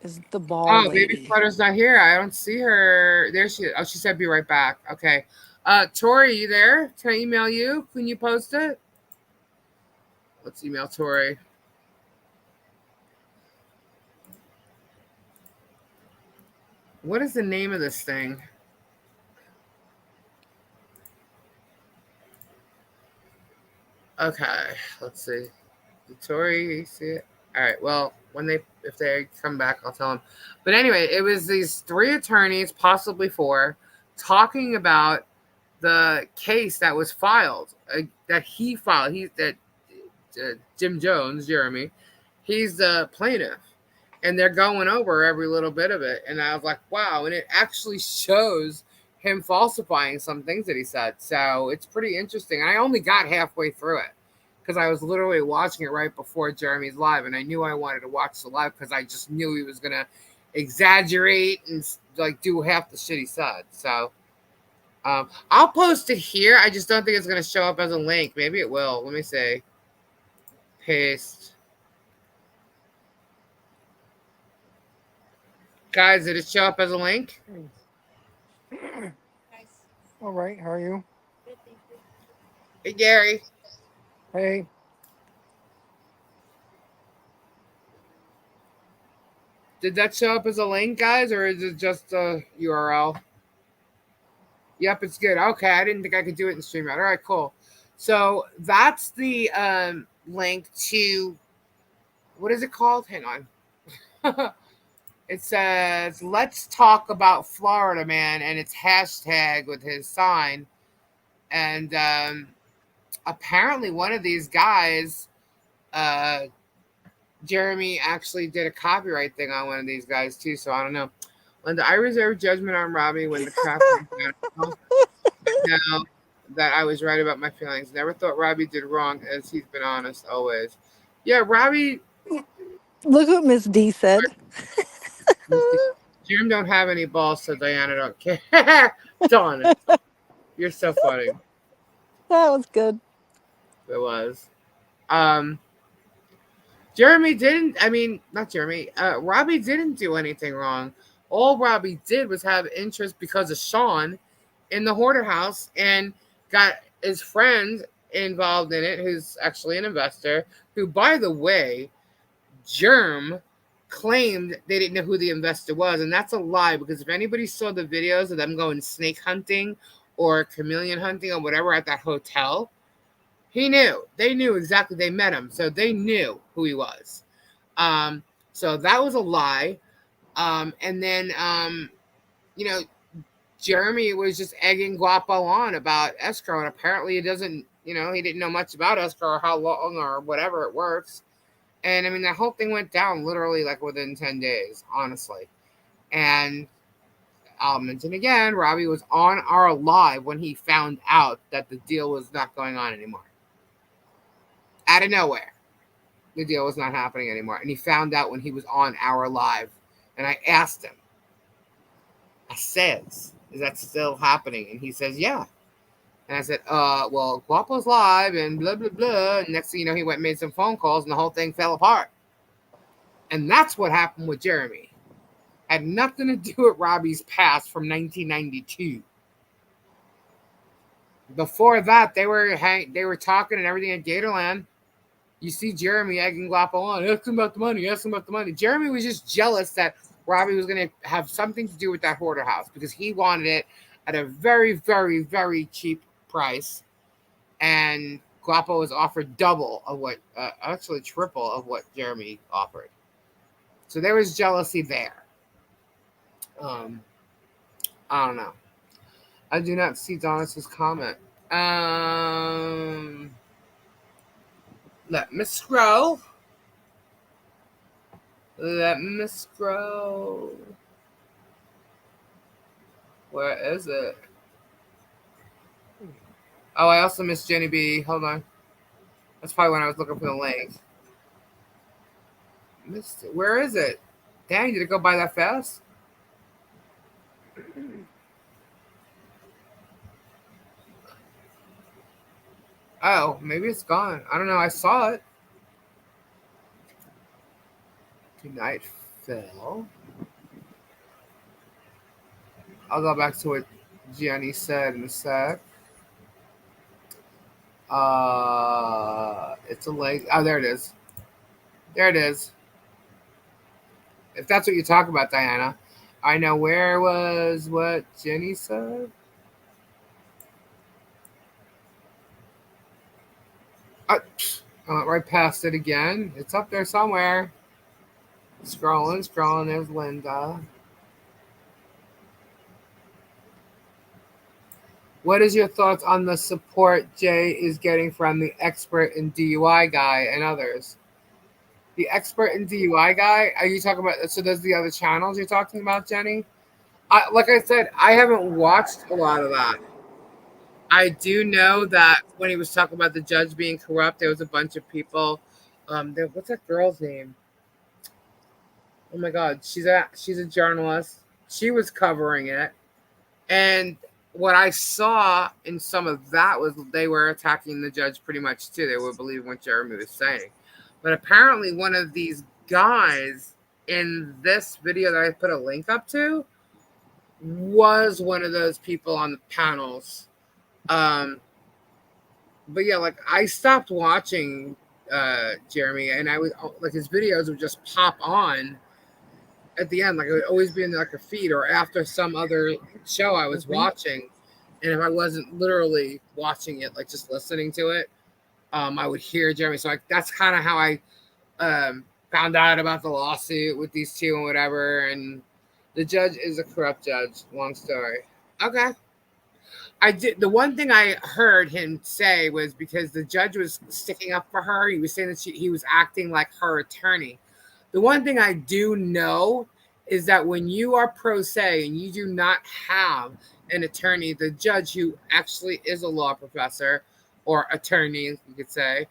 is the ball Oh, maybe lady. Flutter's not here. I don't see her. There she is. Oh, she said be right back. Okay. Tori, you there? Can I email you? Can you post it? Let's email Tori. What is the name of this thing? Okay, let's see. Did Tori see it? All right. Well, if they come back, I'll tell them. But anyway, it was these 3 attorneys, possibly 4, talking about the case that was filed, that he filed. Jim Jones, Jeremy, he's the plaintiff, and they're going over every little bit of it. And I was like, wow, and it actually shows him falsifying some things that he said. So it's pretty interesting. And I only got halfway through it because I was literally watching it right before Jeremy's live, and I knew I wanted to watch the live because I just knew he was gonna exaggerate and like do half the shit he said. So I'll post it here. I just don't think it's gonna show up as a link. Maybe it will. Let me see. Paste. Guys, did it show up as a link? All right, how are you? Hey, Gary. Hey, Did that show up as a link, guys, or is it just a URL? Yep, it's good. Okay, I didn't think I could do it in StreamYard. All right, cool. So that's the link to, what is it called? Hang on. It says, let's talk about Florida Man, and it's hashtag with his sign. And apparently one of these guys, Jeremy actually did a copyright thing on one of these guys too, so I don't know. Linda, I reserve judgment on Robbie when the crap comes down. Now that I was right about my feelings. Never thought Robbie did wrong, as he's been honest always. Yeah, Robbie. Look what Miss D said. Jim don't have any balls, so Diana don't care. Darn it. You're so funny. That was good. It was. Jeremy didn't, I mean, not Jeremy, Robbie didn't do anything wrong. All Robbie did was have interest because of Sean in the hoarder house and got his friend involved in it, who's actually an investor, who, by the way, Germ claimed they didn't know who the investor was. And that's a lie, because if anybody saw the videos of them going snake hunting or chameleon hunting or whatever at that hotel, he knew. They knew exactly. They met him. So they knew who he was. So that was a lie. And then, you know, Jeremy was just egging Guapo on about escrow. And apparently he doesn't, he didn't know much about escrow or how long or whatever it works. And I mean, that whole thing went down literally like within 10 days, honestly. And I'll mention again, Robbie was on our live when he found out that the deal was not going on anymore. Out of nowhere, the deal was not happening anymore. And he found out when he was on our live. And I asked him, I said, is that still happening? And he says, yeah. And I said, well, Guapo's live and blah, blah, blah. And next thing you know, he went and made some phone calls and the whole thing fell apart. And that's what happened with Jeremy. Had nothing to do with Robbie's past from 1992. Before that, they were talking and everything at Gatorland. You see Jeremy egging Guapo on. Ask him about the money. Ask him about the money. Jeremy was just jealous that Robbie was going to have something to do with that hoarder house because he wanted it at a very, very, very cheap price. And Guapo was offered double of what, actually triple of what Jeremy offered. So there was jealousy there. I don't know. I do not see Donis's comment. Let me scroll. Where is it? Oh, I also missed Jenny B. Hold on. That's probably when I was looking for the link. Missed it. Where is it? Dang, did it go by that fast? Oh, maybe it's gone. I don't know. I saw it. Good night, Phil. I'll go back to what Jenny said in a sec. It's a link. Oh, there it is. There it is. If that's what you talk about, Diana. I know. Where was what Jenny said? I went right past it again. It's up there somewhere. Scrolling. There's Linda. What is your thoughts on the support Jay is getting from the expert in DUI guy and others? The expert in DUI guy? Are you talking about? So there's the other channels you're talking about, Jenny? Like I said, I haven't watched a lot of that. I do know that when he was talking about the judge being corrupt, there was a bunch of people. What's that girl's name? Oh my God, she's a journalist. She was covering it, and what I saw in some of that was they were attacking the judge pretty much too. They were believing what Jeremy was saying, but apparently one of these guys in this video that I put a link up to was one of those people on the panels. But yeah, like I stopped watching Jeremy, and I would like his videos would just pop on at the end, like it would always be in like a feed or after some other show I was watching, and if I wasn't literally watching it, like just listening to it, I would hear Jeremy. So like that's kind of how I found out about the lawsuit with these two and whatever. And the judge is a corrupt judge. Long story. Okay. I did. The one thing I heard him say was because the judge was sticking up for her, he was saying that he was acting like her attorney. The one thing I do know is that when you are pro se and you do not have an attorney, the judge, who actually is a law professor or attorney, you could say,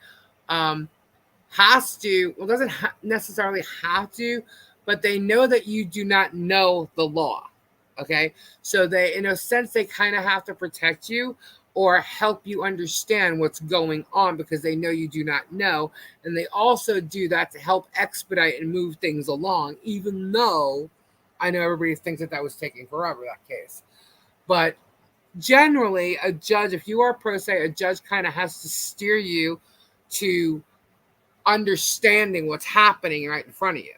has to, well, doesn't necessarily have to, but they know that you do not know the law. Okay. So they, in a sense, they kind of have to protect you or help you understand what's going on because they know you do not know. And they also do that to help expedite and move things along, even though I know everybody thinks that was taking forever, that case. But generally, a judge, if you are pro se, a judge kind of has to steer you to understanding what's happening right in front of you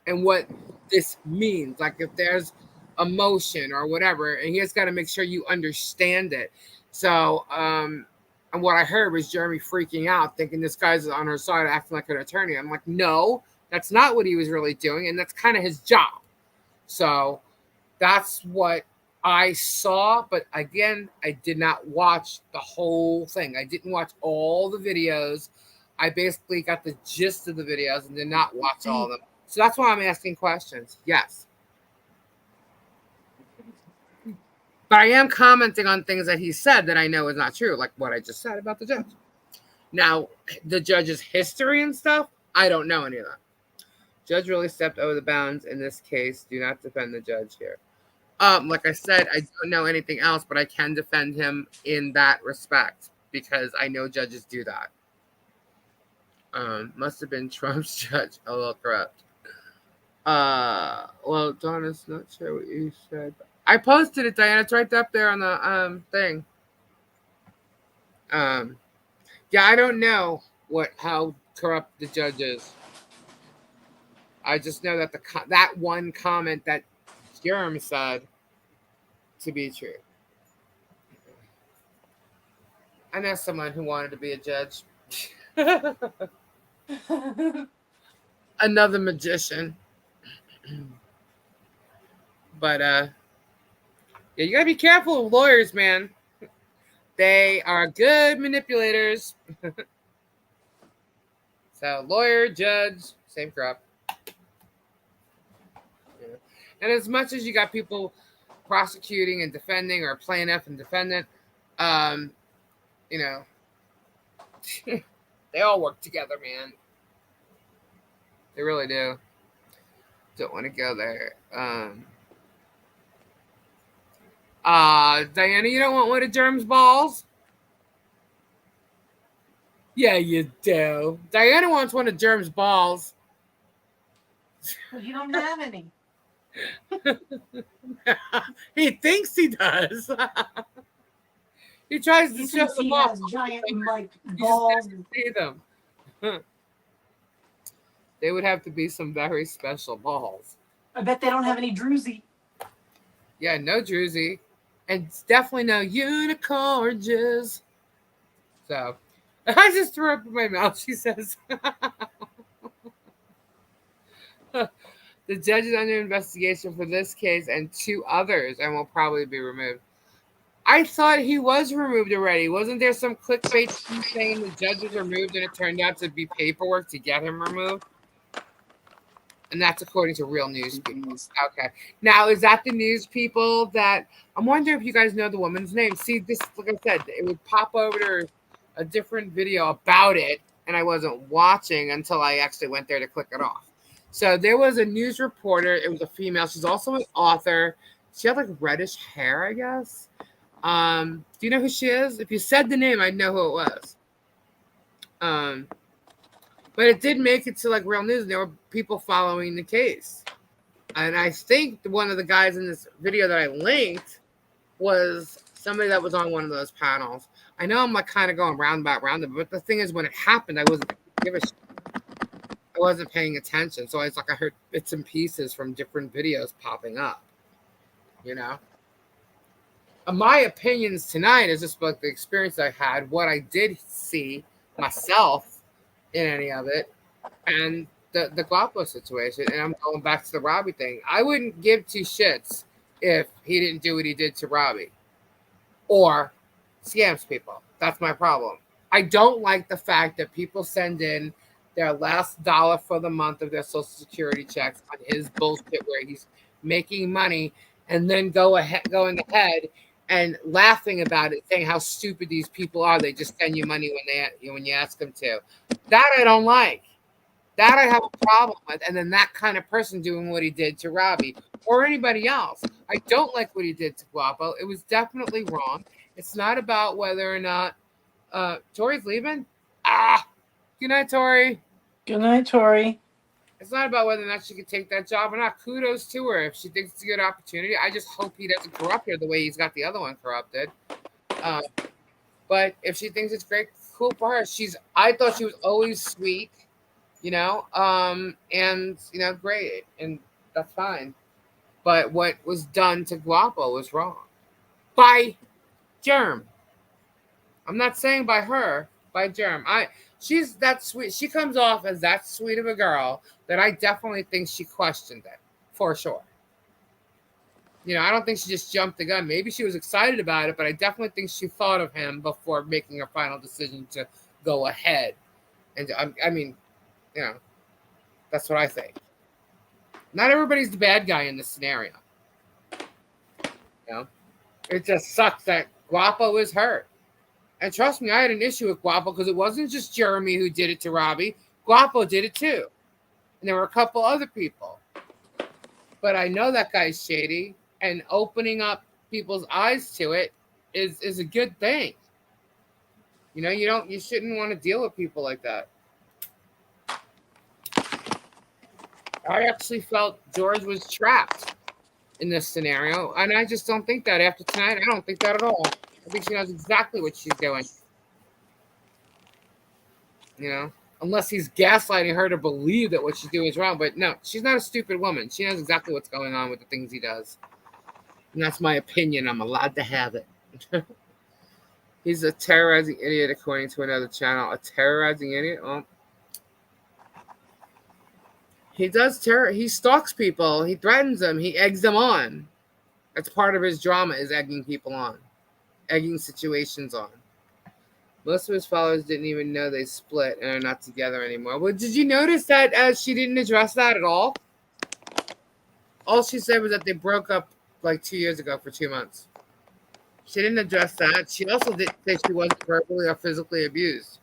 and what this means. Like if there's a motion or whatever, and he has got to make sure you understand it. So, and what I heard was Jeremy freaking out, thinking this guy's on her side, acting like an attorney. I'm like, no, that's not what he was really doing, and that's kind of his job. So that's what I saw, but again, I did not watch the whole thing. I didn't watch all the videos. I basically got the gist of the videos and did not watch all of them. So that's why I'm asking questions. Yes. But I am commenting on things that he said that I know is not true, like what I just said about the judge. Now, the judge's history and stuff, I don't know any of that. Judge really stepped over the bounds in this case. Do not defend the judge here. Like I said, I don't know anything else, but I can defend him in that respect because I know judges do that. Must have been Trump's judge, a little corrupt. Well, Donna's not sure what you said. I posted it, Diana. It's right up there on the thing. Yeah, I don't know how corrupt the judge is. I just know that that one comment that Jerem said to be true. I know someone who wanted to be a judge. Another magician. But yeah, you gotta be careful of lawyers, man. They are good manipulators. So lawyer, judge, same crap. Yeah. And as much as you got people prosecuting and defending, or plaintiff and defendant, you know, they all work together, man. They really do. Don't want to go there. Diana, you don't want one of Germ's balls? Yeah, you do. Diana wants one of Germ's balls. But you don't have any. He thinks he does. He tries to show them off. Has giant like balls. See them. They would have to be some very special balls. I bet they don't have any druzy. Yeah, no druzy. And definitely no unicorns. So, I just threw up in my mouth, she says. The judge is under investigation for this case and 2 others and will probably be removed. I thought he was removed already. Wasn't there some clickbait saying the judge was removed and it turned out to be paperwork to get him removed? And that's according to real news people. Okay. Now, is that the news people that... I'm wondering if you guys know the woman's name. See, this, like I said, it would pop over to a different video about it, and I wasn't watching until I actually went there to click it off. So there was a news reporter. It was a female. She's also an author. She had like reddish hair, I guess. Do you know who she is? If you said the name, I'd know who it was. But it did make it to like real news, and there were people following the case. And I think one of the guys in this video that I linked was somebody that was on one of those panels. I know I'm like kind of going roundabout, but the thing is, when it happened, I wasn't give a shit. I wasn't paying attention, so I heard bits and pieces from different videos popping up. You know, my opinions tonight is just about the experience I had, what I did see myself in any of it, and the Guapo situation. And I'm going back to the Robbie thing. I wouldn't give 2 shits if he didn't do what he did to Robbie or scams people. That's my problem. I don't like the fact that people send in their last dollar for the month of their Social Security checks on his bullshit where he's making money and then going ahead and laughing about it, saying how stupid these people are. They just send you money when you ask them to. That I don't like. That I have a problem with. And then that kind of person doing what he did to Robbie or anybody else. I don't like what he did to Guapo. It was definitely wrong. It's not about whether or not Tori's leaving. Good night, Tori. Good night, Tori. It's not about whether or not she could take that job or not. Kudos to her if she thinks it's a good opportunity. I just hope he doesn't corrupt her the way he's got the other one corrupted. Uh, but if she thinks it's great, cool for her. I thought she was always sweet, and great, and that's fine. But what was done to Guapo was wrong by Germ. I'm not saying by her, by Germ. She's that sweet. She comes off as that sweet of a girl that I definitely think she questioned it for sure. I don't think she just jumped the gun. Maybe she was excited about it, but I definitely think she thought of him before making her final decision to go ahead. And I mean, that's what I think. Not everybody's the bad guy in this scenario. It just sucks that Guapo is hurt. And trust me, I had an issue with Guapo because it wasn't just Jeremy who did it to Robbie. Guapo did it too. And there were a couple other people. But I know that guy's shady, and opening up people's eyes to it is a good thing. You shouldn't want to deal with people like that. I actually felt George was trapped in this scenario, and I just don't think that after tonight. I don't think that at all. I think she knows exactly what she's doing. Unless he's gaslighting her to believe that what she's doing is wrong. But no, she's not a stupid woman. She knows exactly what's going on with the things he does. And that's my opinion. I'm allowed to have it. He's a terrorizing idiot, according to another channel. A terrorizing idiot? Well, he does terror. He stalks people. He threatens them. He eggs them on. That's part of his drama, is egging people on. Egging situations on. Most of his followers didn't even know they split and are not together anymore. Well, did you notice that she didn't address that at all? All she said was that they broke up like 2 years ago for 2 months. She didn't address that. She also didn't say she wasn't verbally or physically abused.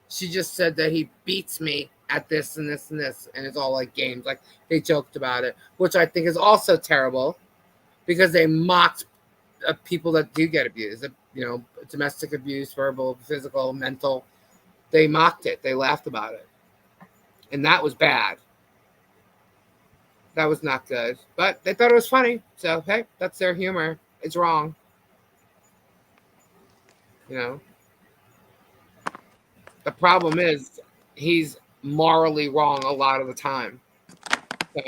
She just said that he beats me at this and this and this, and it's all like games. Like they joked about it, which I think is also terrible because they mocked people that do get abused. Domestic abuse, verbal, physical, mental. They mocked it. They laughed about it, and that was bad. That was not good. But they thought it was funny. So hey, that's their humor. It's wrong. The problem is he's morally wrong a lot of the time. So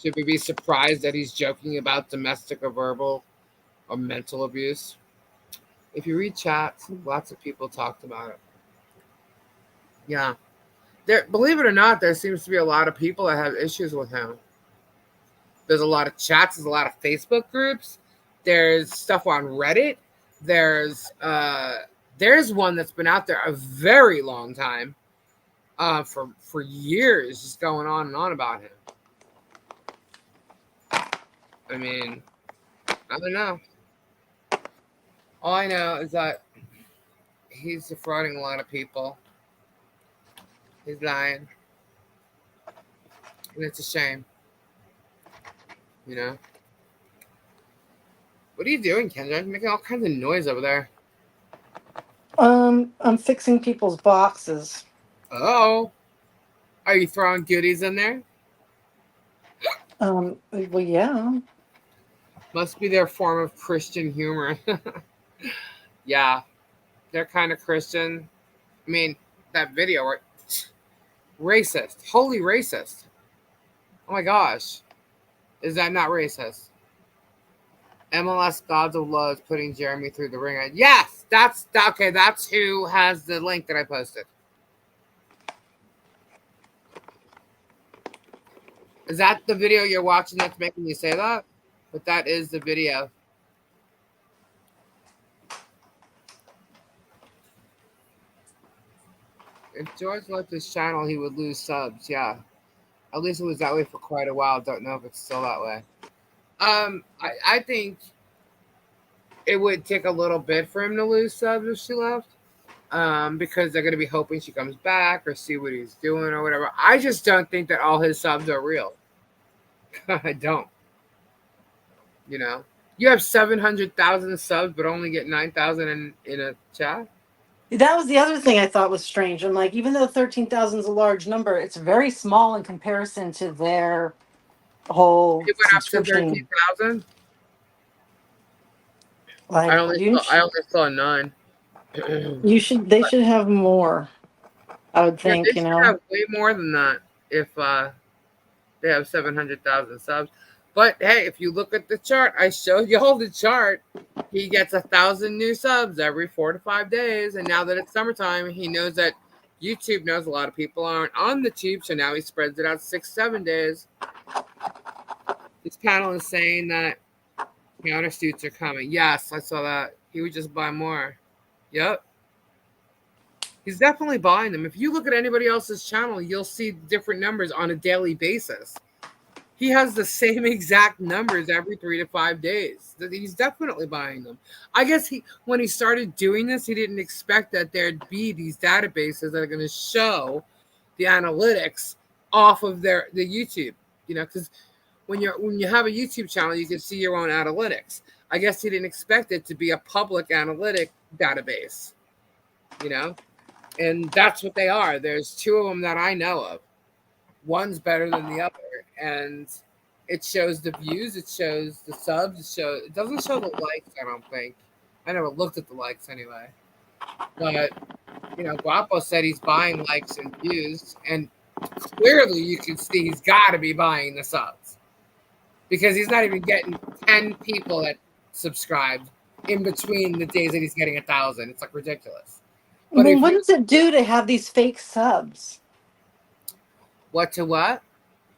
should we be surprised that he's joking about domestic or verbal or mental abuse? If you read chats, lots of people talked about it. Yeah. Believe it or not, there seems to be a lot of people that have issues with him. There's a lot of chats. There's a lot of Facebook groups. There's stuff on Reddit. There's one that's been out there a very long time, for years, just going on and on about him. I mean, I don't know. All I know is that he's defrauding a lot of people. He's lying. And it's a shame. What are you doing, Kendra? You're making all kinds of noise over there. I'm fixing people's boxes. Oh. Are you throwing goodies in there? Well, yeah. Must be their form of Christian humor. Yeah. They're kind of Christian. I mean, that video, right? Racist. Holy racist. Oh my gosh. Is that not racist? MLS Gods of Love is putting Jeremy through the ringer. Yes! That's okay. That's who has the link that I posted. Is that the video you're watching that's making you say that? But that is the video. If George left his channel, he would lose subs. Yeah. At least it was that way for quite a while. Don't know if it's still that way. I think it would take a little bit for him to lose subs if she left. Because they're going to be hoping she comes back or see what he's doing or whatever. I just don't think that all his subs are real. I don't. You have 700,000 subs, but only get 9,000 in a chat. That was the other thing I thought was strange. I'm like, even though 13,000 is a large number, it's very small in comparison to their whole It went up to subscription. 13,000. Like, I only saw 9. you should, they should have more, I would Yeah, they think, you should know? have way more than that if they have 700,000 subs. But hey, if you look at the chart, I showed you all the chart. He gets 1,000 new subs every 4 to 5 days, and now that it's summertime, he knows that YouTube knows a lot of people aren't on the tube, so now he spreads it out 6, 7 days. This panel is saying that counter suits are coming. Yes, I saw that. He would just buy more. Yep. He's definitely buying them. If you look at anybody else's channel, you'll see different numbers on a daily basis. He has the same exact numbers every 3 to 5 days. He's definitely buying them. I guess when he started doing this, he didn't expect that there'd be these databases that are going to show the analytics off of the YouTube. You know, because when you have a YouTube channel, you can see your own analytics. I guess he didn't expect it to be a public analytic database. You know, and that's what they are. There's 2 of them that I know of. One's better than the other, and it shows the views, it shows the subs, it doesn't show the likes. I don't think. I never looked at the likes anyway. But you know, Guapo said he's buying likes and views, and clearly you can see he's got to be buying the subs because he's not even getting 10 people that subscribed in between the days that he's getting 1,000. It's like ridiculous. But Well, if what you does it do to have these fake subs? what to what?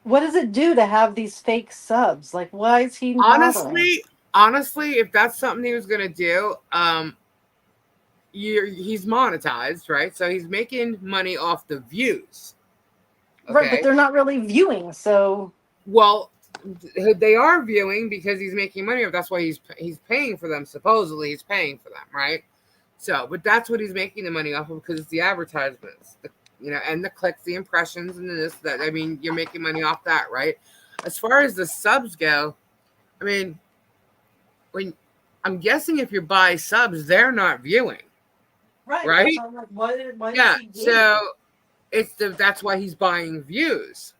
What does it do to have these fake subs? Like, why is he bothering? Honestly, if that's something he was gonna do, he's monetized, right? So he's making money off the views. Right, but Okay. they're not really viewing, so. Well, they are viewing because he's making money off. That's why he's paying for them. Supposedly, he's paying for them, right? So, but that's what he's making the money off of because it's the advertisements, and the clicks, the impressions, and this, that. I mean, you're making money off that, right? As far as the subs go, I mean, when I'm guessing if you buy subs, they're not viewing, Right, right? that's why I'm like, what Yeah. is he doing? So that's why he's buying views.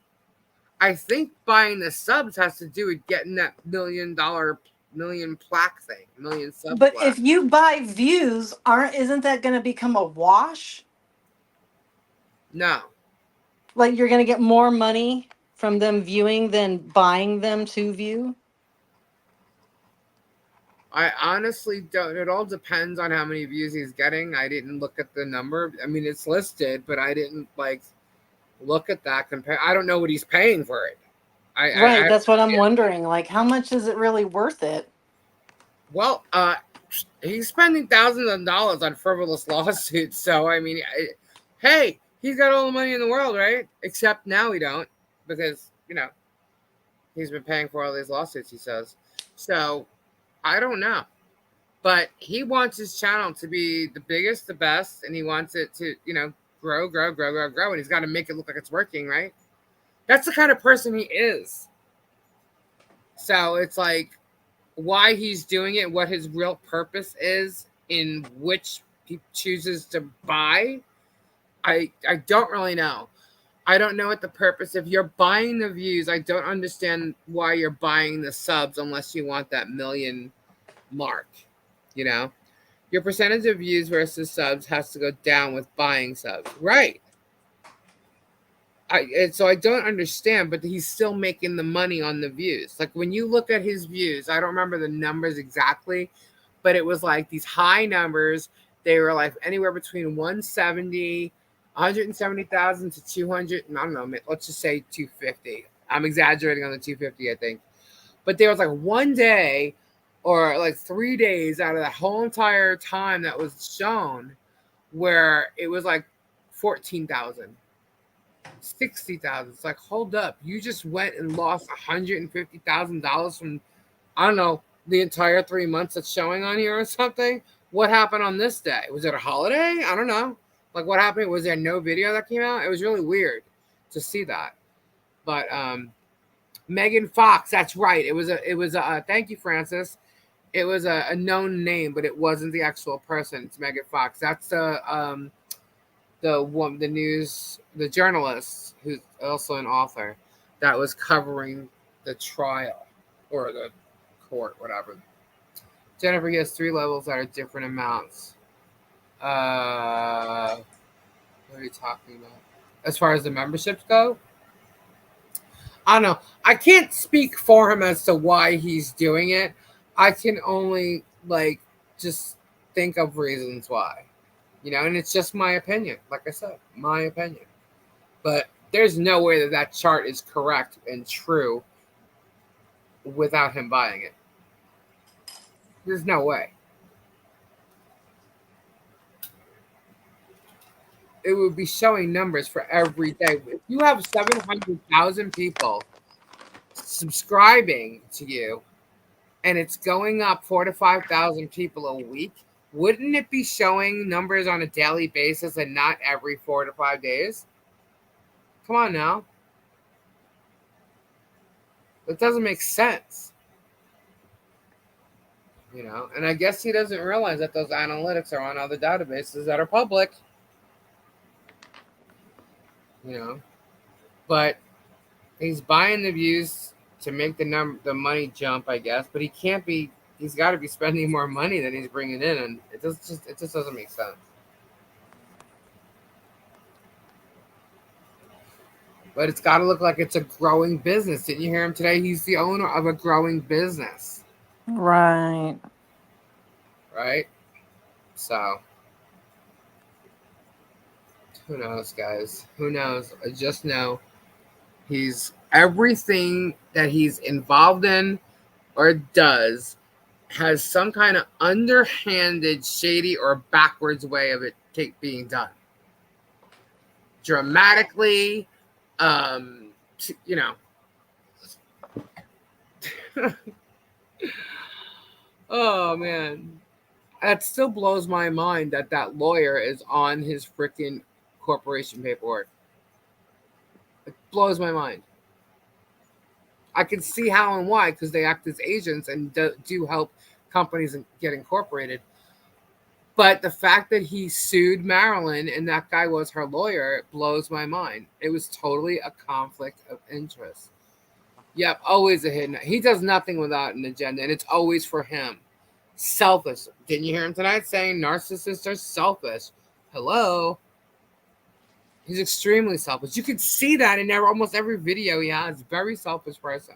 I think buying the subs has to do with getting that $1 million plaque thing, million sub But plaque. if you buy views, isn't that going to become a wash? No, Like you're going to get more money from them viewing than buying them to view? I honestly don't. It all depends on how many views he's getting. I didn't look at the number. I mean, it's listed, but I didn't look at that. I don't know what he's paying for it. Right, I that's what I'm wondering. Like, how much is it really worth it? well, he's spending thousands of dollars on frivolous lawsuits. So I mean, hey, he's got all the money in the world, right? Except now we don't because he's been paying for all these lawsuits. He says so. I don't know. But he wants his channel to be the biggest, the best, and he wants it to, grow, grow, grow, grow, grow. And he's got to make it look like it's working, right? That's the kind of person he is. So it's like why he's doing it, what his real purpose is, in which he chooses to buy. I don't really know. I don't know what the purpose. If you're buying the views, I don't understand why you're buying the subs unless you want that million mark. Your percentage of views versus subs has to go down with buying subs, right? So I don't understand, but he's still making the money on the views. Like when you look at his views, I don't remember the numbers exactly, but it was like these high numbers. They were like anywhere between 170,000 to 200. I don't know. Let's just say 250. I'm exaggerating on the 250, I think. But there was like one day or like 3 days out of the whole entire time that was shown where it was like 14,000, 60,000. It's like, hold up. You just went and lost $150,000 from, I don't know, the entire 3 months that's showing on here or something. What happened on this day? Was it a holiday? I don't know. Like what happened? Was there no video that came out? It was really weird to see that. But Megan Fox, that's right. It was a thank you, Francis. It was a known name, but it wasn't the actual person. It's Megan Fox. That's the one, the news, the journalist who's also an author that was covering the trial or the court, whatever. Jennifer, he has three levels that are different amounts. What are you talking about? As far as the memberships go, I don't know. I can't speak for him as to why he's doing it. I can only like just think of reasons why, and it's just my opinion. Like I said, my opinion. But there's no way that that chart is correct and true without him buying it. There's no way. It would be showing numbers for every day. If you have 700,000 people subscribing to you and it's going up 4 to 5,000 people a week, wouldn't it be showing numbers on a daily basis and not every 4 to 5 days? Come on now. That doesn't make sense. And I guess he doesn't realize that those analytics are on other databases that are public. But he's buying the views to make the money jump, I guess. But he can't be. He's got to be spending more money than he's bringing in, and it just doesn't make sense. But it's got to look like it's a growing business. Didn't you hear him today? He's the owner of a growing business. Right. Right? So, who knows, guys? Who knows? I just know he's everything that he's involved in or does has some kind of underhanded, shady, or backwards way of it being done. Dramatically, you know. Oh, man. That still blows my mind that lawyer is on his freaking corporation paperwork. It blows my mind. I can see how and why, because they act as agents and do help companies get incorporated. But the fact that he sued Marilyn and that guy was her lawyer, it blows my mind. It was totally a conflict of interest. Yep, always a hidden. He does nothing without an agenda, and it's always for him. Selfish. Didn't you hear him tonight saying narcissists are selfish? Hello? He's extremely selfish. You can see that in almost every video he has. Very selfish person.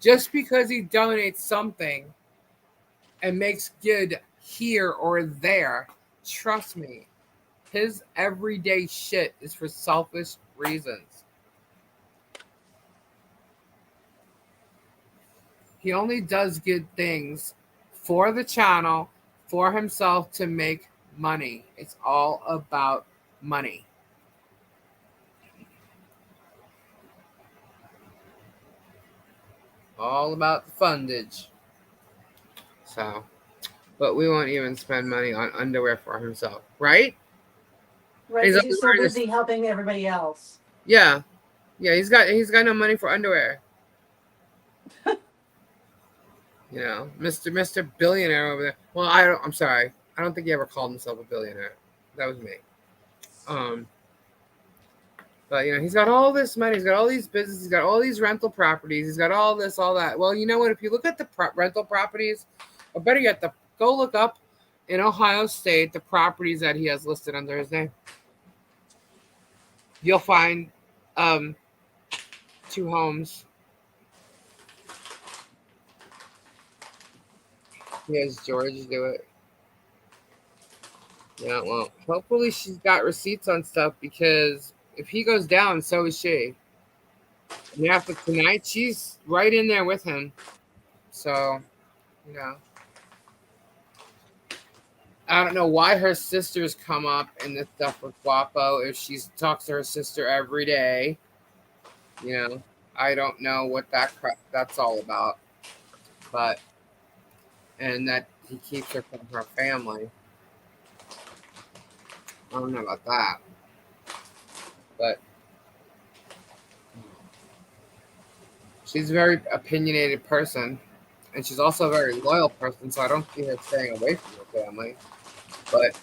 Just because he donates something and makes good here or there, trust me, his everyday shit is for selfish reasons. He only does good things for the channel, for himself to make money. It's all about money. All about the fundage. So, but we won't even spend money on underwear for himself, right? Right, because he's so busy helping everybody else. Yeah. Yeah, he's got no money for underwear. Mr. Billionaire over there. Well, I'm sorry. I don't think he ever called himself a billionaire. That was me. But he's got all this money. He's got all these businesses. He's got all these rental properties. He's got all this, all that. Well, you know what? If you look at the rental properties, or better yet, go look up in Ohio State the properties that he has listed under his name. You'll find 2 homes. He has George do it. Yeah, well, hopefully she's got receipts on stuff, because if he goes down, so is she. And after tonight, she's right in there with him. So, I don't know why her sisters come up in this stuff with Guapo if she talks to her sister every day. I don't know what that's all about. And that he keeps her from her family. I don't know about that. But she's a very opinionated person. and she's also a very loyal person, so I don't see her staying away from her family. But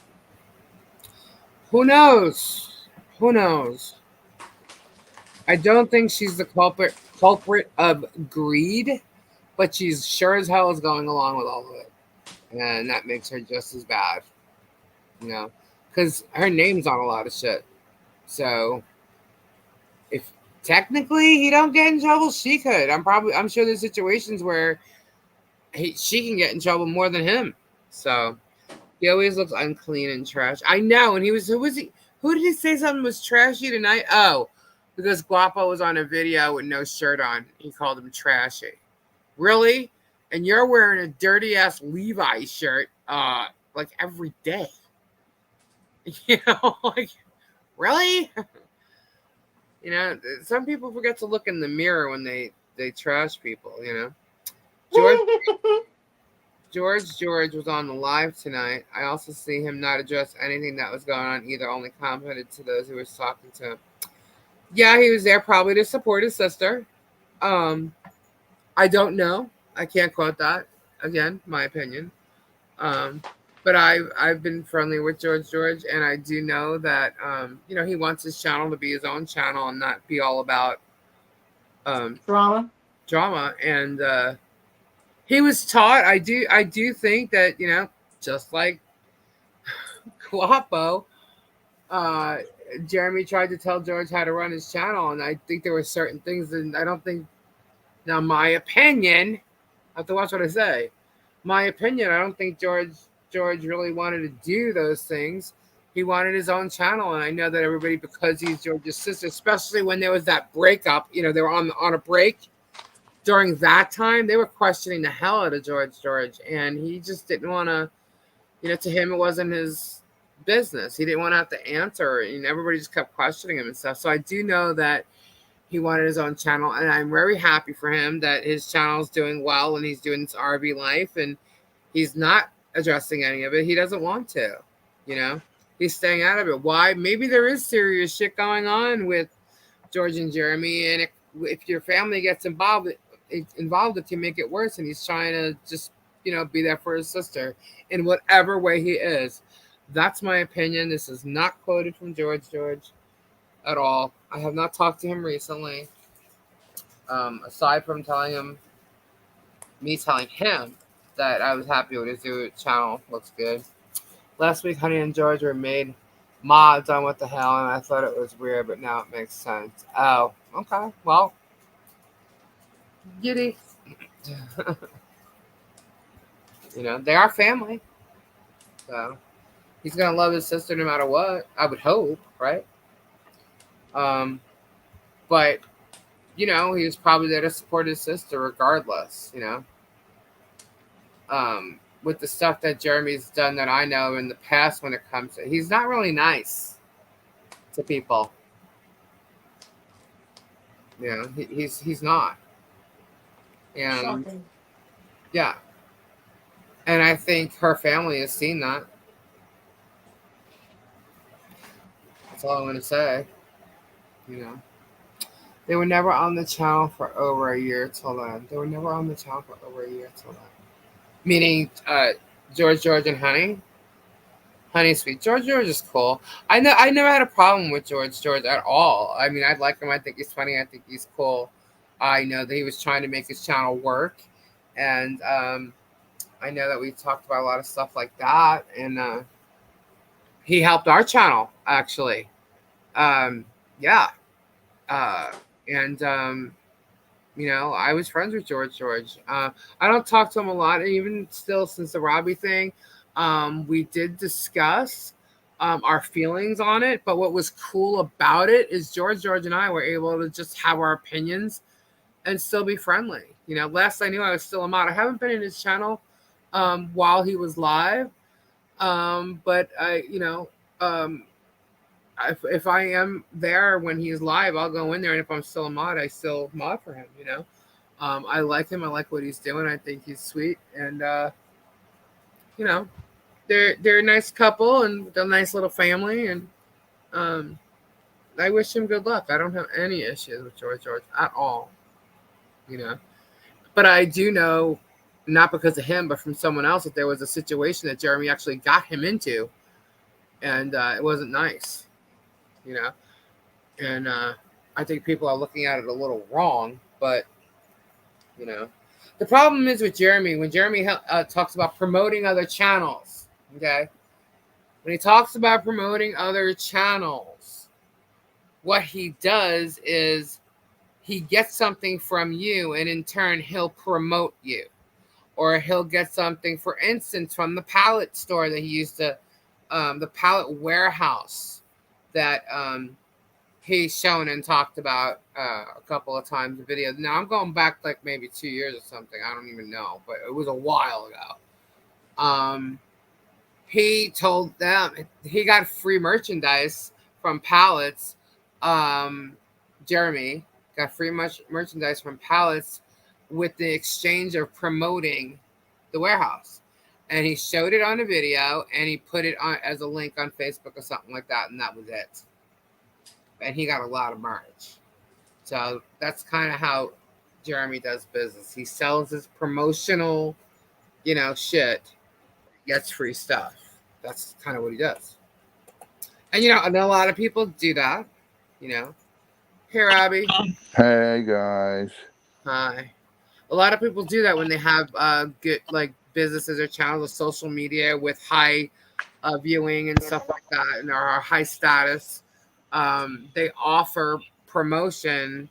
who knows? Who knows? I don't think she's the culprit of greed, but she's sure as hell is going along with all of it, and that makes her just as bad, you know, because her name's on a lot of shit. So if technically he don't get in trouble, she could. I'm sure there's situations where she can get in trouble more than him. So he always looks unclean and trash. I know, and who was he? Who did he say something was trashy tonight? Oh, because Guapo was on a video with no shirt on. He called him trashy. Really? And you're wearing a dirty ass Levi's shirt, like every day. You know, like really? You know, some people forget to look in the mirror when they trash people. You know, George George was on the live tonight. I also see him not address anything that was going on either. Only commented to those who was talking to him. Yeah, he was there probably to support his sister. I don't know. I can't quote that. Again, my opinion. Um, but I've been friendly with George, and I do know that you know, he wants his channel to be his own channel and not be all about um, Drama. drama. And he was taught. I do think that, you know, just like Guapo, uh, Jeremy tried to tell George how to run his channel, and I think there were certain things, and I don't think. Now, my opinion, I have to watch what I say. My opinion, I don't think George really wanted to do those things. He wanted his own channel, and I know that everybody, because he's George's sister, especially when there was that breakup, you know, they were on a break during that time, they were questioning the hell out of George, and he just didn't want to. You know, to him, it wasn't his business. He didn't want to have to answer, and everybody just kept questioning him and stuff. So I do know that he wanted his own channel, and I'm very happy for him that his channel is doing well and he's doing this RV life, and he's not addressing any of it. He doesn't want to, you know. He's staying out of it. Why? Maybe there is serious shit going on with George and Jeremy, and if your family gets involved, it can make it worse. And he's trying to just, you know, be there for his sister in whatever way he is. That's my opinion. This is not quoted from George at all. I have not talked to him recently. Aside from me telling him that I was happy with his new channel. Looks good. Last week, Honey and George were made mods on What the Hell, and I thought it was weird, but now it makes sense. Oh, okay. Well, giddy. You know, they are family. So he's gonna love his sister no matter what. I would hope, right? Um, but you know, he was probably there to support his sister regardless. You know, with the stuff that Jeremy's done that I know in the past, when it comes to, he's not really nice to people. You know, he's not, and Shocking. yeah, and I think her family has seen that. That's all I'm gonna say. You know. They were never on the channel for over a year till then. They were never on the channel for over a year till then. Meaning George, and Honey. Honey Sweet. George is cool. I never had a problem with George at all. I mean, I like him. I think he's funny. I think he's cool. I know that he was trying to make his channel work. And I know that we talked about a lot of stuff like that. And he helped our channel, actually. Yeah. Uh, and you know, I was friends with George. I don't talk to him a lot, even still since the Robbie thing. We did discuss our feelings on it, but what was cool about it is George, and I were able to just have our opinions and still be friendly. You know, last I knew, I was still a mod. I haven't been in his channel while he was live, but you know, if I am there when he's live, I'll go in there, and if I'm still a mod, I still mod for him. You know, I like him. I like what he's doing. I think he's sweet, and you know, they're a nice couple, and they're a nice little family, and um, I wish him good luck. I don't have any issues with George at all. You know, but I do know not because of him, but from someone else, that there was a situation that Jeremy actually got him into, and it wasn't nice, you know. And I think people are looking at it a little wrong, but you know, the problem is with Jeremy when Jeremy talks about promoting other channels. Okay, when he talks about promoting other channels, what he does is he gets something from you, and in turn, he'll promote you. Or he'll get something, for instance, from the pallet store that he used to, the pallet warehouse that he's shown and talked about a couple of times in videos. Now, I'm going back like maybe 2 years or something. I don't even know, but it was a while ago. He told them he got free merchandise from pallets. Jeremy got free merchandise from pallets with the exchange of promoting the warehouse. And he showed it on a video and he put it on as a link on Facebook or something like that, and that was it. And he got a lot of merch. So that's kind of how Jeremy does business. He sells his promotional, shit, gets free stuff. That's kind of what he does. And I know a lot of people do that. Here, Abby. Hey guys. Hi. A lot of people do that when they have good businesses or channels of social media with high viewing and stuff like that, and are high status. They offer promotion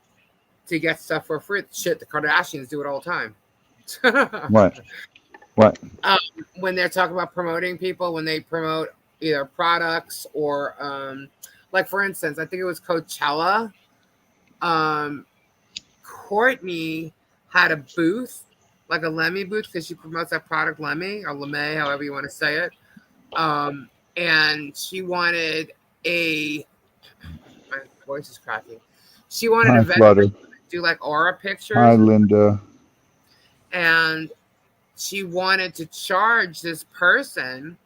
to get stuff for free. Shit, the Kardashians do it all the time. What? When they're talking about promoting people, when they promote either products or, for instance, I think it was Coachella. Courtney had a booth, like a Lemmy booth, because she promotes that product, Lemmy or Lemay, however you want to say it. And she wanted my voice is cracking. She wanted a vendor to do like aura pictures. Hi, Linda. And she wanted to charge this person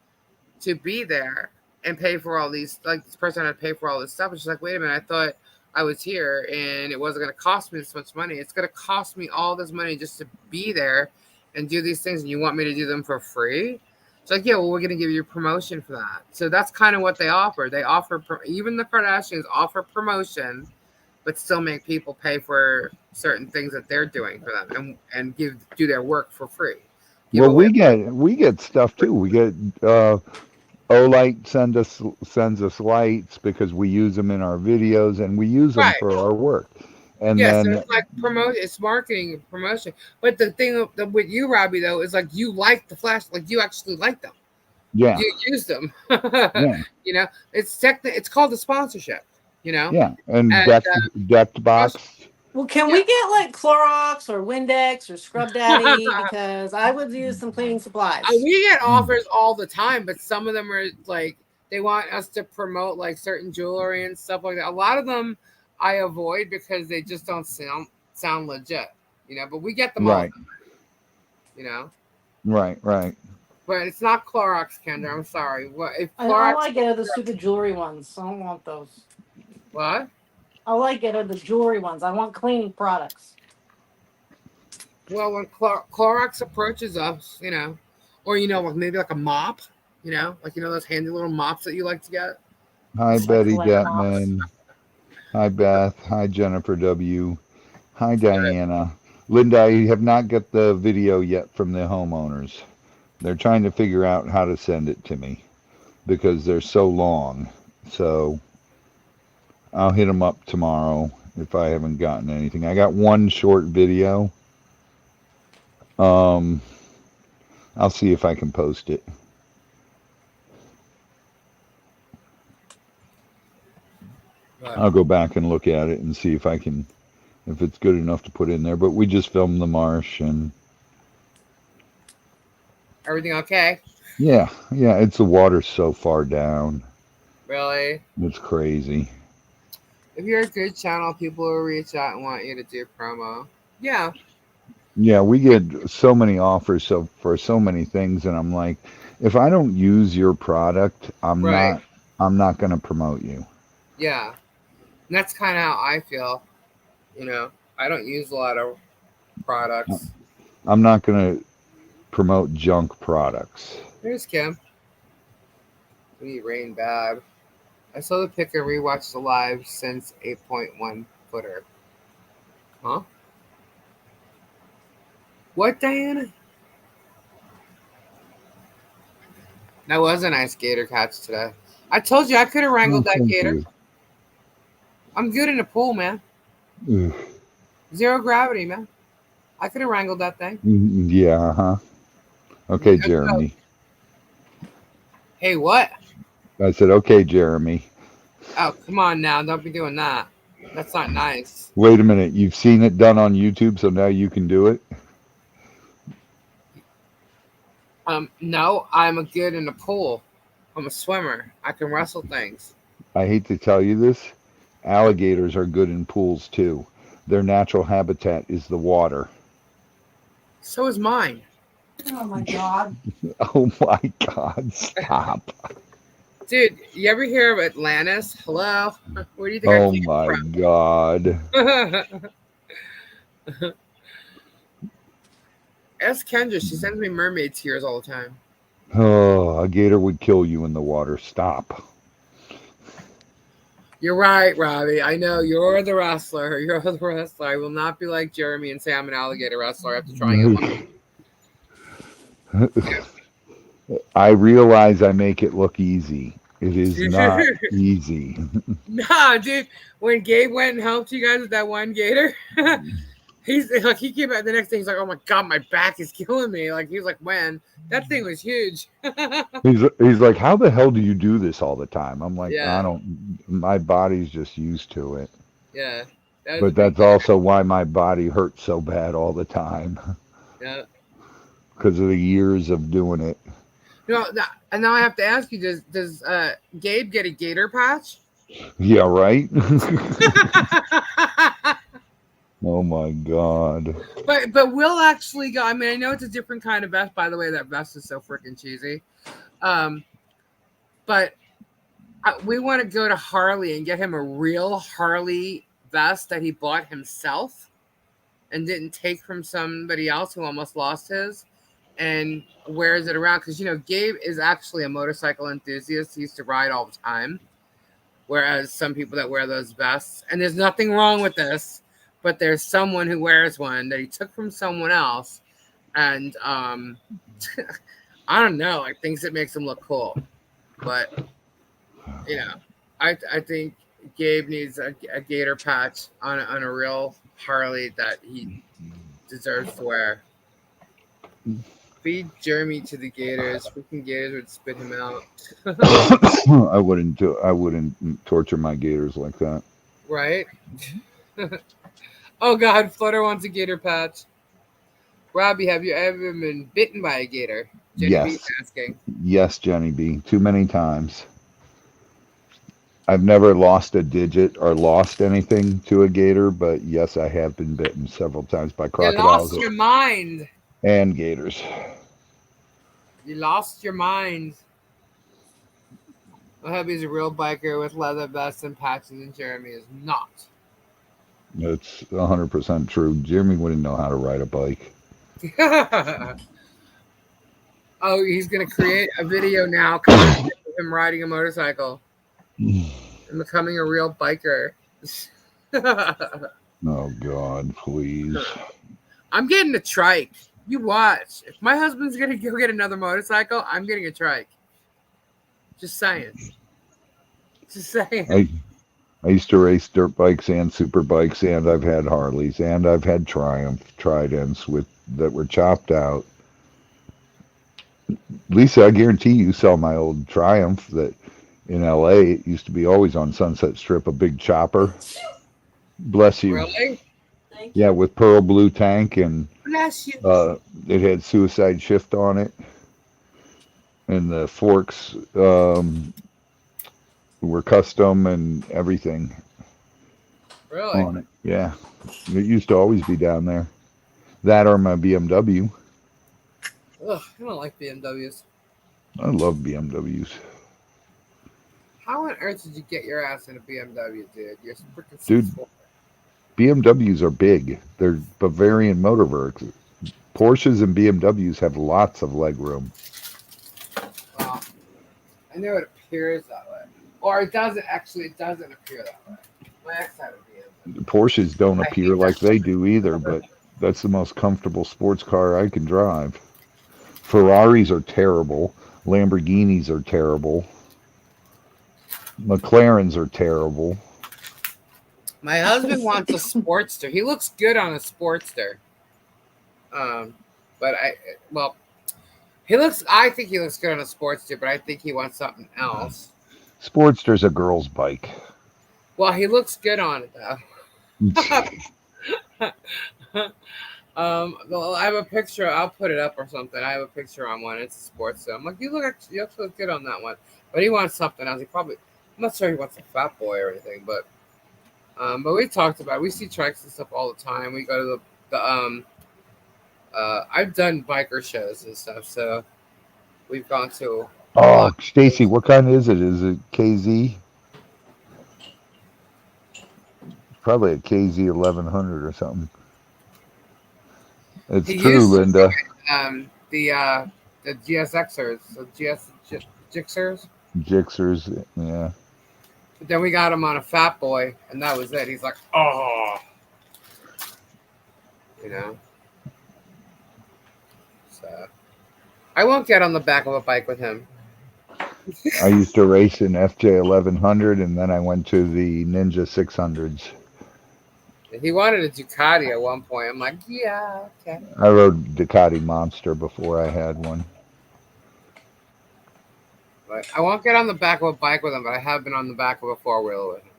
to be there and pay for all these, this person had to pay for all this stuff. And she's like, wait a minute, I thought I was here and it wasn't going to cost me this much money. It's going to cost me all this money just to be there and do these things. And you want me to do them for free? It's like, yeah, well, we're going to give you a promotion for that. So that's kind of what they offer. They offer, even the Kardashians offer promotion, but still make people pay for certain things that they're doing for them and do their work for free. Well, we get stuff too. We get Olight sends us lights because we use them in our videos and we use them for our work. And then so it's like it's marketing and promotion. But the thing with you, Robbie, though, is like you like the flash, like you actually like them. Yeah, you use them. Yeah. It's called a sponsorship. Yeah, and decked box. Well, can we get like Clorox or Windex or Scrub Daddy? Because I would use some cleaning supplies. We get offers all the time, but some of them are like they want us to promote like certain jewelry and stuff like that. A lot of them I avoid because they just don't sound legit, But we get them all, Right. But it's not Clorox, Kendra. I'm sorry. What if Clorox? All I get are the stupid jewelry ones. I don't want those. What? All I get are the jewelry ones. I want cleaning products. Well, when Clorox approaches us, or maybe like a mop, those handy little mops that you like to get. Hi, Betty Detman. Hi, Beth. Hi, Jennifer W. Hi, Diana. Linda, I have not got the video yet from the homeowners. They're trying to figure out how to send it to me because they're so long. So I'll hit them up tomorrow if I haven't gotten anything. I got one short video. I'll see if I can post it. I'll go back and look at it and see if it's good enough to put in there. But we just filmed the marsh and everything okay? Yeah. It's the water's so far down. Really? It's crazy. If you're a good channel, people will reach out and want you to do promo. Yeah. Yeah, we get so many offers for so many things, and I'm like, if I don't use your product, I'm not going to promote you. Yeah. And that's kind of how I feel. I don't use a lot of products. I'm not going to promote junk products. Here's Kim. We need rain bad. I saw the pic and rewatched the live since 8.1 footer. Huh? What, Diana? That was a nice gator catch today. I told you I could have wrangled that Thank gator. you. I'm good in the pool, man. Ugh. Zero gravity, man. I could have wrangled that thing. Yeah, huh? Okay, Jeremy. Hey, what? I said, okay, Jeremy. Oh, come on now. Don't be doing that. That's not nice. Wait a minute. You've seen it done on YouTube, so now you can do it? No, I'm a good in the pool. I'm a swimmer. I can wrestle things. I hate to tell you this. Alligators are good in pools, too. Their natural habitat is the water. So is mine. Oh my God. Oh my God, stop. Dude, you ever hear of Atlantis? Hello? Where do you think Oh I came my God. from? Ask Kendra. She sends me mermaid tears all the time. Oh, a gator would kill you in the water. Stop. You're right, Robbie. I know you're the wrestler. You're the wrestler. I will not be like Jeremy and say I'm an alligator wrestler after trying it. I realize I make it look easy. It is not easy. Nah, dude. When Gabe went and helped you guys with that one gator, he's like, he came back the next day. He's like, "Oh my God, my back is killing me." Like he was like, "When that thing was huge." He's like, how the hell do you do this all the time? I'm like, Yeah. I don't. My body's just used to it. Yeah. That But that's also why my body hurts so bad all the time. Yeah. Because of the years of doing it. No, and now I have to ask you: Does Gabe get a gator patch? Yeah, right. Oh my God. But we'll actually go. I mean, I know it's a different kind of vest. By the way, that vest is so freaking cheesy. But we want to go to Harley and get him a real Harley vest that he bought himself and didn't take from somebody else who almost lost his, and wears it around. Because, Gabe is actually a motorcycle enthusiast. He used to ride all the time. Whereas some people that wear those vests, and there's nothing wrong with this, but there's someone who wears one that he took from someone else. And I don't know, like thinks it makes him look cool. But, I think Gabe needs a gator patch on a real Harley that he deserves to wear. Feed Jeremy to the gators. Freaking gators would spit him out. I wouldn't torture my gators like that. Right? Oh God, Flutter wants a gator patch. Robbie, have you ever been bitten by a gator? Jenny Yes. B's asking. Yes, Jenny B. Too many times. I've never lost a digit or lost anything to a gator, but yes, I have been bitten several times by You crocodiles lost your mind. and gators. You lost your mind. My hubby's a real biker with leather vests and patches, and Jeremy is not. It's 100% true. Jeremy wouldn't know how to ride a bike. Oh, he's going to create a video now of him riding a motorcycle and becoming a real biker. Oh, God, please. I'm getting a trike. You watch. If my husband's going to go get another motorcycle, I'm getting a trike. Just saying. Just saying. I used to race dirt bikes and super bikes, and I've had Harleys, and I've had Triumph Tridents that were chopped out. Lisa, I guarantee you saw my old Triumph that in LA, it used to be always on Sunset Strip, a big chopper. Bless you. Really? Thank you. Yeah, with pearl blue tank, and Bless you. it had suicide shift on it, and the forks were custom and everything. Really? On it. Yeah, it used to always be down there. That or my BMW. Ugh, I don't like BMWs. I love BMWs. How on earth did you get your ass in a BMW, dude? You're freaking Dude. 6'4". BMWs are big. They're Bavarian motor works. Porsches and BMWs have lots of leg room. Well, I know it appears that way, or it doesn't actually. It doesn't appear that way. My ex had a BMW. Porsches don't I appear hate that. like they do either, but that's the most comfortable sports car I can drive. Ferraris are terrible. Lamborghinis are terrible. McLarens are terrible. My husband wants a Sportster. He looks good on a Sportster. Um, but well, he looks. I think he looks good on a Sportster, but I think he wants something else. Sportster's a girl's bike. Well, he looks good on it though. Well, I have a picture. I'll put it up or something. I have a picture on one. It's a Sportster. I'm like, you actually look good on that one. But he wants something else. I'm not sure he wants a fat boy or anything, but we talked about it. We see trikes and stuff all the time. We go to I've done biker shows and stuff, so we've gone to a Oh, lot. Stacy, what kind is it? Is it KZ? Probably a KZ 1100 or something. It's He true, used to Linda. the GSXers, the Gixxers. Gixxers, yeah. But then we got him on a fat boy, and that was it. He's like, oh, you know. So I won't get on the back of a bike with him. I used to race in FJ 1100, and then I went to the Ninja 600s. He wanted a Ducati at one point. I'm like, yeah, okay. I rode Ducati Monster before I had one. But I won't get on the back of a bike with him, but I have been on the back of a four-wheeler with him.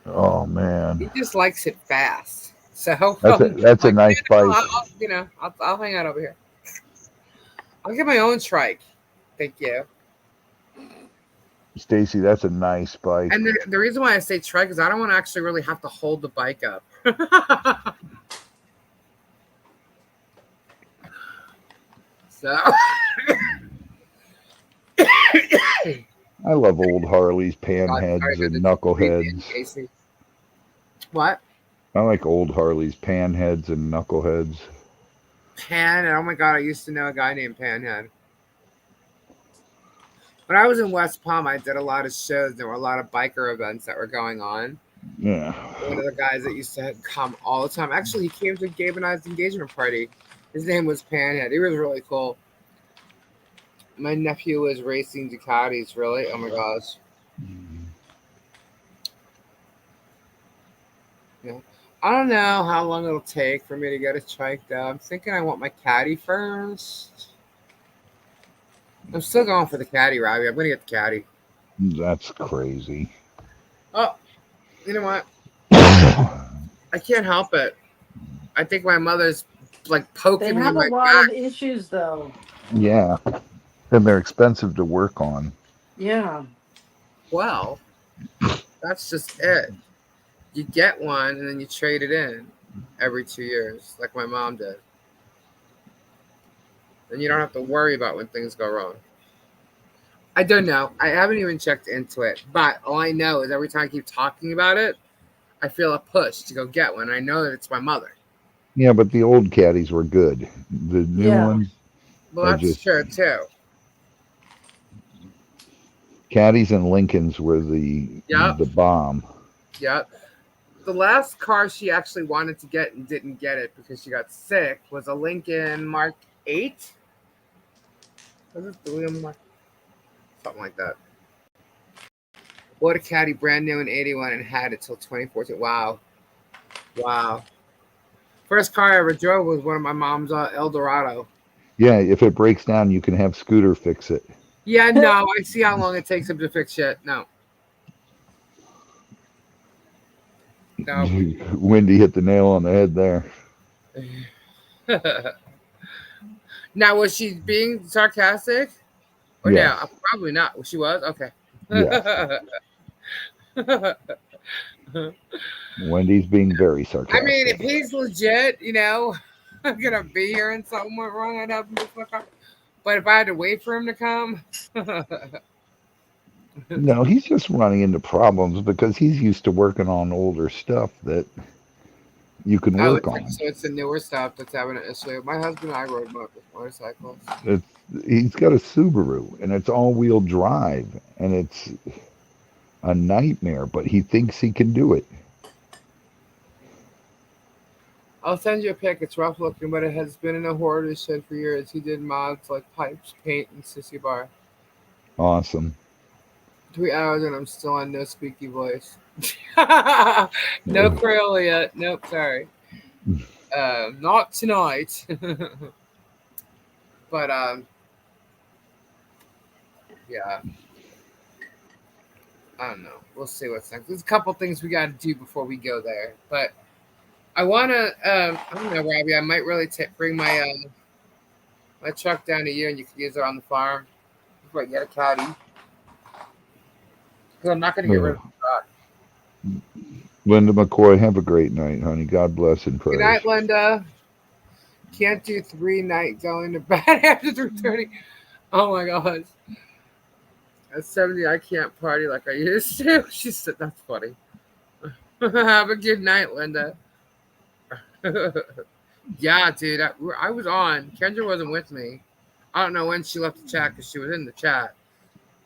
Oh, He man. just likes it fast. So That's a nice bike. I'll hang out over here. I'll get my own trike. Thank you. Stacy, that's a nice bike. And the reason why I say trike is I don't want to actually really have to hold the bike up. So I love old Harleys, panheads, and knuckleheads. What? I like old Harleys, panheads, and knuckleheads. Panhead. Oh my god, I used to know a guy named Panhead. When I was in West Palm, I did a lot of shows. There were a lot of biker events that were going on. Yeah. One of the guys that used to come all the time. Actually, he came to Gabe and I's engagement party. His name was Panhead. He was really cool. My nephew was racing Ducatis, really. Oh my gosh. Yeah. I don't know how long it'll take for me to get a trike though. I'm thinking I want my caddy first. I'm still going for the caddy, Robbie. I'm gonna get the caddy. That's crazy. Oh, you know what? I can't help it. I think my mother's like poking They me in have a my lot back. of issues, though. Yeah. And they're expensive to work on. Yeah. Well, that's just it. You get one and then you trade it in every 2 years, like my mom did. And you don't have to worry about when things go wrong. I don't know. I haven't even checked into it. But all I know is every time I keep talking about it, I feel a push to go get one. I know that it's my mother. Yeah, but the old caddies were good. The new ones, Well, that's just true too. caddies and Lincolns were the bomb. Yep. The last car she actually wanted to get and didn't get it because she got sick was a Lincoln Mark 8. Was it the William Mark? Something like that. Bought a caddy brand new in 81 and had it till 2014. Wow. First car I ever drove was one of my mom's Eldorado. Yeah, if it breaks down, you can have Scooter fix it. Yeah, no, I see how long it takes him to fix shit. No. Wendy hit the nail on the head there. Now, was she being sarcastic? Or Yes. no? Probably not. She was? Okay. Yes. Wendy's being very sarcastic. I mean, if he's legit, I'm gonna be here and something went wrong, I'd have him fix my car. But if I had to wait for him to come, No, he's just running into problems because he's used to working on older stuff that you can Oh, work it's on. so it's the newer stuff that's having an issue. My husband and I rode motorcycles. It's he's got a Subaru and it's all-wheel drive and it's a nightmare, but he thinks he can do it. I'll send you a pic. It's rough looking, but it has been in a hoarder's shed for years. He did mods like pipes, paint, and sissy bar. Awesome. 3 hours and I'm still on no squeaky voice. No Crayola yet. Nope, sorry. Not tonight. But yeah. I don't know. We'll see what's next. There's a couple things we got to do before we go there. But I want to. I don't know, Robbie. I might really bring my truck down to you, and you can use it on the farm. Before I get a caddy, because I'm not going to get rid of Oh, the truck. Linda McCoy, have a great night, honey. God bless and Good prayers. night, Linda. Can't do 3 night going to bed after 3:30. Oh my gosh. At 70, I can't party like I used to. She said, "That's funny." Have a good night, Linda. Yeah, dude. I was on. Kendra wasn't with me. I don't know when she left the chat because she was in the chat.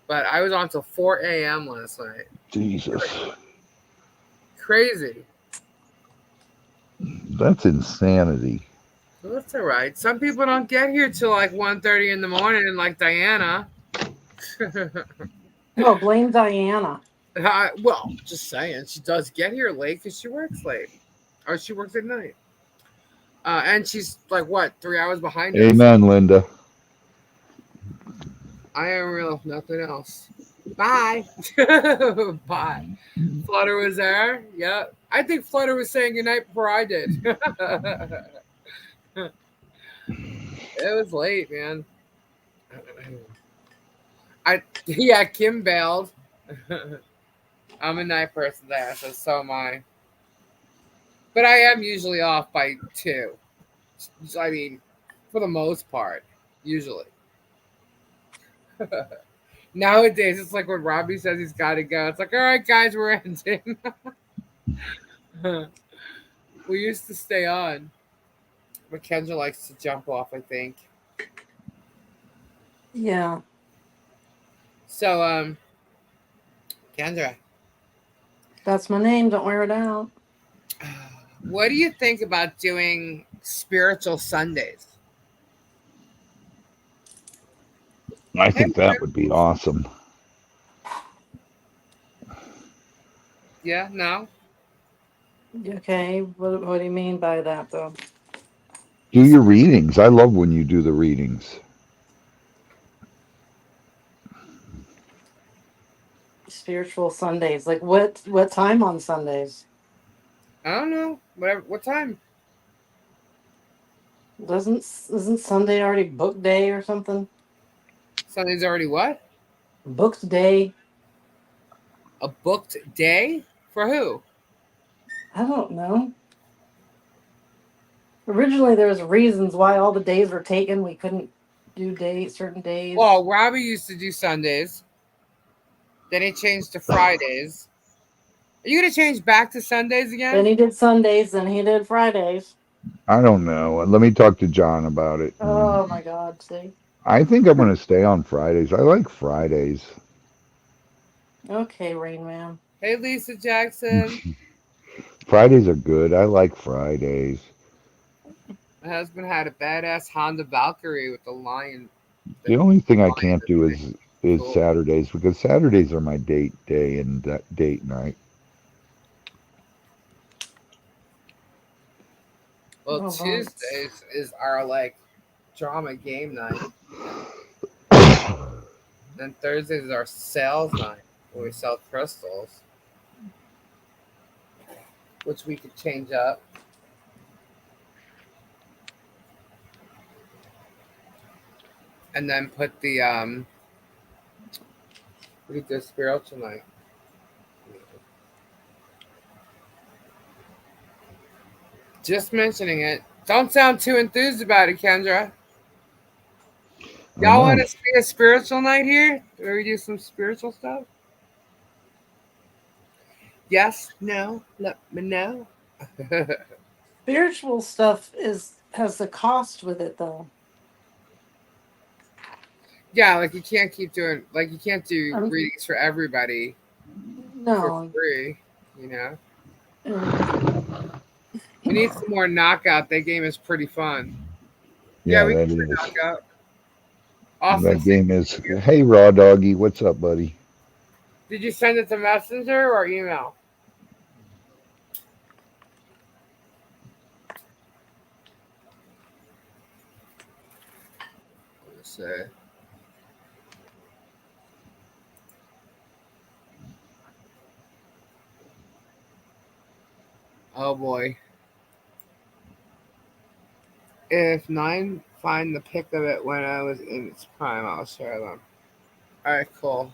But I was on till 4 a.m. last night. Jesus. Crazy. That's insanity. Well, that's all right. Some people don't get here till like 1:30 in the morning, like Diana. Oh, blame Diana. Well, just saying. She does get here late because she works late. Or she works at night. And she's like, what, 3 hours behind us? Amen, Linda. I am real, if nothing else. Bye. Bye. Flutter was there. Yep. I think Flutter was saying goodnight before I did. It was late, man. Yeah, Kim bailed. I'm a night person there, so am I. But I am usually off by 2. I mean, for the most part, usually. Nowadays, it's like when Robbie says he's got to go. It's like, all right, guys, we're ending. We used to stay on. But Kendra likes to jump off, I think. Yeah. So, Kendra, That's my name. Don't wear it out. what do you think about doing spiritual Sundays? I think that would be awesome. Yeah, no? Okay. What do you mean by that, though? Do your readings. I love when you do the readings. Spiritual Sundays. Like what time on Sundays? I don't know. Whatever. What time? Isn't Sunday already book day or something? Sunday's already what? Booked day. A booked day? For who? I don't know. Originally there was reasons why all the days were taken. We couldn't do certain days. Well, Robbie used to do Sundays. Then he changed to Fridays. Are you going to change back to Sundays Then again? he did Sundays, then he did Fridays. I don't know. Let me talk to John about it. Oh my God, see. I think I'm going to stay on Fridays. I like Fridays. Okay, Rain Man. Hey, Lisa Jackson. Fridays are good. I like Fridays. My husband had a badass Honda Valkyrie with the lion. The only thing I can't Lion do thing. is Cool. Saturdays because Saturdays are my date day and date night. Well, Oh, Tuesdays is our like drama game night. Then Thursdays is our sales night where we sell crystals, which we could change up. And then put the we could do spiritual night. Just mentioning it. Don't sound too enthused about it, Kendra. I Y'all want know. to see a spiritual night here? Where we do some spiritual stuff? Yes? No? Let me know. Spiritual stuff has a cost with it though. Yeah, like you can't keep doing like you can't do Um, readings for everybody for no, free. You know, and we need some more knockout. That game is pretty fun. Yeah, Yeah, we can that play is. knockout. Austin, That game is. Hey, Raw Doggy, what's up, buddy? did you send it to Messenger or email? Let's see. Oh boy. If nine find the pic of it when I was in its prime, I'll share them. Alright, cool.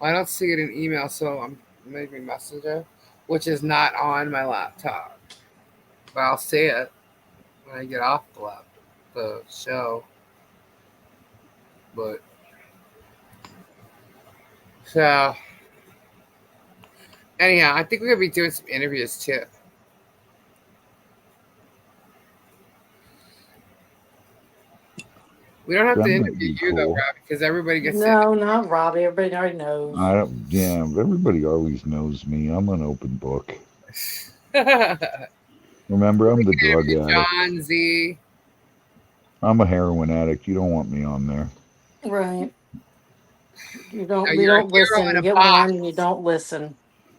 I don't see it in email, so I'm maybe Messenger, which is not on my laptop. But I'll see it when I get off the show. But so anyhow, I think we're gonna be doing some interviews too. We don't have That to might interview be you though, cool. Rob, because everybody gets to. no, not Robbie. Everybody already knows. I don't. Yeah, everybody always knows me. I'm an open book. Remember, I'm the drug Interview addict. John Z. I'm a heroin addict. You don't want me on there, Right. You No, don't. We you're a don't hero listen. in You a get warned, and you box. don't listen.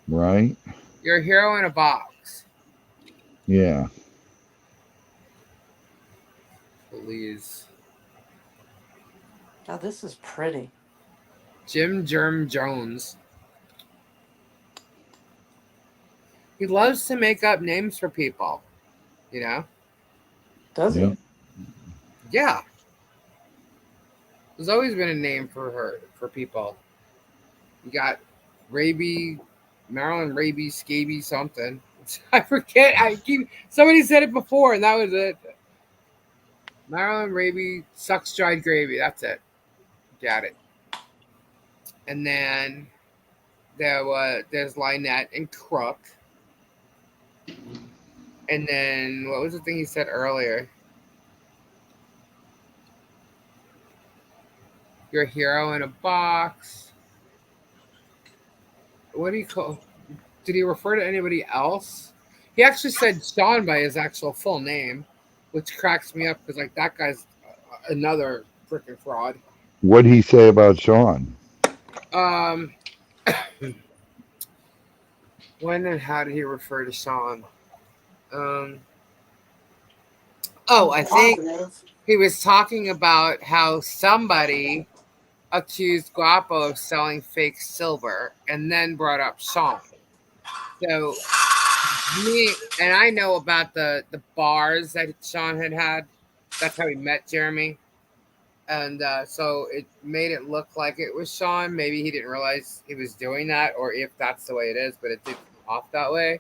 right? You're a hero in a box. Yeah. Please. God, this is pretty. Jim Germ Jones. He loves to make up names for people. You know? Does Yep. he? Yeah. There's always been a name for her for people. You got Raby, Marilyn Raby, Scaby, something. I forget. I keep somebody said it before, and that was it. Marilyn Raby sucks dried gravy. That's it. Got it. And then there's Lynette and Crook. And then what was the thing he said earlier? You're a hero in a box. What do you call? Did he refer to anybody else? He actually said Sean by his actual full name, which cracks me up because like that guy's another freaking fraud. What'd he say about Sean? Um, when and how did he refer to Sean? Um, oh, I'm I think positive. he was talking about how somebody accused Guapo of selling fake silver and then brought up Sean. So me and I know about the bars that Sean had. That's how he met Jeremy, and so it made it look like it was Sean. Maybe he didn't realize he was doing that, or if that's the way it is, but it did come off that way.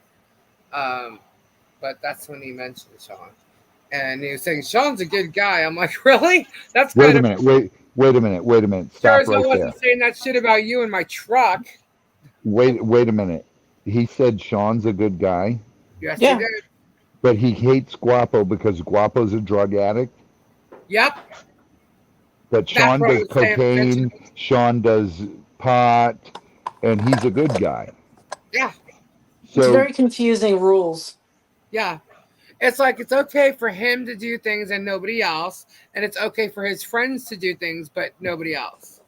Um, but that's when he mentioned Sean, and he was saying Sean's a good guy. I'm like, really? That's Wait kind a of minute. Wait a minute. Wait a minute. sure Stop as I right wasn't there. saying that shit about you in my truck. Wait a minute. He said Sean's a good guy, Yes, he Yeah. did. but he hates Guapo because Guapo's a drug addict. Yep, But that's Sean what I does was saying. cocaine, Sean does pot, and he's a good guy. Yeah, It's So very confusing rules. yeah. It's like it's okay for him to do things and nobody else, and it's okay for his friends to do things but nobody else.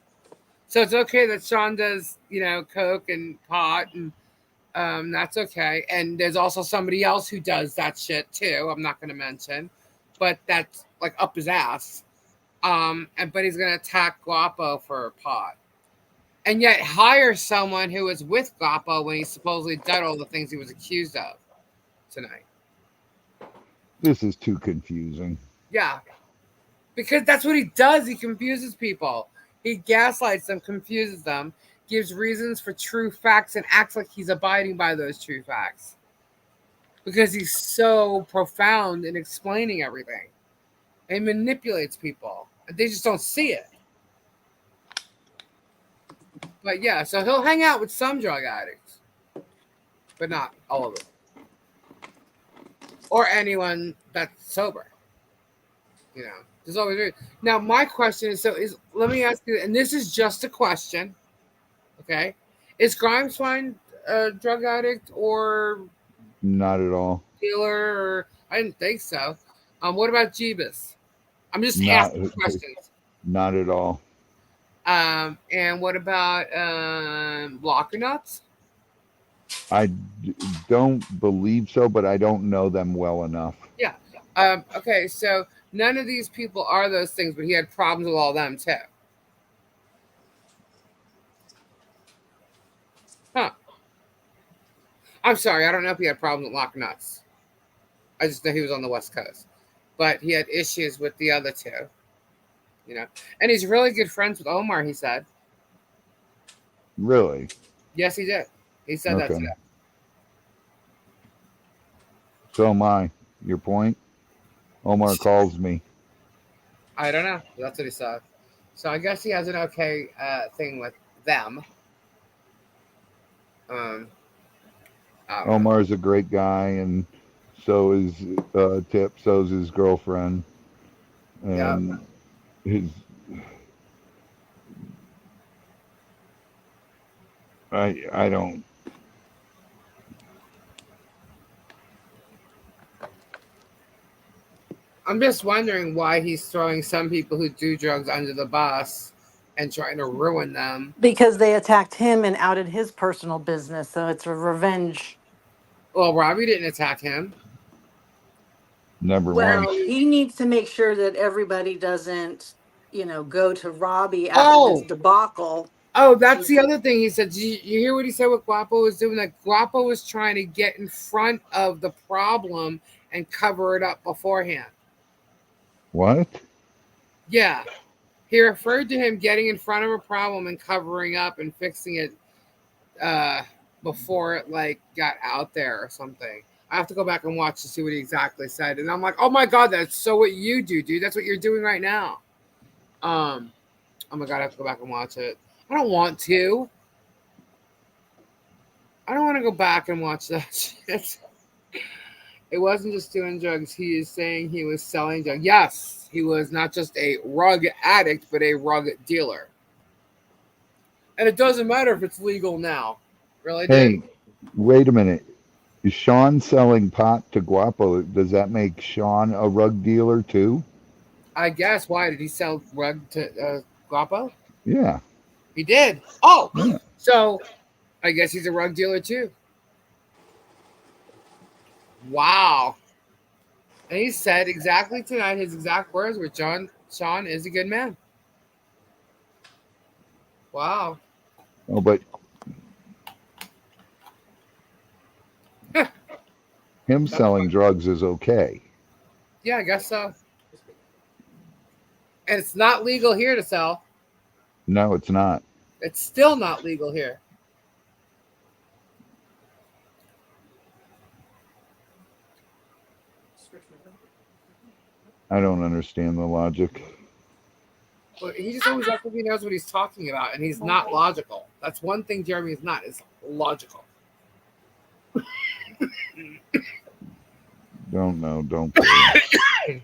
So it's okay that Sean does, coke and pot, and that's okay. And there's also somebody else who does that shit too. I'm not going to mention, but that's like up his ass. But he's going to attack Guapo for pot, and yet hire someone who was with Guapo when he supposedly did all the things he was accused of tonight. this is too confusing. Yeah, because that's what he does. He confuses people. He gaslights them, confuses them, gives reasons for true facts, and acts like he's abiding by those true facts. Because he's so profound in explaining everything. And manipulates people. And they just don't see it. But yeah, so he'll hang out with some drug addicts. But not all of them. or anyone that's sober. There's always now. My question is: let me ask you, and this is just a question, okay? Is Grimes fine a drug addict or Not at all. dealer? Or I didn't think so. What about Jeebus? I'm just Not asking questions. not at all. And what about Blocker Nuts? I don't believe so, but I don't know them well enough. Yeah. Okay, so none of these people are those things, but he had problems with all them too. Huh. I'm sorry, I don't know if he had problems with Lock Nuts. I just know he was on the West Coast. But he had issues with the other two. And he's really good friends with Omar, he said. Really? Yes, he did. He said that Okay. today. So am I. Your point? Omar calls me. I don't know. That's what he said. So I guess he has an okay thing with them. Um, I don't know. Omar's a great guy, and so is Tip. So's his girlfriend, Yeah. and his. I don't. I'm just wondering why he's throwing some people who do drugs under the bus and trying to ruin them. Because they attacked him and outed his personal business. So it's a revenge. Well, Robbie didn't attack him. Never Well, once. he needs to make sure that everybody doesn't, go to Robbie after this Oh, debacle. that's the other thing he said. Did you hear what he said? What Guapo was doing? That Guapo was trying to get in front of the problem and cover it up beforehand. What? Yeah, he referred to him getting in front of a problem and covering up and fixing it before it got out there or something. I have to go back and watch to see what he exactly said, and I'm like, oh my god, that's so what you do, dude. That's what you're doing right now. Oh my god, I have to go back and watch it. I don't want to. I don't want to go back and watch that shit. It wasn't just doing drugs. He is saying he was selling drugs. Yes, he was not just a rug addict, but a rug dealer. And it doesn't matter if it's legal now. Really, dude? Hey, wait a minute. Is Sean selling pot to Guapo? Does that make Sean a rug dealer too? I guess. Why did he sell rug to Guapo? Yeah. He did. Oh, Yeah. so I guess he's a rug dealer too. Wow. And he said exactly tonight, his exact words were, Sean is a good man. Wow. Oh, but him selling drugs is okay. Yeah, I guess so. And it's not legal here to sell. No, it's not. It's still not legal here. I don't understand the logic. Well, he just always acts like he knows what he's talking about, and he's not logical. That's one thing Jeremy is not, is logical. Don't know. Don't care.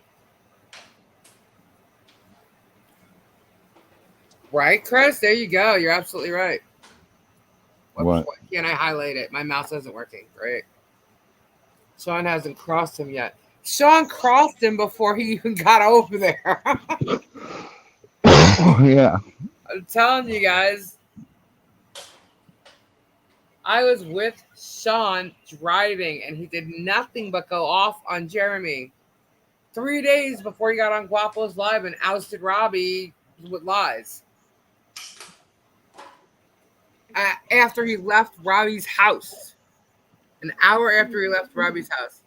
Right, Chris? There you go. You're absolutely right. What? Why can't I highlight it? My mouse isn't working. Great. Sean hasn't crossed him yet. Sean crossed him before he even got over there. Yeah. I'm telling you guys. I was with Sean driving, and he did nothing but go off on Jeremy 3 days before he got on Guapo's Live and ousted Robbie with lies. After he left Robbie's house. An hour after he left Robbie's house.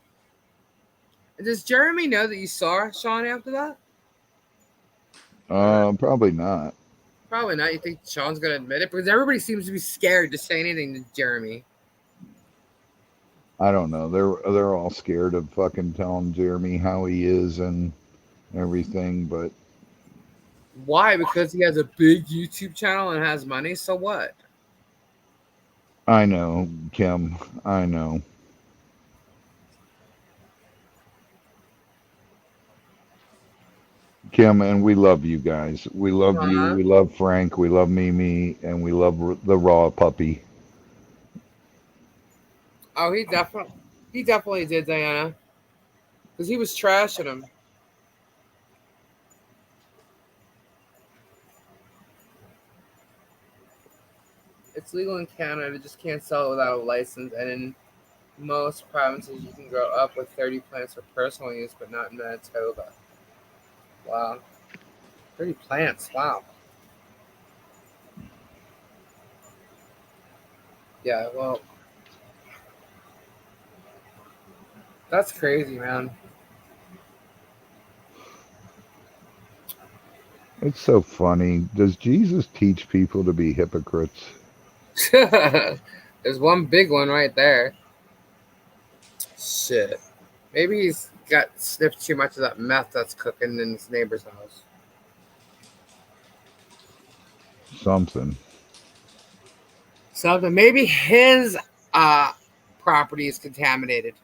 Does Jeremy know that you saw Sean after that? Probably not. Probably not. You think Sean's going to admit it? Because everybody seems to be scared to say anything to Jeremy. I don't know. They're all scared of fucking telling Jeremy how he is and everything, but Why? Because he has a big YouTube channel and has money. So what? I know, Kim. I know. Kim, and we love you guys. We love you. Uh-huh. We love Frank. We love Mimi, and we love the raw puppy. Oh, he definitely did, Diana, because he was trashing him. It's legal in Canada, just can't sell it without a license, and in most provinces you can grow up with 30 plants for personal use, but not in Manitoba. Wow, 30 plants. Wow. Yeah. Well, that's crazy, man. It's so funny. Does Jesus teach people to be hypocrites? There's one big one right there. Shit. Maybe he's got sniffed too much of that meth that's cooking in his neighbor's house. Something. Something. Maybe his uh property is contaminated.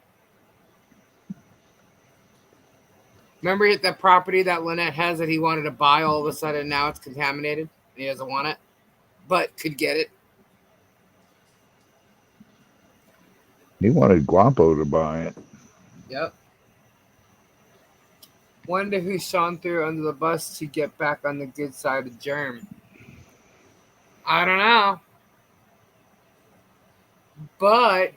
Remember that property that Lynette has that he wanted to buy, all of a sudden now it's contaminated and he doesn't want it, but could get it. He wanted Guapo to buy it. Yep. Wonder who Sean threw under the bus to get back on the good side of Germ. I don't know. But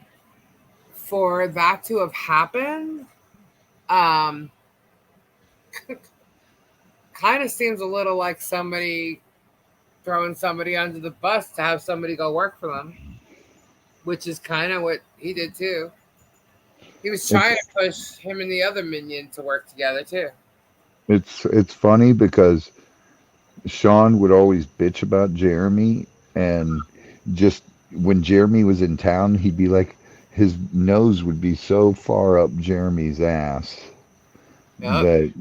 for that to have happened, um, kind of seems a little like somebody throwing somebody under the bus to have somebody go work for them, which is kind of what he did too. He was trying It's to push him and the other minion to work together too. it's funny because Sean would always bitch about Jeremy, and just when Jeremy was in town, he'd be like, his nose would be so far up Jeremy's ass Yep. that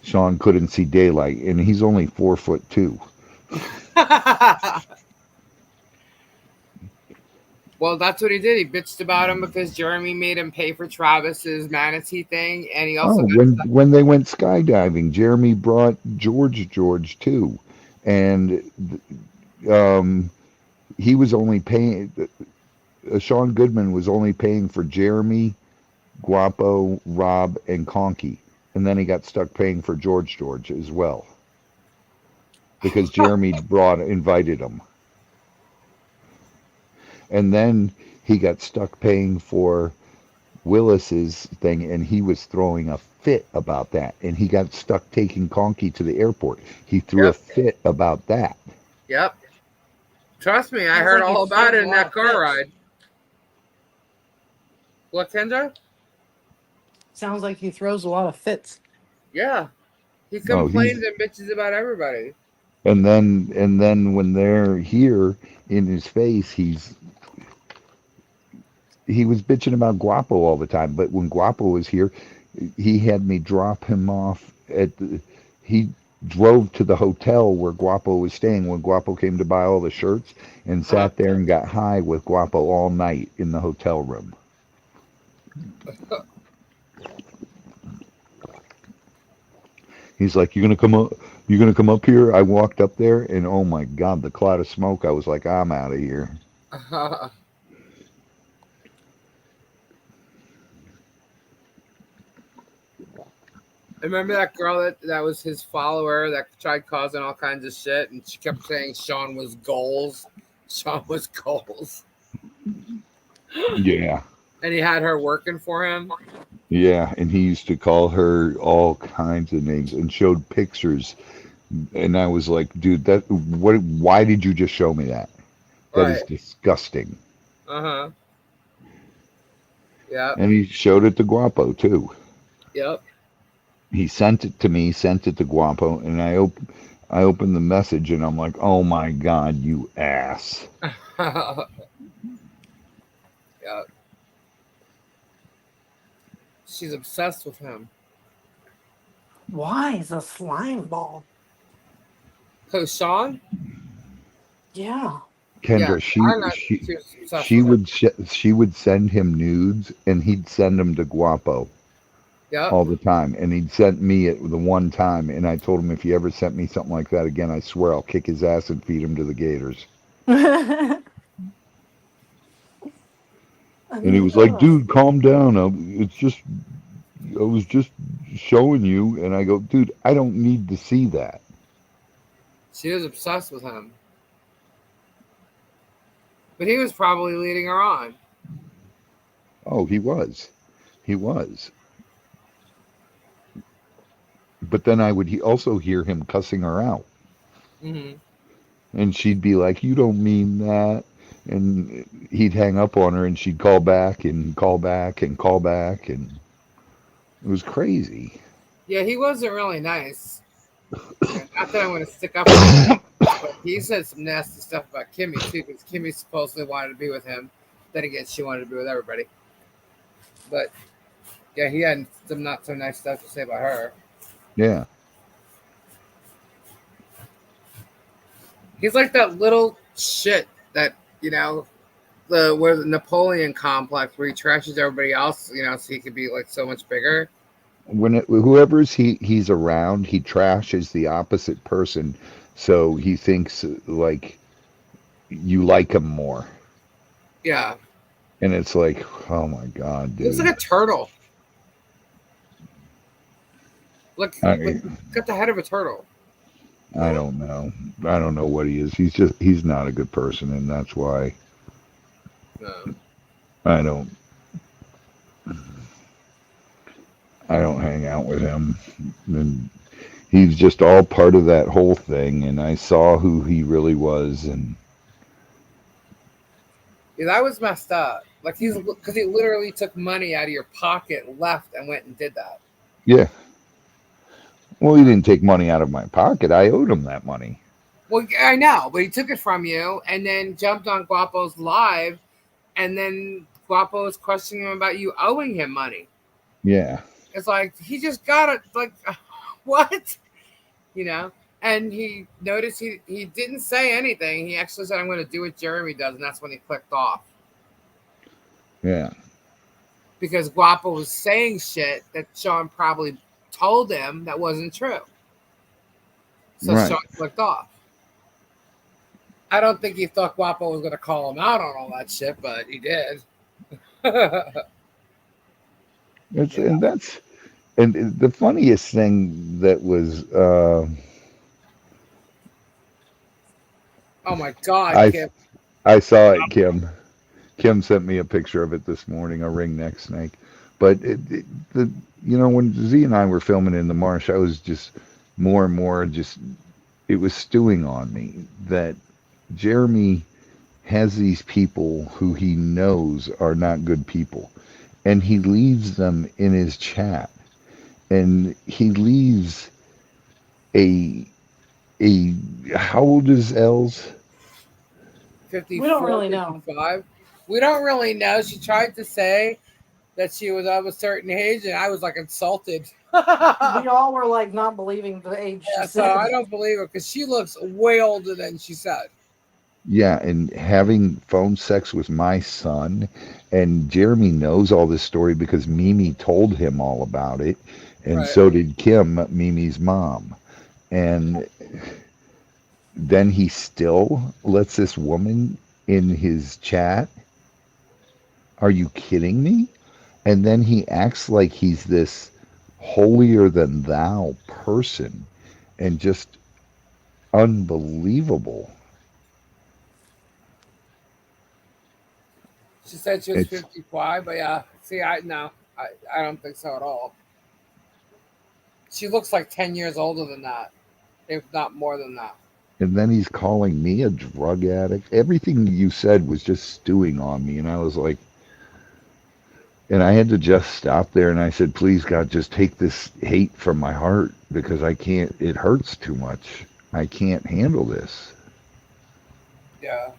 Sean couldn't see daylight, and he's only 4'2". Well, that's what he did. He bitched about him because Jeremy made him pay for Travis's manatee thing, and he also Oh, got stuck. when they went skydiving, Jeremy brought George too, and um, he was only paying. Sean Goodman was only paying for Jeremy, Guapo, Rob, and Conky, and then he got stuck paying for George as well because Jeremy brought invited him, and then he got stuck paying for Willis's thing, and he was throwing a fit about that, and he got stuck taking Conky to the airport. He threw a Yep. fit about that. Yep. Trust me, I Sounds heard like he all about throws it a in lot that of car fits. ride. What, Kendra? Sounds like he throws a lot of fits. Yeah. He Oh, complains and bitches about everybody. and then when they're here in his face, he was bitching about Guapo all the time. But when Guapo was here, he had me drop him off he drove to the hotel where Guapo was staying when Guapo came to buy all the shirts, and Uh, sat there and got high with Guapo all night in the hotel room. He's like, "You gonna come up? You gonna come up here?" I walked up there, and oh my God, the cloud of smoke! I was like, "I'm out of here." Remember that girl that was his follower that tried causing all kinds of shit, and she kept saying Sean was goals. Sean was goals. Yeah, And he had her working for him. yeah, and he used to call her all kinds of names and showed pictures, and I was like, "Dude, that what? Why did you just show me that? That Right. is disgusting." Uh-huh. Yep. And he showed it to Guapo too. Yep. He sent it to me, sent it to Guapo, and I opened the message, and I'm like, "Oh my God, you ass!" Yep. She's obsessed with him. Why is a slime ball? Who, Sean? Yeah. Yeah. Kendra, I'm not too obsessed with him. she would send him nudes, and he'd send them to Guapo. Yep. all the time. And he'd sent me it the one time, and I told him if he ever sent me something like that again, I swear I'll kick his ass and feed him to the gators. I And he mean, was like, ugh. dude, calm down. I was just showing you. And I go, dude, I don't need to see that. She was obsessed with him. But he was probably leading her on. Oh, he was. He was. But then I would also hear him cussing her out. Mm-hmm. And she'd be like, you don't mean that. And he'd hang up on her and she'd call back and call back and call back. And it was crazy. Yeah, he wasn't really nice. Not that I'm going to stick up for him, but he said some nasty stuff about Kimmy, too, because Kimmy supposedly wanted to be with him. Then again, she wanted to be with everybody. But, yeah, he had some not so nice stuff to say about her. Yeah. He's like that little shit that, where the Napoleon complex where he trashes everybody else, so he could be like so much bigger. Whoever's he's around, he trashes the opposite person, so he thinks like you like him more. Yeah. And it's like, oh my god, He looks dude. like a turtle. Look, I got the head of a turtle. I don't know. I don't know what he is. He's not a good person, and that's why No. I don't I don't hang out with him. And he's just all part of that whole thing, and I saw who he really was. And Yeah, that was messed up. Like because he literally took money out of your pocket, left, and went and did that. yeah, well, he didn't take money out of my pocket. I owed him that money. Well, I know, but he took it from you and then jumped on Guapo's live, and then Guapo was questioning him about you owing him money. Yeah. It's like he just got it. Like what? And he noticed he didn't say anything. He actually said, "I'm going to do what Jeremy does," and that's when he clicked off. Yeah. Because Guapo was saying shit that Sean probably told him that wasn't true. So Right. Sean clicked off. I don't think he thought Guapo was going to call him out on all that shit, but he did. It's Yeah. and the funniest thing that was Oh my God, I Kim. I saw it, Kim. Kim sent me a picture of it this morning, a ringneck snake. But when Z and I were filming in the marsh, I was just more and more just it was stewing on me that Jeremy has these people who he knows are not good people, and he leaves them in his chat, and he leaves a a how old is Els? We don't 54, really know. 55. We don't really know. She tried to say that she was of a certain age, and I was like insulted. We all were like not believing the age she Yeah, so I said. don't believe her because she looks way older than she said. Yeah, and having phone sex with my son, and Jeremy knows all this story because Mimi told him all about it, and Right. so did Kim, Mimi's mom. And then he still lets this woman in his chat. Are you kidding me? And then he acts like he's this holier than thou person and just unbelievable. She said she was It's 55, but yeah, see, I don't think so at all. She looks like 10 years older than that, if not more than that. and then he's calling me a drug addict. Everything you said was just stewing on me, and I was like, and I had to just stop there and I said, please God, just take this hate from my heart because I can't, it hurts too much. I can't handle this. Yeah.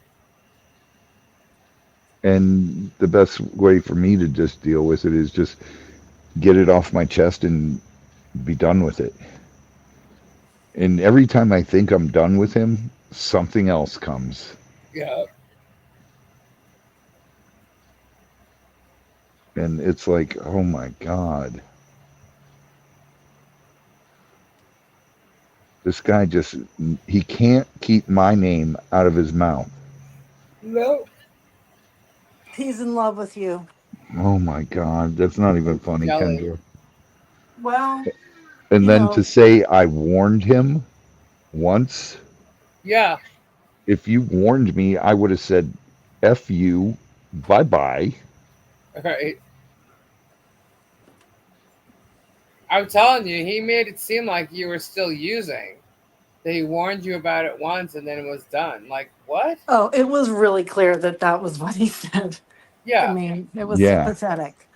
And the best way for me to just deal with it is just get it off my chest and be done with it. And every time I think I'm done with him, something else comes. Yeah. And it's like, oh my God. This guy just, he can't keep my name out of his mouth. No. He's in love with you. Oh my God, that's not even He's funny, jelly. Kendra. Well, And you then to know, say I warned him once, Yeah. if you warned me, I would have said, F you, bye bye. Right. I'm telling you, he made it seem like you were still using. That he warned you about it once and then it was done. Like, what? oh, it was really clear that that was what he said. I Yeah. mean, it was Yeah. pathetic.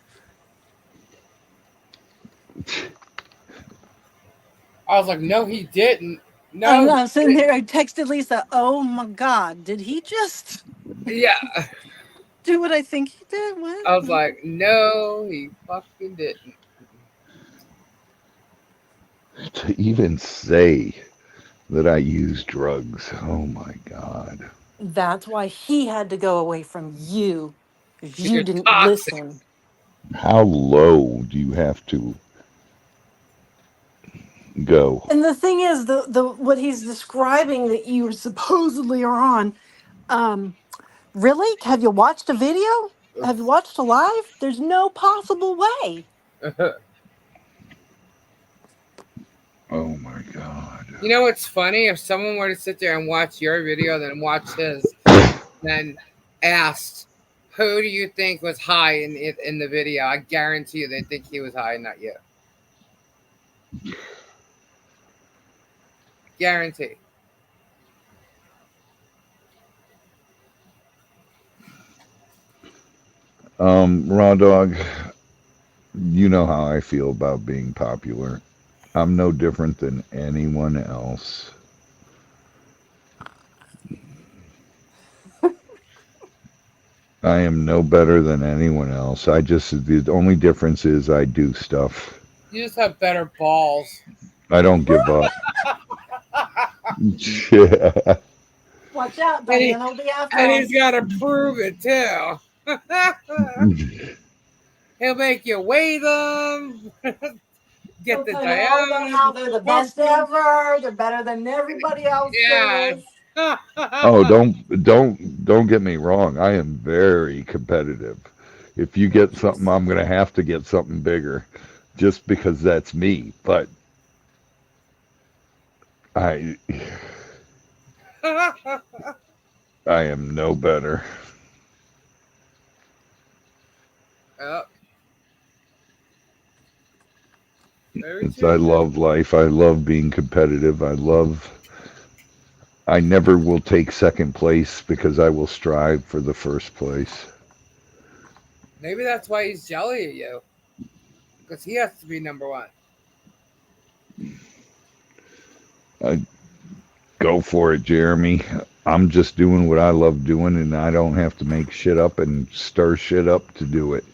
I was like, no, he didn't. I'm No, he not sitting didn't. there. I texted Lisa, oh my God, did he just Yeah. do what I think he did? What? I was like, no, he fucking didn't. To even say that I use drugs, oh my God. That's why he had to go away from you because Because you you're didn't toxic. listen. How low do you have to go? And the thing is, the what he's describing that you supposedly are on, um, really? Have you watched a video? Have you watched a live? There's no possible way. Oh my God. You know what's funny? If someone were to sit there and watch your video, then watch his, then asked, who do you think was high in the video? I guarantee you they think he was high, not you. Guarantee. Raw Dog, you know how I feel about being popular. I'm no different than anyone else. I am no better than anyone else. I just, the only difference is I do stuff. You just have better balls. I don't give up. Yeah. Watch out! And, Don't he, handle the F and he's bomb. got to prove it too. He'll make you weigh them, get He'll the tell you all about how they're the best diameter. ever. They're better than everybody Yeah. else's. Oh, don't get me wrong. I am very competitive. If you get something, I'm going to have to get something bigger just because that's me. But I I am no better. Oh, very It's I true, man. love life. I love being competitive. I never will take second place because I will strive for the first place. Maybe that's why he's jelly at you. Because he has to be number one. I go for it, Jeremy. I'm just doing what I love doing and I don't have to make shit up and stir shit up to do it.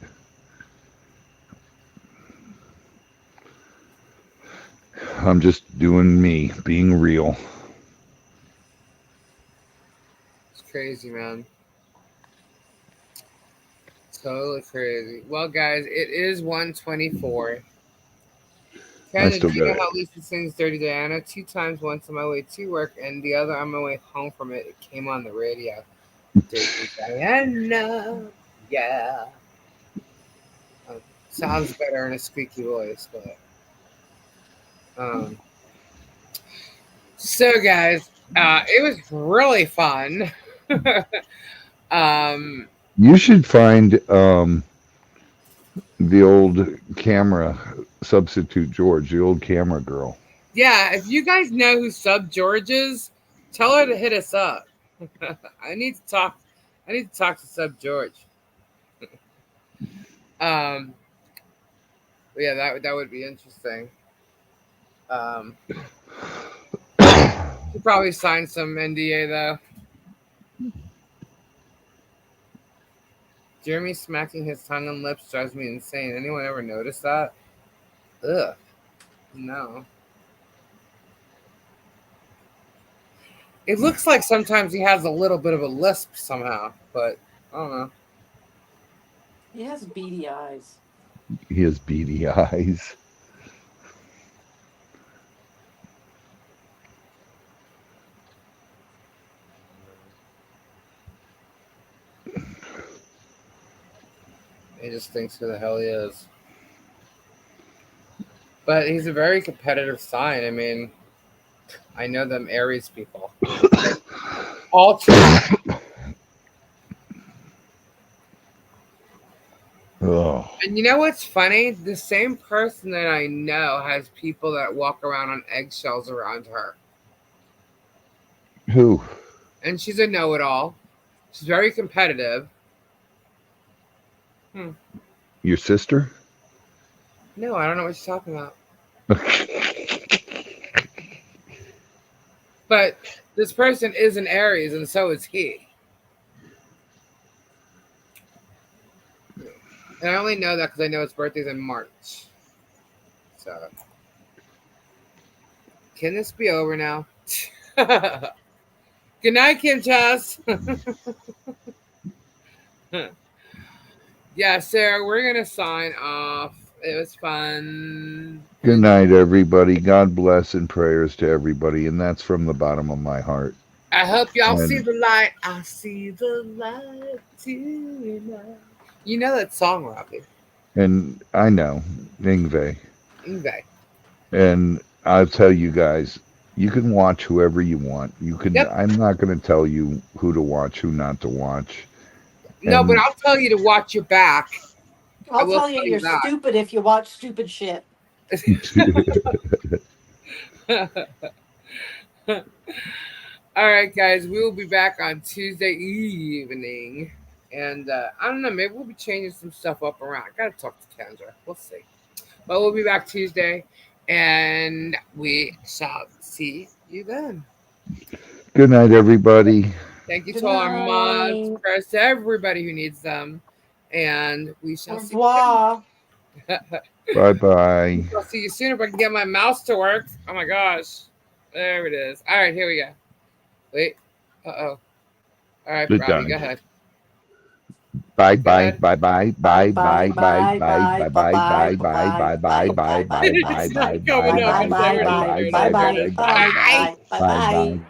I'm just doing me, being real. It's crazy, man. Totally crazy. Well, guys, it is 1:24. I Canada, still do you got know it. how Lisa sings Dirty Diana? Two times, once on my way to work and the other on my way home from it. It came on the radio. Dirty Diana. Yeah. Um, sounds better in a squeaky voice, but. Um, so, guys, it was really fun. um, You should find the old camera substitute George, the old camera girl. yeah, if you guys know who Sub George is, tell her to hit us up. I need to talk. I need to talk to Sub George. Um, yeah, that would be interesting. Um, she probably signed some NDA though. Jeremy smacking his tongue and lips drives me insane. Anyone ever notice that? Ugh, no. It looks like sometimes he has a little bit of a lisp somehow, but I don't know. He has beady eyes. He has beady eyes. He just thinks who the hell he is. But he's a very competitive sign. I mean, I know them Aries people. Ultra. Oh, And you know what's funny? The same person that I know has people that walk around on eggshells around her. who? And she's a know it all. She's very competitive. Your sister? No, I don't know what she's talking about. But this person is an Aries, and so is he. And I only know that because I know his birthday's in March. So, can this be over now? Good night, Kim Chess. Yeah, Sarah, we're gonna sign off. It was fun. Good night, everybody. God bless and prayers to everybody. And that's from the bottom of my heart. I hope y'all see And the light. I see the light tonight. You know that song, Robbie. and I know, Ingve. Ingve. And I'll tell you guys, you can watch whoever you want. You can. Yep. I'm not going to tell you who to watch, who not to watch. No, but And I'll tell you to watch your back. I I'll will tell you, tell you you're that. stupid if you watch stupid shit. All right, guys, we will be back on Tuesday evening. And I don't know, maybe we'll be changing some stuff up around. I got to talk to Kendra. We'll see. But we'll be back Tuesday, and we shall see you then. good night, everybody. Thank you Good to all our mods, night. prayers to everybody who needs them. And we Au shall see you revoir. soon. Bye bye. I'll see you soon if I can get my mouse to work. Oh my gosh. There it is. All right, here we go. Wait. Uh-oh. All right, Good Robbie, go done. ahead. Bye Go bye ahead. bye bye Bye, bye bye, bye bye bye, bye bye, bye bye, bye bye, bye bye bye, bye bye, bye bye, bye bye, bye It's bye. bye not bye coming Bye, up. bye, bye It's bye, there it bye is. bye. There bye it is. Bye, There it bye is. There bye, it is. bye bye, bye Bye. bye, bye, bye bye. bye.